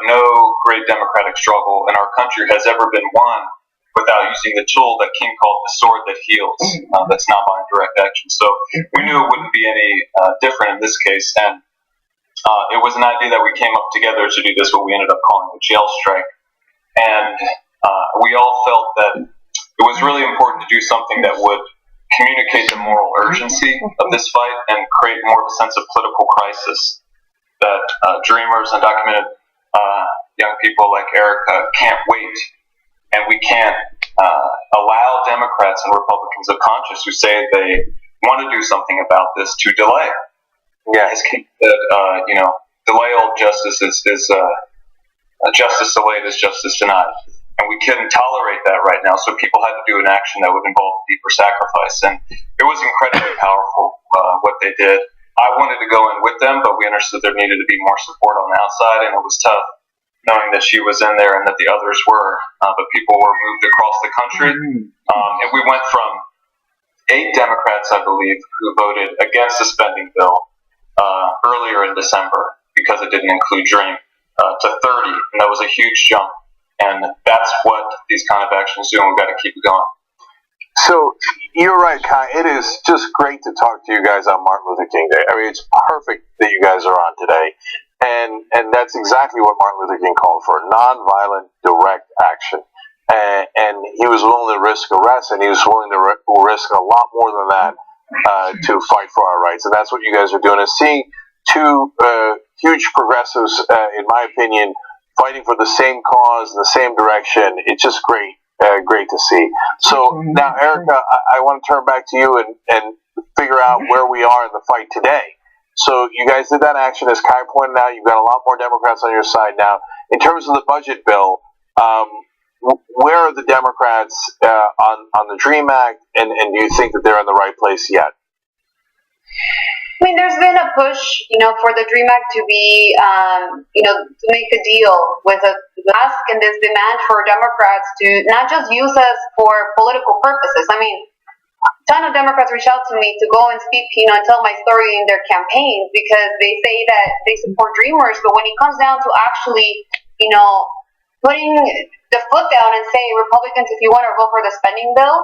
no great democratic struggle in our country has ever been won without using the tool that King called the sword that heals. That's nonviolent direct action. So we knew it wouldn't be any different in this case, and it was an idea that we came up together to do this, what we ended up calling the jail strike. And we all felt that it was really important to do something that would communicate the moral urgency of this fight and create more of a sense of political crisis that dreamers and documented young people like Erica can't wait. And we can't allow Democrats and Republicans of conscience who say they want to do something about this to delay. Yeah, as King said, delay all justice is justice delayed is justice denied. And we couldn't tolerate that right now, so people had to do an action that would involve deeper sacrifice. And it was incredibly powerful what they did. I wanted to go in with them, but we understood there needed to be more support on the outside, and it was tough knowing that she was in there and that the others were. But people were moved across the country. And we went from 8 Democrats, I believe, who voted against the spending bill earlier in December because it didn't include DREAM, to 30, and that was a huge jump. And that's what these kind of actions do, and we've got to keep it going. So you're right, Kai. It is just great to talk to you guys on Martin Luther King Day. I mean, it's perfect that you guys are on today, and that's exactly what Martin Luther King called for: nonviolent, direct action. And he was willing to risk arrest, and he was willing to risk a lot more than that to fight for our rights. And that's what you guys are doing. And seeing two huge progressives, in my opinion, fighting for the same cause, the same direction, it's just great. Great to see. So now, Erica, I want to turn back to you and figure out where we are in the fight today. So you guys did that action, as Kai pointed out. You've got a lot more Democrats on your side now. In terms of the budget bill, where are the Democrats on the DREAM Act, and do you think that they're in the right place yet? I mean, there's been a push, for the DREAM Act to be, to make a deal with us and this demand for Democrats to not just use us for political purposes. I mean, a ton of Democrats reach out to me to go and speak, and tell my story in their campaigns because they say that they support Dreamers, but when it comes down to actually, putting the foot down and saying, Republicans, if you want to vote for the spending bill,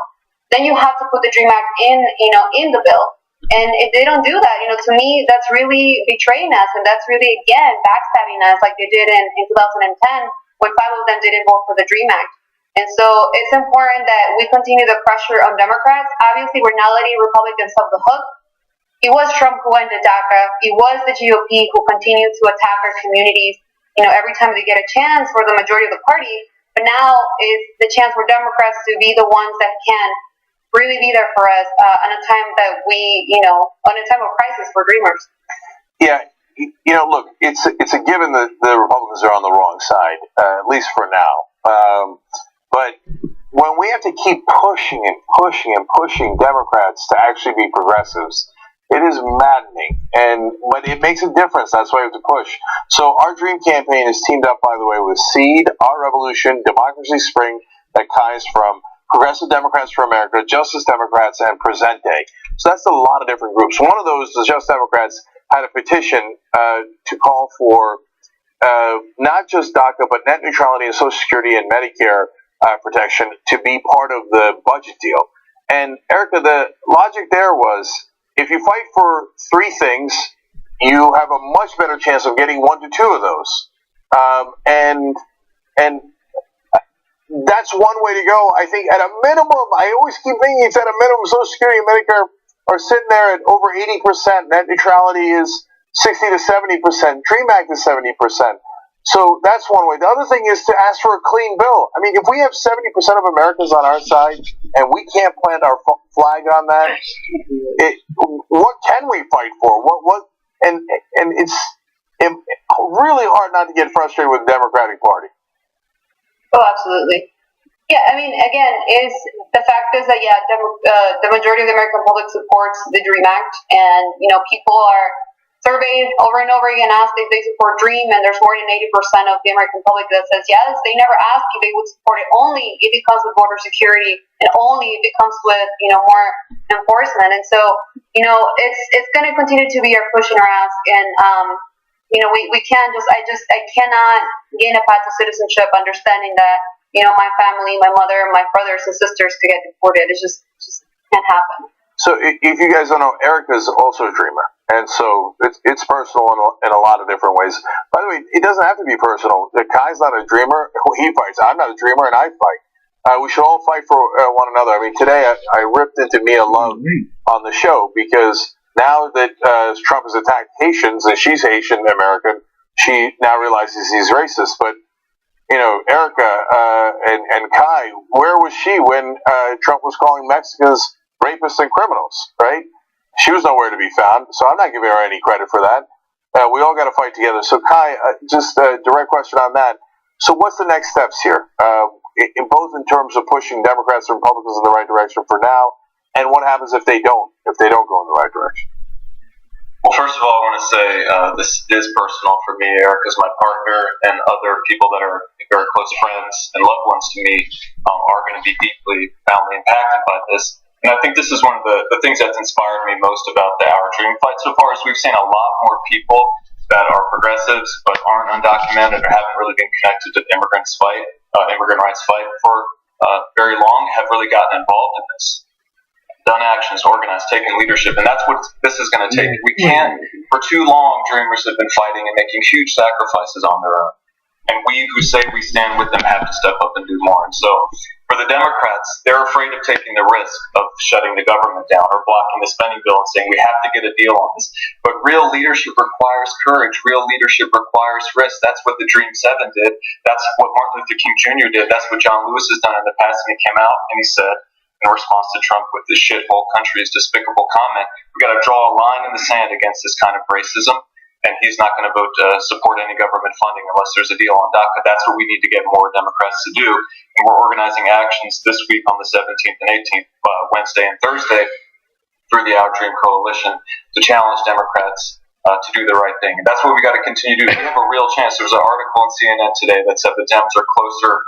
then you have to put the DREAM Act in the bill. And if they don't do that, to me, that's really betraying us, and that's really, again, backstabbing us like they did in 2010 when 5 of them didn't vote for the DREAM Act. And so it's important that we continue the pressure on Democrats. Obviously, we're not letting Republicans off the hook. It was Trump who ended DACA. It was the GOP who continued to attack our communities, every time they get a chance for the majority of the party. But now is the chance for Democrats to be the ones that can really be there for us on a time that on a time of crisis for Dreamers. Yeah, look, it's a given that the Republicans are on the wrong side, at least for now. But when we have to keep pushing and pushing and pushing Democrats to actually be progressives, it is maddening. But it makes a difference. That's why we have to push. So our DREAM campaign is teamed up, by the way, with SEED, Our Revolution, Democracy Spring, that Kai is from, Progressive Democrats for America, Justice Democrats, and Present Day. So that's a lot of different groups. One of those, the Justice Democrats, had a petition to call for not just DACA, but net neutrality and Social Security and Medicare protection to be part of the budget deal. And Erica, the logic there was, if you fight for 3 things, you have a much better chance of getting 1 to 2 of those. And that's one way to go. I think at a minimum, I always keep thinking it's at a minimum, Social Security and Medicare are sitting there at over 80%. Net neutrality is 60 to 70%. DREAM Act is 70%. So that's one way. The other thing is to ask for a clean bill. I mean, if we have 70% of Americans on our side and we can't plant our flag on that, what can we fight for? And it's really hard not to get frustrated with the Democratic Party. Oh, absolutely. Yeah, I mean, again, the fact is that, the majority of the American public supports the DREAM Act, and, people are surveyed over and over again, asked if they support DREAM, and there's more than 80% of the American public that says yes. They never ask if they would support it only if it comes with border security and only if it comes with, more enforcement. And so, it's going to continue to be our push and our ask. And, we can't I cannot gain a path to citizenship understanding that, my family, my mother, my brothers and sisters could get deported. It just can't happen. So if you guys don't know, Erica's also a dreamer. And so it's personal in a lot of different ways. By the way, it doesn't have to be personal. Kai's not a dreamer. He fights. I'm not a dreamer, and I fight. We should all fight for one another. I mean, today I ripped into Mia Love on the show because now that Trump has attacked Haitians, and she's Haitian American, she now realizes he's racist. But, Erica and Kai, where was she when Trump was calling Mexicans rapists and criminals, right? She was nowhere to be found, so I'm not giving her any credit for that. We all got to fight together. So, Kai, just a direct question on that. So what's the next steps here, both in terms of pushing Democrats and Republicans in the right direction for now, and what happens if they don't go in the right direction? Well, first of all, I want to say this is personal for me. Erica's my partner, and other people that are very close friends and loved ones to me are going to be deeply, profoundly impacted by this. And I think this is one of the things that's inspired me most about the Our Dream fight so far is we've seen a lot more people that are progressives but aren't undocumented or haven't really been connected to the immigrant rights fight for very long have really gotten involved in this. Done actions, organized, taken leadership, and that's what this is going to take. We can't, for too long, dreamers have been fighting and making huge sacrifices on their own. And we who say we stand with them have to step up and do more. And so, for the Democrats, they're afraid of taking the risk of shutting the government down or blocking the spending bill and saying we have to get a deal on this. But real leadership requires courage. Real leadership requires risk. That's what the Dream 7 did. That's what Martin Luther King Jr. did. That's what John Lewis has done in the past. And he came out and he said, in response to Trump with this shithole country's despicable comment, we got to draw a line in the sand against this kind of racism. And he's not going to vote to support any government funding unless there's a deal on DACA. That's what we need to get more Democrats to do. And we're organizing actions this week on the 17th and 18th, Wednesday and Thursday, through the Our Dream Coalition to challenge Democrats to do the right thing. And that's what we got to continue to do. We have a real chance. There was an article on CNN today that said the Dems are closer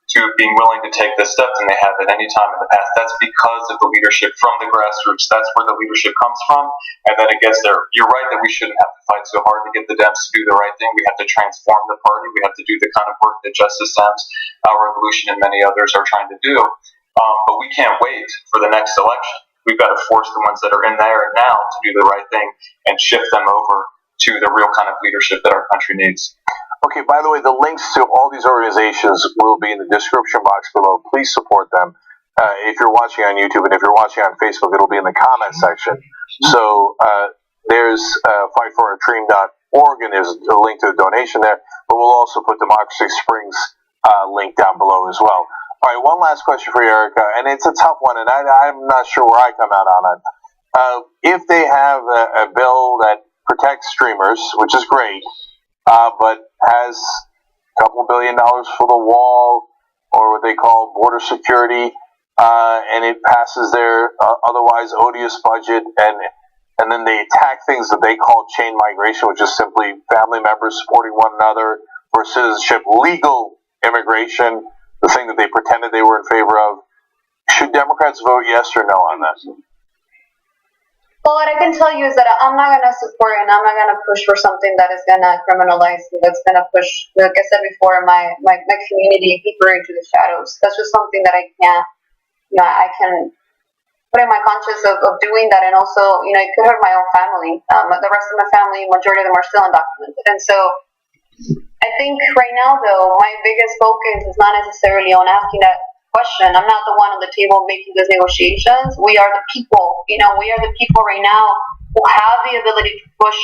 to being willing to take this step than they have at any time in the past. That's because of the leadership from the grassroots. That's where the leadership comes from, and then it gets there. You're right that we shouldn't have to fight so hard to get the Dems to do the right thing. We have to transform the party. We have to do the kind of work that Justice Dems, Our Revolution, and many others are trying to do. But we can't wait for the next election. We've got to force the ones that are in there now to do the right thing and shift them over to the real kind of leadership that our country needs. Okay, by the way, the links to all these organizations will be in the description box below. Please support them. If you're watching on YouTube and if you're watching on Facebook, it'll be in the comment section. So there's fightforourdream.org, and there's a link to the donation there. But we'll also put Democracy Springs link down below as well. All right, one last question for you, Erica, and it's a tough one, and I'm not sure where I come out on it. If they have a bill that protects streamers, which is great, but has a couple $1 billion for the wall, or what they call border security, and it passes their otherwise odious budget, and then they attack things that they call chain migration, which is simply family members supporting one another for citizenship, legal immigration, the thing that they pretended they were in favor of. Should Democrats vote yes or no on that? Well, what I can tell you is that I'm not going to support and I'm not going to push for something that is going to criminalize, that's going to push, like I said before, my community deeper into the shadows. That's just something that I can't, I can put in my conscience of doing that. And also, it could hurt my own family. The rest of my family, majority of them are still undocumented. And so I think right now, though, my biggest focus is not necessarily on asking that question. I'm not the one on the table making these negotiations. We are the people. We are the people right now who have the ability to push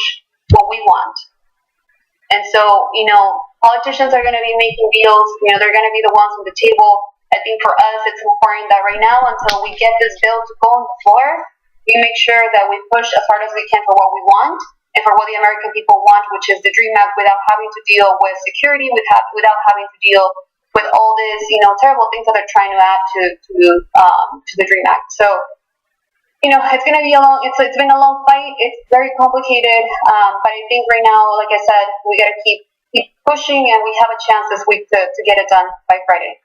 what we want. And so, politicians are going to be making deals. They're going to be the ones on the table. I think for us, it's important that right now, until we get this bill to go on the floor, we make sure that we push as hard as we can for what we want and for what the American people want, which is the DREAM Act, without having to deal with security, without having to deal with all these, terrible things that they're trying to add to the DREAM Act. So it's going to be a long. It's been a long fight. It's very complicated. But I think right now, like I said, we got to keep pushing, and we have a chance this week to get it done by Friday.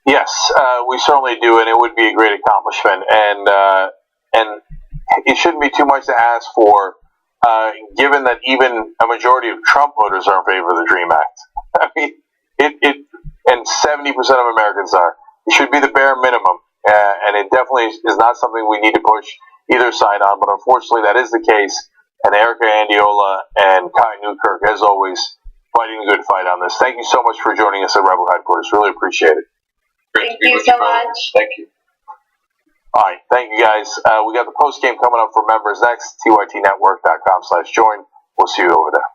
Yes, we certainly do, and it would be a great accomplishment. And it shouldn't be too much to ask for, given that even a majority of Trump voters are in favor of the DREAM Act. I mean, and 70% of Americans are. It should be the bare minimum, and it definitely is not something we need to push either side on. But unfortunately, that is the case. And Erica Andiola and Kai Newkirk, as always, fighting a good fight on this. Thank you so much for joining us at Rebel Headquarters. Really appreciate it. Thank you so much. Thank you. All right, thank you guys. We got the post game coming up for members next. TYTnetwork.com/join. We'll see you over there.